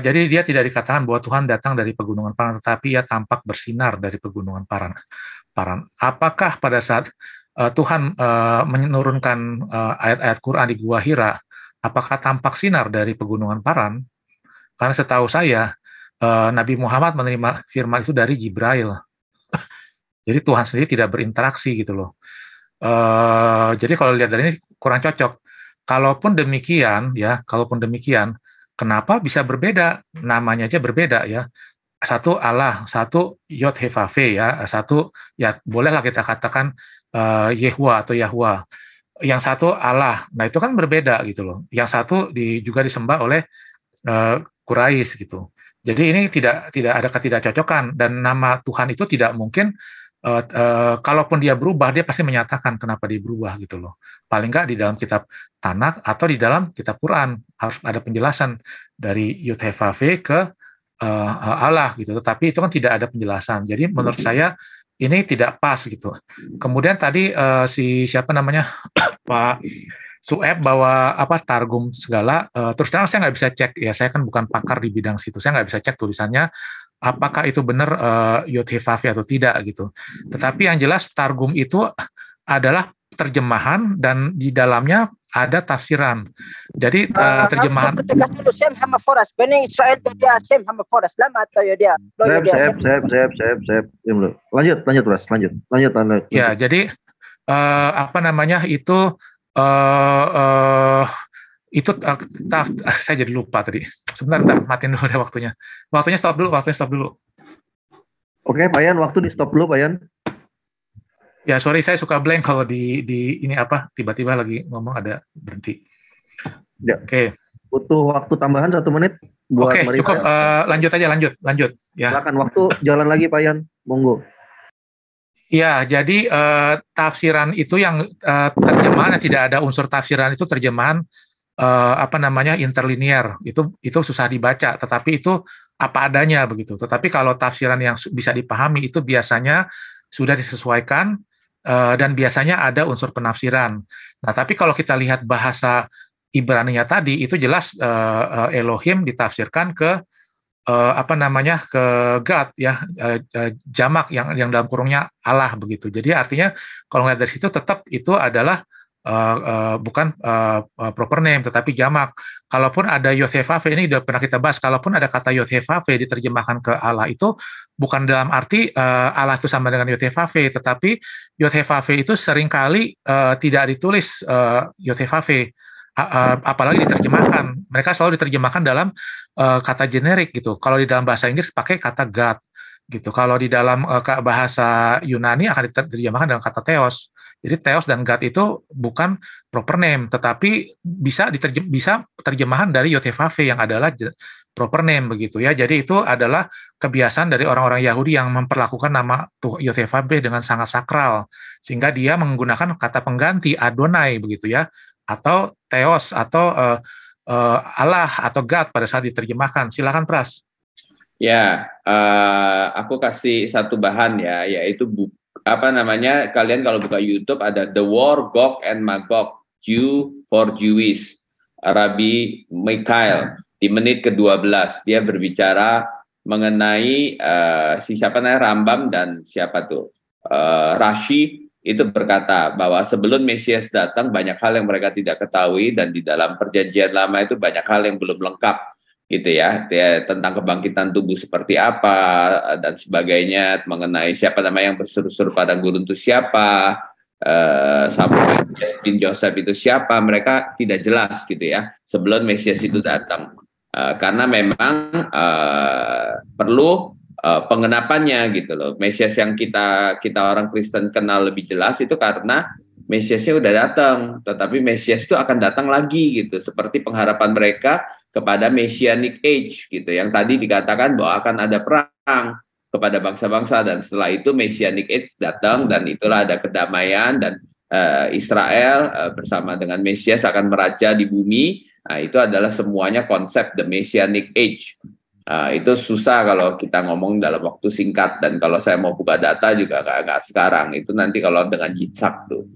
S: Jadi dia tidak dikatakan bahwa Tuhan datang dari pegunungan Paran, tetapi ia tampak bersinar dari pegunungan Paran. Apakah pada saat Tuhan menurunkan ayat-ayat Quran di Gua Hira, apakah tampak sinar dari pegunungan Paran? Karena setahu saya, Nabi Muhammad menerima firman itu dari Jibril. Jadi Tuhan sendiri tidak berinteraksi gitu loh. Jadi kalau lihat dari ini kurang cocok. Kalaupun demikian, kenapa bisa berbeda? Namanya aja berbeda ya. Satu Allah, satu Yod He Vav He ya, satu ya bolehlah kita katakan Yehwa atau Yahwa. Yang satu Allah. Nah itu kan berbeda gitu loh. Yang satu juga disembah oleh Quraisy gitu. Jadi ini tidak ada ketidakcocokan, dan nama Tuhan itu tidak mungkin kalaupun dia berubah, dia pasti menyatakan kenapa dia berubah gitu loh. Paling nggak di dalam kitab Tanakh atau di dalam kitab Quran harus ada penjelasan dari Yud He Vav He ke Allah gitu. Tetapi itu kan tidak ada penjelasan. Jadi menurut saya ini tidak pas gitu. Kemudian tadi siapa namanya Pak Sueb bawa Targum segala, terus terang saya nggak bisa cek ya, saya kan bukan pakar di bidang situ, saya nggak bisa cek tulisannya apakah itu benar Yod He Vav He atau tidak gitu. Tetapi yang jelas Targum itu adalah terjemahan dan di dalamnya ada tafsiran. Jadi terjemahan. Lanjut. Ya, jadi saya jadi lupa tadi. Sebentar, matiin dulu deh waktunya. Waktunya stop dulu.
A: Oke, Pak Yan, waktu di stop dulu, Pak Yan.
S: Ya, sorry, saya suka blank kalau di ini tiba-tiba lagi ngomong ada berhenti.
A: Ya. Oke. Butuh waktu tambahan 1 menit buat
S: cukup. Lanjut aja. Ya.
A: Silakan, waktu jalan lagi, Pak Yan. Monggo.
S: Ya, jadi tafsiran itu yang terjemahan yang tidak ada unsur tafsiran itu terjemahan interlinear. Itu susah dibaca, tetapi itu apa adanya begitu. Tetapi kalau tafsiran yang bisa dipahami itu biasanya sudah disesuaikan dan biasanya ada unsur penafsiran. Nah, tapi kalau kita lihat bahasa Ibrani-nya tadi itu jelas Elohim ditafsirkan ke ke God ya, jamak yang dalam kurungnya Allah begitu. Jadi artinya kalau ngelihat dari situ tetap itu adalah bukan proper name tetapi jamak. Kalaupun ada Yod He Vav He, ini sudah pernah kita bahas, kalaupun ada kata Yod He Vav He diterjemahkan ke Allah itu bukan dalam arti Allah itu sama dengan Yod He Vav He, tetapi Yod He Vav He itu seringkali tidak ditulis Yod He Vav He, apalagi diterjemahkan. Mereka selalu diterjemahkan dalam kata generik gitu. Kalau di dalam bahasa Inggris pakai kata God gitu. Kalau di dalam bahasa Yunani akan diterjemahkan dengan kata Theos. Jadi Theos dan God itu bukan proper name, tetapi bisa terjemahan dari Yod He Vav He yang adalah proper name begitu ya. Jadi itu adalah kebiasaan dari orang-orang Yahudi yang memperlakukan nama Yod He Vav He dengan sangat sakral, sehingga dia menggunakan kata pengganti Adonai begitu ya, atau Theos atau Allah atau God pada saat diterjemahkan. Silakan Pras.
B: Ya, aku kasih satu bahan ya, yaitu kalian kalau buka YouTube ada The War Gog and Magog, Jew for Jewish, Rabbi Mikhail di menit ke-12 dia berbicara mengenai Rambam dan Rashi itu berkata bahwa sebelum Mesias datang banyak hal yang mereka tidak ketahui, dan di dalam perjanjian lama itu banyak hal yang belum lengkap gitu ya, tentang kebangkitan tubuh seperti apa dan sebagainya, mengenai siapa nama yang berseru-seru padang gurun itu siapa, Samuel bin Joseph itu siapa, mereka tidak jelas gitu ya sebelum Mesias itu datang. karena memang perlu pengenapannya gitu loh. Mesias yang kita orang Kristen kenal lebih jelas itu karena Mesiasnya udah datang, tetapi Mesias itu akan datang lagi gitu, seperti pengharapan mereka kepada Messianic Age gitu, yang tadi dikatakan bahwa akan ada perang kepada bangsa-bangsa, dan setelah itu Messianic Age datang, dan itulah ada kedamaian, dan Israel bersama dengan Mesias akan meraja di bumi. Nah, itu adalah semuanya konsep the Messianic Age. Itu susah kalau kita ngomong dalam waktu singkat, dan kalau saya mau buka data juga nggak sekarang, itu nanti kalau dengan Yitzhak tuh.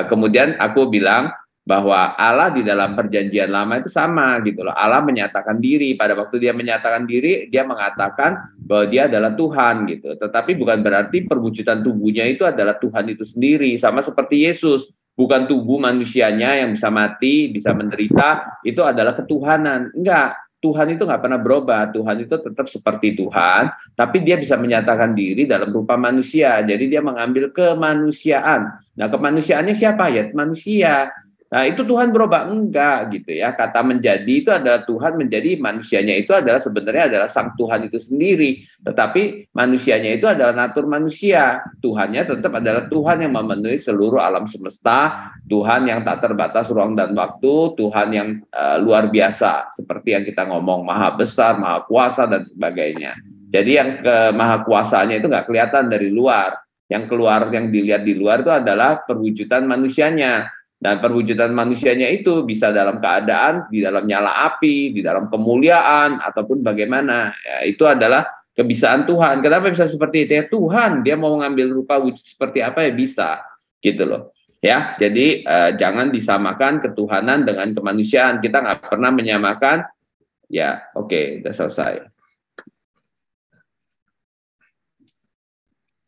B: Kemudian aku bilang bahwa Allah di dalam perjanjian lama itu sama gitu loh. Allah menyatakan diri, pada waktu dia menyatakan diri, dia mengatakan bahwa dia adalah Tuhan gitu. Tetapi bukan berarti perwujudan tubuhnya itu adalah Tuhan itu sendiri, sama seperti Yesus. Bukan tubuh manusianya yang bisa mati, bisa menderita, itu adalah ketuhanan. Enggak. Tuhan itu nggak pernah berubah, Tuhan itu tetap seperti Tuhan, tapi dia bisa menyatakan diri dalam rupa manusia, jadi dia mengambil kemanusiaan. Nah, kemanusiaannya siapa ya? Manusia. Nah, itu Tuhan berubah? Enggak gitu ya. Kata menjadi itu adalah Tuhan menjadi, manusianya itu adalah sebenarnya adalah sang Tuhan itu sendiri, tetapi manusianya itu adalah natur manusia. Tuhannya tetap adalah Tuhan yang memenuhi seluruh alam semesta, Tuhan yang tak terbatas ruang dan waktu, Tuhan yang luar biasa, seperti yang kita ngomong, maha besar, maha kuasa, dan sebagainya. Jadi yang maha kuasanya itu nggak kelihatan dari luar. Yang dilihat di luar itu adalah perwujudan manusianya. Dan perwujudan manusianya itu bisa dalam keadaan, di dalam nyala api, di dalam kemuliaan, ataupun bagaimana. Ya, itu adalah kebisaan Tuhan. Kenapa bisa seperti itu? Ya Tuhan, dia mau mengambil rupa wujud seperti apa ya bisa. Gitu loh. Ya, jadi jangan disamakan ketuhanan dengan kemanusiaan. Kita nggak pernah menyamakan. Ya, oke, udah selesai.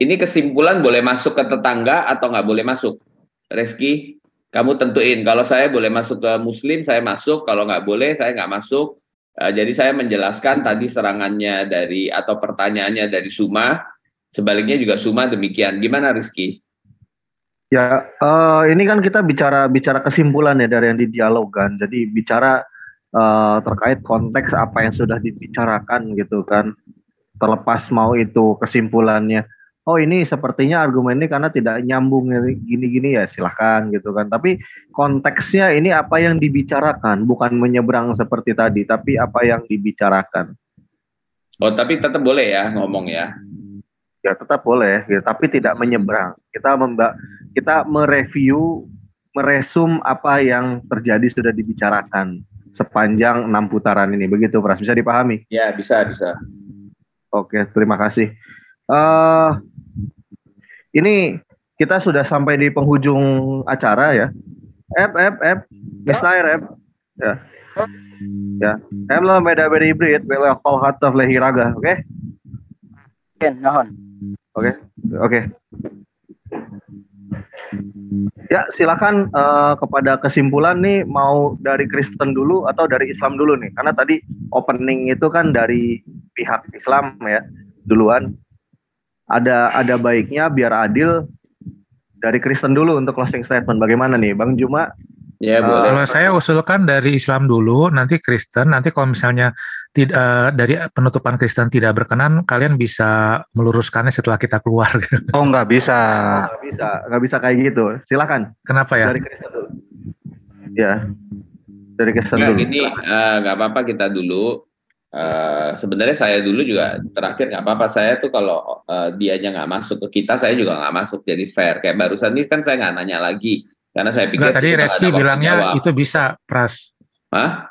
B: Ini kesimpulan boleh masuk ke tetangga atau nggak boleh masuk? Reski? Kamu tentuin, kalau saya boleh masuk ke Muslim, saya masuk. Kalau nggak boleh, saya nggak masuk. Jadi saya menjelaskan tadi serangannya atau pertanyaannya dari Suma. Sebaliknya juga Suma demikian. Gimana Rizky?
A: Ya, ini kan kita bicara kesimpulan ya dari yang didialogkan. Jadi bicara terkait konteks apa yang sudah dibicarakan gitu kan. Terlepas mau itu kesimpulannya. Oh ini sepertinya argumen ini karena tidak nyambung gini-gini ya silahkan gitu kan. Tapi konteksnya ini apa yang dibicarakan, bukan menyeberang seperti tadi, tapi apa yang dibicarakan.
B: Oh tapi tetap boleh ya ngomong ya?
A: Ya tetap boleh, gitu, tapi tidak menyeberang. Kita mereview, meresum apa yang terjadi sudah dibicarakan sepanjang 6 putaran ini. Begitu Pras, bisa dipahami?
B: Ya bisa.
A: Oke, terima kasih. Ini kita sudah sampai di penghujung acara ya. Israel ya. Ya. Lo beda hibrid, bela kol hataf lehiraga, oke? Oke. Ya, silakan kepada kesimpulan nih, mau dari Kristen dulu atau dari Islam dulu nih? Karena tadi opening itu kan dari pihak Islam ya duluan. Ada baiknya biar adil dari Kristen dulu untuk closing statement. Bagaimana nih, Bang Juma?
B: Ya boleh.
S: Kalau saya usulkan dari Islam dulu, nanti Kristen. Nanti kalau misalnya dari penutupan Kristen tidak berkenan, kalian bisa meluruskannya setelah kita keluar.
E: Oh nggak bisa.
A: Nggak bisa kayak gitu. Silakan.
S: Kenapa ya?
A: Dari Kristen dulu. Ya, dari Kristen dulu.
B: Gini, nggak apa-apa kita dulu. Sebenarnya saya dulu juga terakhir nggak apa-apa, saya tuh kalau dianya nggak masuk ke kita, saya juga nggak masuk, jadi fair. Kayak barusan ini kan saya nggak nanya lagi karena saya pikir
S: tadi Reski bilangnya itu bisa, Pras.
B: Hah?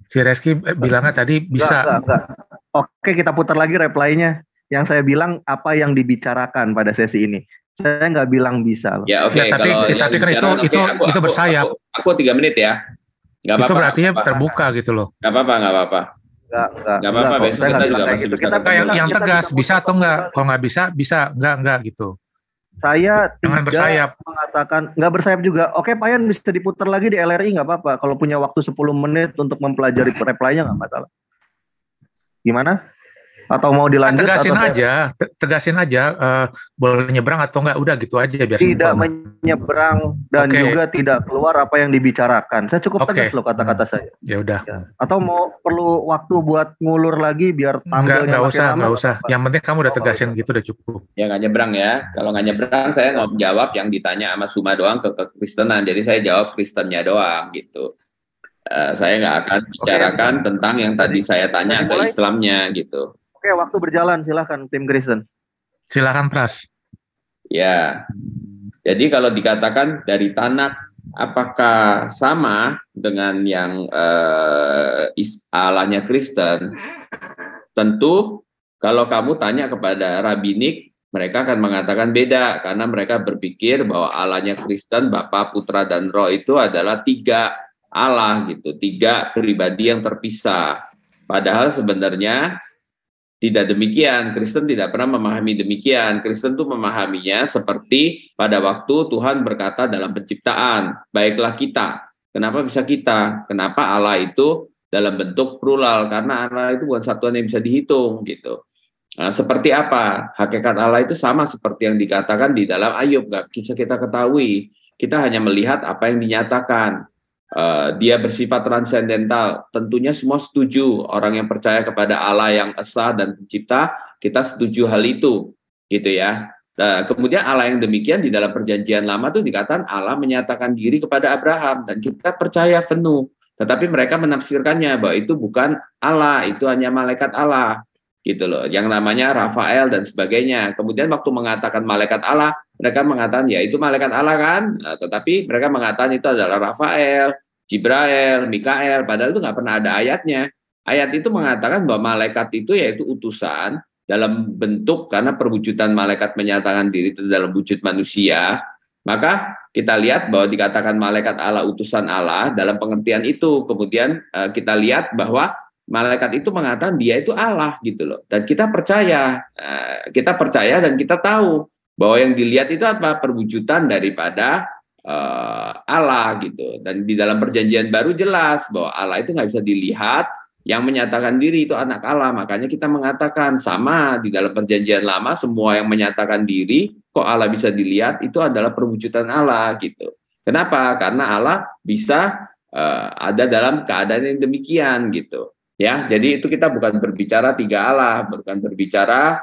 S: Si Reski bilangnya tadi bisa.
A: Enggak. Oke, kita putar lagi reply-nya. Yang saya bilang apa yang dibicarakan pada sesi ini. Saya nggak bilang bisa.
B: Ya oke.
S: Ya, tapi kan itu bersayap.
B: Aku 3 menit ya.
S: Nggak apa-apa. Itu berarti terbuka gitu loh.
B: Nggak apa-apa. Nggak apa-apa, besok kita juga masih bisa.
S: Yang tegas, bisa atau enggak? Kalau nggak bisa, enggak gitu.
A: Saya
S: jangan bersayap.
A: Mengatakan nggak bersayap juga. Oke, Payan bisa diputar lagi di LRI nggak apa-apa. Kalau punya waktu 10 menit untuk mempelajari reply-nya nggak masalah. Gimana? Atau mau dilanjut?
S: Tegasin aja, boleh nyebrang atau enggak, udah gitu aja biar
A: tidak menyeberang dan juga tidak keluar apa yang dibicarakan. Saya cukup tegas loh kata-kata saya.
S: Ya udah.
A: Atau mau perlu waktu buat ngulur lagi biar tampilnya
S: nggak usah. Yang penting kamu udah tegasin gitu udah cukup.
B: Ya nggak nyebrang ya. Kalau nggak nyebrang saya nggak jawab yang ditanya sama Suma doang ke Kristenan. Jadi saya jawab Kristennya doang gitu. Saya nggak akan bicarakan tentang yang tadi saya tanya ke Islamnya gitu.
A: Oke, waktu berjalan, silahkan tim Kristen.
S: Silakan Pras.
B: Ya, jadi kalau dikatakan dari Tanak, apakah sama dengan yang Allahnya Kristen? Tentu, kalau kamu tanya kepada Rabbinik, mereka akan mengatakan beda, karena mereka berpikir bahwa Allahnya Kristen, Bapa, Putra, dan Roh itu adalah 3 Allah gitu, 3 pribadi yang terpisah. Padahal sebenarnya tidak demikian. Kristen tidak pernah memahami demikian. Kristen itu memahaminya seperti pada waktu Tuhan berkata dalam penciptaan, baiklah kita. Kenapa bisa kita? Kenapa Allah itu dalam bentuk plural? Karena Allah itu bukan satuan yang bisa dihitung gitu. Nah, seperti apa? Hakikat Allah itu sama seperti yang dikatakan di dalam Ayub. Nggak bisa kita ketahui. Kita hanya melihat apa yang dinyatakan. Dia bersifat transendental. Tentunya semua setuju. Orang yang percaya kepada Allah yang esa dan pencipta, kita setuju hal itu, gitu ya. Nah, kemudian Allah yang demikian di dalam perjanjian lama itu dikatakan Allah menyatakan diri kepada Abraham dan kita percaya penuh. Tetapi mereka menafsirkannya bahwa itu bukan Allah, itu hanya malaikat Allah, gitu loh. Yang namanya Rafael dan sebagainya. Kemudian waktu mengatakan malaikat Allah, mereka mengatakan ya itu malaikat Allah kan. Nah, tetapi mereka mengatakan itu adalah Rafael, Jibrail, Mikael, padahal itu nggak pernah ada ayatnya. Ayat itu mengatakan bahwa malaikat itu yaitu utusan dalam bentuk, karena perwujudan malaikat menyatakan diri itu dalam wujud manusia, maka kita lihat bahwa dikatakan malaikat Allah, utusan Allah dalam pengertian itu. Kemudian kita lihat bahwa malaikat itu mengatakan dia itu Allah gitu loh. Dan kita percaya dan kita tahu bahwa yang dilihat itu apa? Perwujudan daripada Allah gitu. Dan di dalam perjanjian baru jelas bahwa Allah itu nggak bisa dilihat, yang menyatakan diri itu anak Allah. Makanya kita mengatakan sama di dalam perjanjian lama, semua yang menyatakan diri kok Allah bisa dilihat itu adalah perwujudan Allah gitu. Kenapa? Karena Allah bisa ada dalam keadaan yang demikian gitu. Ya, jadi itu kita bukan berbicara 3 Allah, bukan berbicara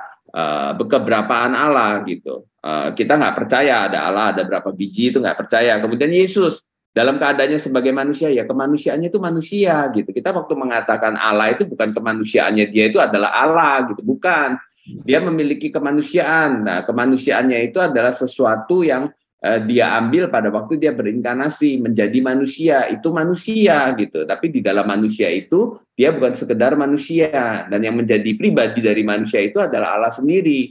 B: keberapaan Allah gitu. Kita nggak percaya ada Allah, ada berapa biji, itu nggak percaya. Kemudian Yesus dalam keadaannya sebagai manusia, ya kemanusiaannya itu manusia gitu. Kita waktu mengatakan Allah itu bukan kemanusiaannya dia itu adalah Allah gitu, bukan. Dia memiliki kemanusiaan. Nah, kemanusiaannya itu adalah sesuatu yang dia ambil pada waktu dia berinkarnasi menjadi manusia, itu manusia gitu. Tapi di dalam manusia itu dia bukan sekedar manusia, dan yang menjadi pribadi dari manusia itu adalah Allah sendiri.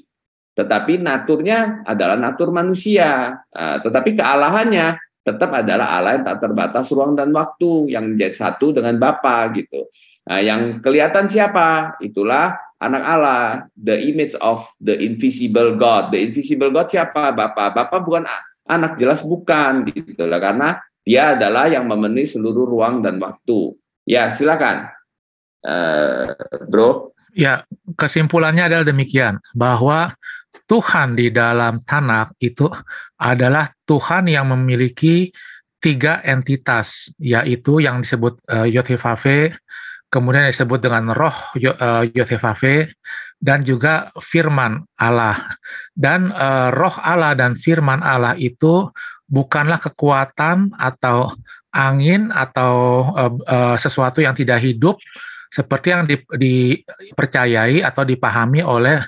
B: Tetapi naturnya adalah natur manusia. Tetapi kealahannya tetap adalah Allah yang tak terbatas ruang dan waktu, yang menjadi satu dengan Bapa gitu. Nah, yang kelihatan siapa? Itulah anak Allah, the image of the invisible God. The invisible God siapa? Bapa. Bapa bukan anak, jelas bukan gitu lah, karena dia adalah yang memenuhi seluruh ruang dan waktu. Ya, silakan, bro.
S: Ya, kesimpulannya adalah demikian, bahwa Tuhan di dalam Tanak itu adalah Tuhan yang memiliki 3 entitas, yaitu yang disebut Yod-Heh-Vav-He, kemudian disebut dengan Roh Yod-Heh-Vav-He, dan juga Firman Allah. Dan Roh Allah dan Firman Allah itu bukanlah kekuatan atau angin atau sesuatu yang tidak hidup seperti yang dipercayai atau dipahami oleh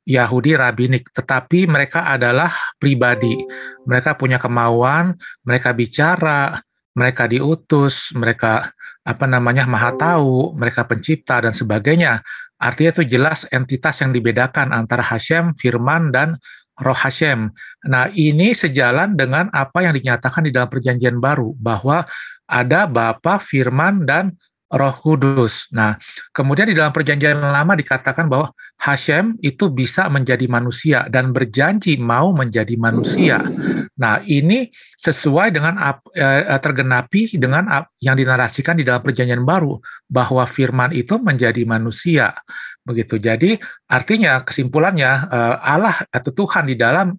S: Yahudi Rabbinik, tetapi mereka adalah pribadi. Mereka punya kemauan, mereka bicara, mereka diutus, mereka maha tahu, mereka pencipta dan sebagainya. Artinya itu jelas entitas yang dibedakan antara Hashem, Firman, dan Roh Hashem. Nah, ini sejalan dengan apa yang dinyatakan di dalam perjanjian baru, bahwa ada Bapa, Firman, dan Roh Kudus. Nah, kemudian di dalam perjanjian lama dikatakan bahwa Hashem itu bisa menjadi manusia dan berjanji mau menjadi manusia. Nah, ini sesuai dengan tergenapi dengan yang dinarasikan di dalam perjanjian baru, bahwa Firman itu menjadi manusia. begitu. Jadi artinya kesimpulannya Allah atau Tuhan di dalam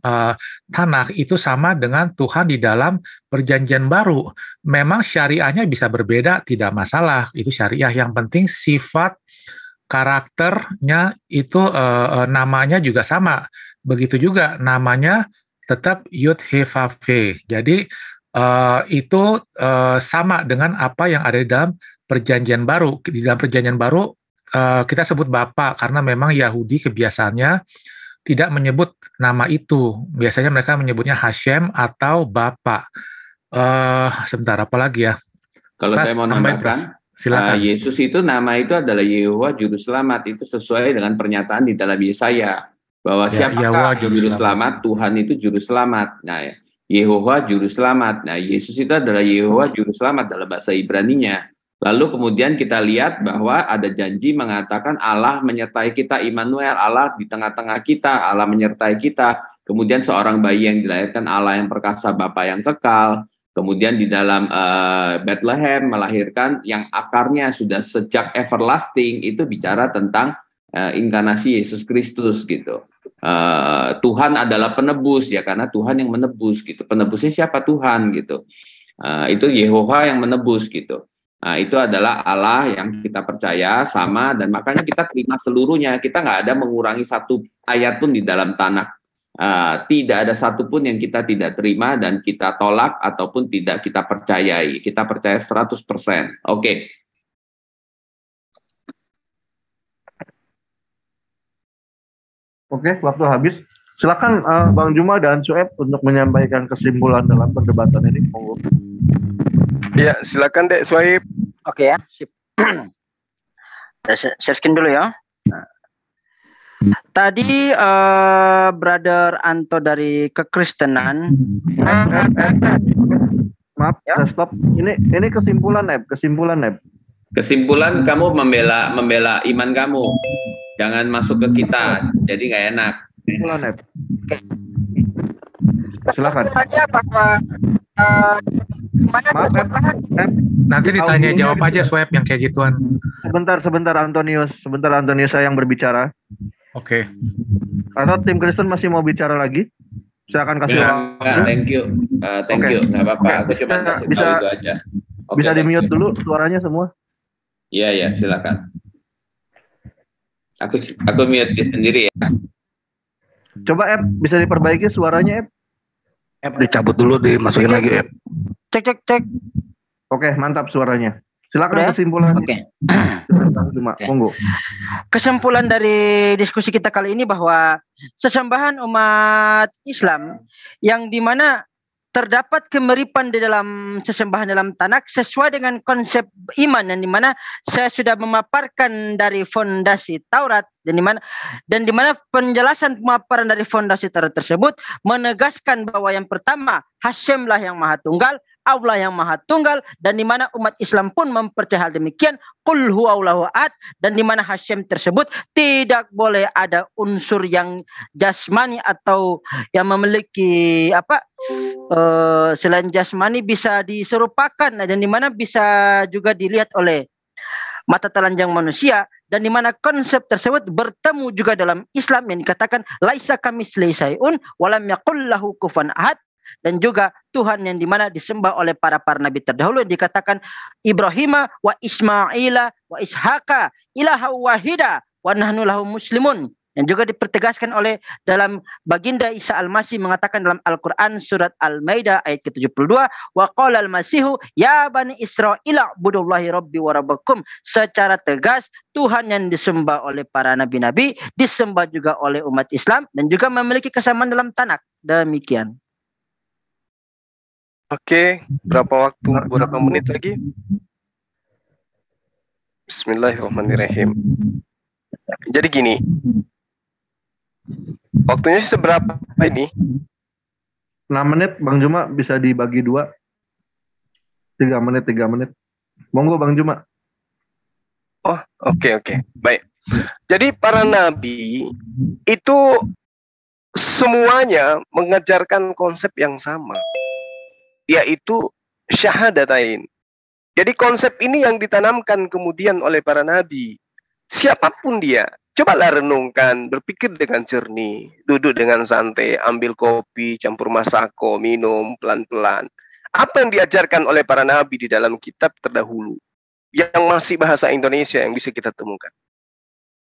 S: Tanakh itu sama dengan Tuhan di dalam Perjanjian Baru. Memang syariahnya bisa berbeda, tidak masalah. Itu syariah. Yang penting sifat karakternya itu namanya juga sama. Begitu juga namanya tetap Yud He Vav He. Jadi itu sama dengan apa yang ada di dalam Perjanjian Baru. Di dalam Perjanjian Baru kita sebut Bapa karena memang Yahudi kebiasaannya tidak menyebut nama itu. Biasanya mereka menyebutnya Hashem atau Bapa. Sebentar, apa lagi ya?
B: Kalau saya mau nambahkan, Yesus itu nama itu adalah Yehowa Juru Selamat. Itu sesuai dengan pernyataan di dalam Yesaya bahwa siapakah Juru Selamat? Tuhan itu Juru Selamat. Nah, Yehowa Juru Selamat. Nah, Yesus itu adalah Yehowa Juru Selamat dalam bahasa Ibrani-nya. Lalu kemudian kita lihat bahwa ada janji mengatakan Allah menyertai kita, Immanuel, Allah di tengah-tengah kita, Allah menyertai kita. Kemudian seorang bayi yang dilahirkan Allah yang perkasa, Bapa yang kekal. Kemudian di dalam Bethlehem melahirkan yang akarnya sudah sejak everlasting, itu bicara tentang inkarnasi Yesus Kristus gitu. Tuhan adalah penebus ya, karena Tuhan yang menebus gitu. Penebusnya siapa? Tuhan gitu. Itu Yehowa yang menebus gitu. Nah, itu adalah Allah yang kita percaya sama, dan makanya kita terima seluruhnya. Kita nggak ada mengurangi satu ayat pun di dalam Tanakh. Tidak ada satu pun yang kita tidak terima dan kita tolak ataupun tidak kita percayai. Kita percaya 100%. Oke.
A: Oke, waktu habis. Silakan Bang Juma dan Sueb untuk menyampaikan kesimpulan dalam perdebatan ini. Monggo.
D: Ya, silakan Dek Sueb.
H: Oke ya, sip. Share screen dulu ya. Tadi Brother Anto dari kekristenan.
A: Maaf, ya. Stop. Ini kesimpulan, Neb.
B: Kesimpulan kamu membela iman kamu. Jangan masuk ke kita. Jadi nggak enak.
A: Kesimpulan, Neb. Silakan.
H: Bahwa
S: nanti ditanya jawab aja Swab yang kayak gituan.
A: Sebentar Antonius saya yang berbicara.
S: Oke.
A: Atau tim Kristen masih mau bicara lagi? Saya akan kasih
B: thank you. Nggak apa-apa. Aku cuma kasih tahu itu aja.
A: Bisa di-mute dulu suaranya semua?
B: Iya, silakan. Aku mute sendiri ya.
A: Coba bisa diperbaiki suaranya
E: dicabut dulu, dimasukin lagi
H: Cek.
A: Oke, mantap suaranya. Silakan kesimpulan.
H: Oke.
A: Monggo.
H: Kesimpulan dari diskusi kita kali ini bahwa sesembahan umat Islam yang dimana terdapat kemiripan di dalam sesembahan dalam Tanakh sesuai dengan konsep iman, yang dimana saya sudah memaparkan dari fondasi Taurat, dan dimana penjelasan pemaparan dari fondasi Taurat tersebut menegaskan bahwa yang pertama Hashemlah yang Maha Tunggal, Allah yang Maha Tunggal, dan di mana umat Islam pun mempercayai hal demikian, qul huwallahu ahad, dan di mana Hashem tersebut tidak boleh ada unsur yang jasmani atau yang memiliki selain jasmani bisa diserupakan, dan di mana bisa juga dilihat oleh mata telanjang manusia, dan di mana konsep tersebut bertemu juga dalam Islam yang dikatakan laisa kamitslihi syai'un wa lam yakul lahu kufuwan ahad, dan juga Tuhan yang dimana disembah oleh para nabi terdahulu yang dikatakan Ibrahim wa Ismaila wa Ishaqa ilaha wahida wa nahnu lahu muslimun, yang juga dipertegaskan oleh dalam baginda Isa Al-Masih mengatakan dalam Al-Quran surat Al-Maidah ayat ke-72, wa qala al-masihu ya bani Israila budullahi rabbi wa rabbakum, secara tegas Tuhan yang disembah oleh para nabi-nabi disembah juga oleh umat Islam dan juga memiliki kesamaan dalam Tanakh. Demikian.
D: Oke, berapa menit lagi? Bismillahirrahmanirrahim. Jadi gini, waktunya seberapa ini?
A: 6 menit, Bang Juma, bisa dibagi 2. 3 menit. Monggo Bang Juma.
D: Oh, oke. Baik. Jadi para nabi itu semuanya mengajarkan konsep yang sama, yaitu syahadatain. Jadi konsep ini yang ditanamkan kemudian oleh para nabi. Siapapun dia, Cobalah renungkan, berpikir dengan jernih, duduk dengan santai, ambil kopi, campur masako, minum pelan-pelan. Apa yang diajarkan oleh para nabi di dalam kitab terdahulu, yang masih bahasa Indonesia yang bisa kita temukan.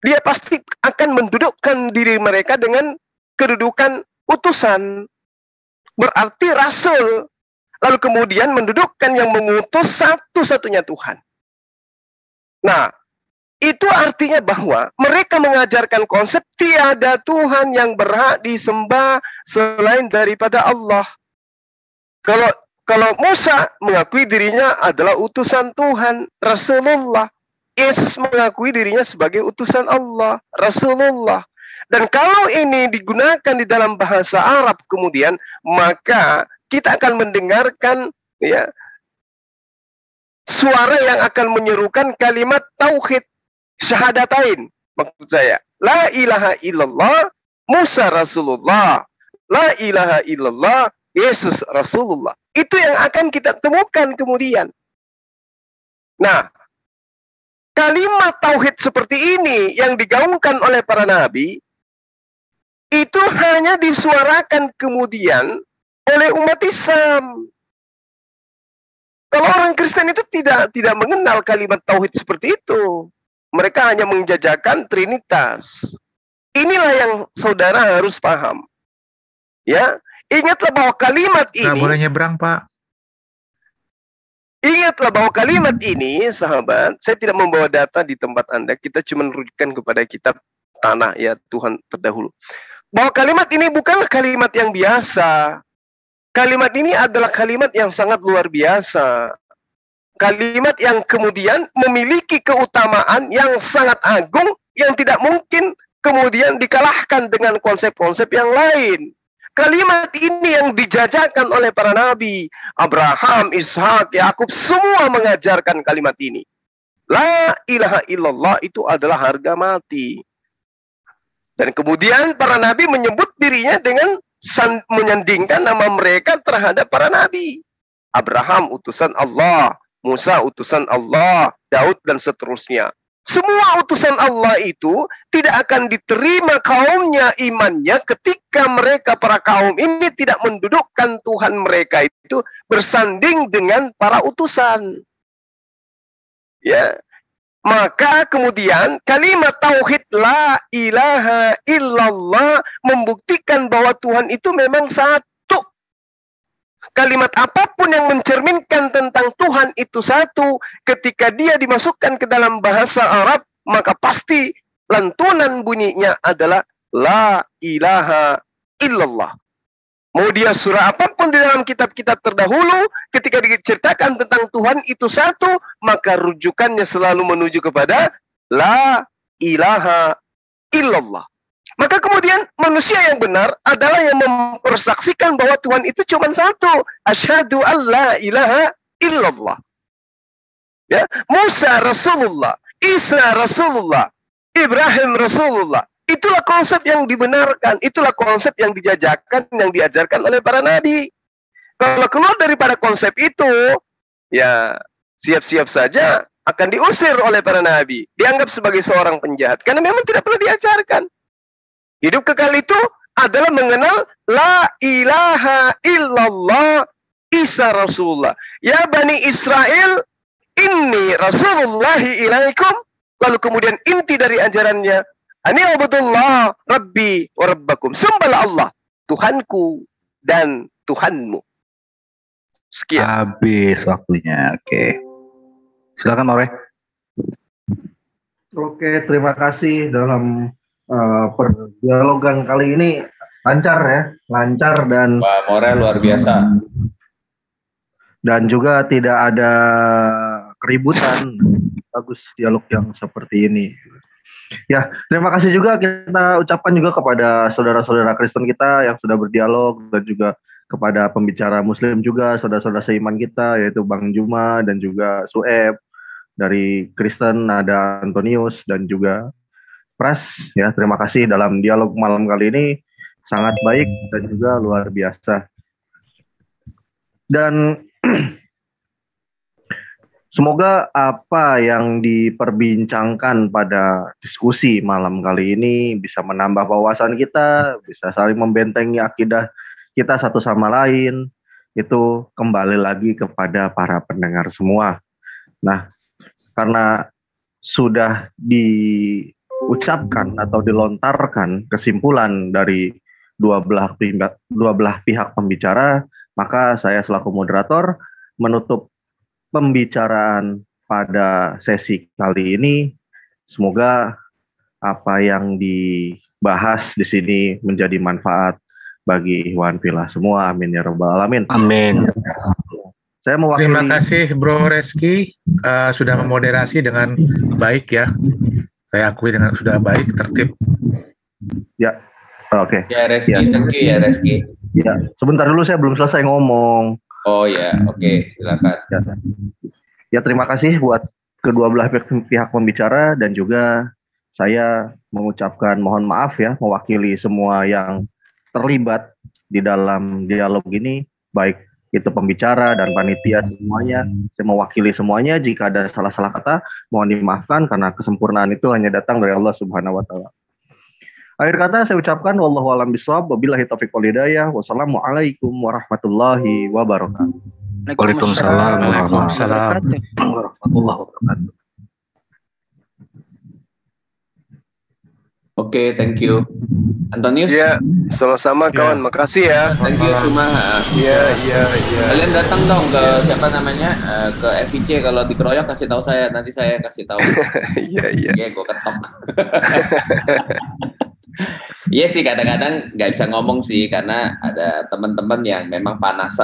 D: Dia pasti akan mendudukkan diri mereka dengan kedudukan utusan. Berarti rasul. Lalu kemudian mendudukkan yang mengutus satu-satunya Tuhan. Nah, itu artinya bahwa mereka mengajarkan konsep tiada Tuhan yang berhak disembah selain daripada Allah. Kalau Musa mengakui dirinya adalah utusan Tuhan, Rasulullah. Yesus mengakui dirinya sebagai utusan Allah, Rasulullah. Dan kalau ini digunakan di dalam bahasa Arab kemudian, maka kita akan mendengarkan ya suara yang akan menyerukan kalimat tauhid, syahadatain. Maksud saya, la ilaha illallah, Musa Rasulullah, la ilaha illallah, Yesus Rasulullah. Itu yang akan kita temukan kemudian. Nah, kalimat tauhid seperti ini yang digaungkan oleh para nabi itu hanya disuarakan kemudian oleh umat Islam. Kalau orang Kristen itu tidak mengenal kalimat tauhid seperti itu. Mereka hanya menjajakan Trinitas. Inilah yang saudara harus paham. Ya, ingatlah bahwa kalimat ini.
S: Nggak boleh nyebrang, Pak.
D: Ingatlah bahwa kalimat ini, sahabat, saya tidak membawa data di tempat Anda. Kita cuma merujukan kepada kitab tanah ya Tuhan terdahulu. Bahwa kalimat ini bukanlah kalimat yang biasa. Kalimat ini adalah kalimat yang sangat luar biasa. Kalimat yang kemudian memiliki keutamaan yang sangat agung yang tidak mungkin kemudian dikalahkan dengan konsep-konsep yang lain. Kalimat ini yang dijajakan oleh para nabi, Abraham, Ishak, Yakub, semua mengajarkan kalimat ini. La ilaha illallah itu adalah harga mati. Dan kemudian para nabi menyebut dirinya dengan menyandingkan nama mereka terhadap para nabi. Abraham utusan Allah, Musa utusan Allah, Daud dan seterusnya. Semua utusan Allah itu tidak akan diterima kaumnya imannya ketika mereka para kaum ini tidak mendudukkan Tuhan mereka itu bersanding dengan para utusan. Ya. Maka kemudian kalimat tauhid la ilaha illallah membuktikan bahwa Tuhan itu memang satu. Kalimat apapun yang mencerminkan tentang Tuhan itu satu, ketika dia dimasukkan ke dalam bahasa Arab, maka pasti lantunan bunyinya adalah la ilaha illallah. Mau dia surah apapun di dalam kitab-kitab terdahulu, ketika diceritakan tentang Tuhan itu satu, maka rujukannya selalu menuju kepada la ilaha illallah. Maka kemudian manusia yang benar adalah yang mempersaksikan bahwa Tuhan itu cuma satu. Asyhadu an la ilaha illallah. Ya, Musa Rasulullah, Isa Rasulullah, Ibrahim Rasulullah. Itulah konsep yang dibenarkan, itulah konsep yang dijajakan, yang diajarkan oleh para nabi. Kalau keluar daripada konsep itu, ya siap-siap saja akan diusir oleh para nabi. Dianggap sebagai seorang penjahat, karena memang tidak pernah diajarkan. Hidup kekal itu adalah mengenal la ilaha illallah Isa Rasulullah. Ya Bani Israel, inni Rasulullahi ilaikum. Lalu kemudian inti dari ajarannya, ani abudullah rabbi wa rabbakum. Sembahlah Allah, Tuhanku dan Tuhanmu. Sekian.
E: Habis waktunya. Oke. Silakan More.
A: Oke, terima kasih dalam perdialogan kali ini lancar ya, lancar dan
B: Pak More luar biasa.
A: Dan juga tidak ada keributan. Bagus dialog yang seperti ini. Ya, terima kasih juga kita ucapkan juga kepada saudara-saudara Kristen kita yang sudah berdialog dan juga kepada pembicara Muslim juga, saudara-saudara seiman kita yaitu Bang Juma dan juga Sueb dari Kristen, ada Antonius dan juga Pras. Ya, terima kasih dalam dialog malam kali ini sangat baik dan juga luar biasa. Dan Semoga apa yang diperbincangkan pada diskusi malam kali ini bisa menambah wawasan kita, bisa saling membentengi akidah kita satu sama lain. Itu kembali lagi kepada para pendengar semua. Nah, karena sudah diucapkan atau dilontarkan kesimpulan dari dua belah pihak pembicara, maka saya selaku moderator menutup pembicaraan pada sesi kali ini. Semoga apa yang dibahas di sini menjadi manfaat bagi Ikhwan Fillah semua. Amin ya rabbal alamin.
E: Amin.
A: Saya mewakili.
S: Terima kasih Bro Reski sudah memoderasi dengan baik ya. Saya akui dengan sudah baik, tertib.
A: Ya, oke.
B: Ya Reski, ya Reski.
A: Ya, sebentar dulu saya belum selesai ngomong.
B: Oh ya, oke, silakan.
A: Ya, terima kasih buat kedua belah pihak pembicara dan juga saya mengucapkan mohon maaf ya mewakili semua yang terlibat di dalam dialog ini, baik itu pembicara dan panitia semuanya. Saya mewakili semuanya. Jika ada salah-salah kata, mohon dimaafkan karena kesempurnaan itu hanya datang dari Allah Subhanahu wa taala. Akhir kata saya ucapkan wallahu a'lam bishawab, wabillahi taufiq wal hidayah, wassalamualaikum warahmatullahi wabarakatuh.
E: Waalaikumsalam warahmatullahi wabarakatuh.
B: Oke, thank you. Antonius?
D: Iya, sama-sama kawan. Makasih ya.
B: Thank you semua.
D: Iya.
B: Kalian datang dong ke siapa namanya? Ke FIC, kalau dikeroyok kasih tahu saya, nanti saya kasih tahu.
D: Iya.
B: Iya, gue ketok. Iya sih, kadang-kadang nggak bisa ngomong sih karena ada teman-teman yang memang panasan.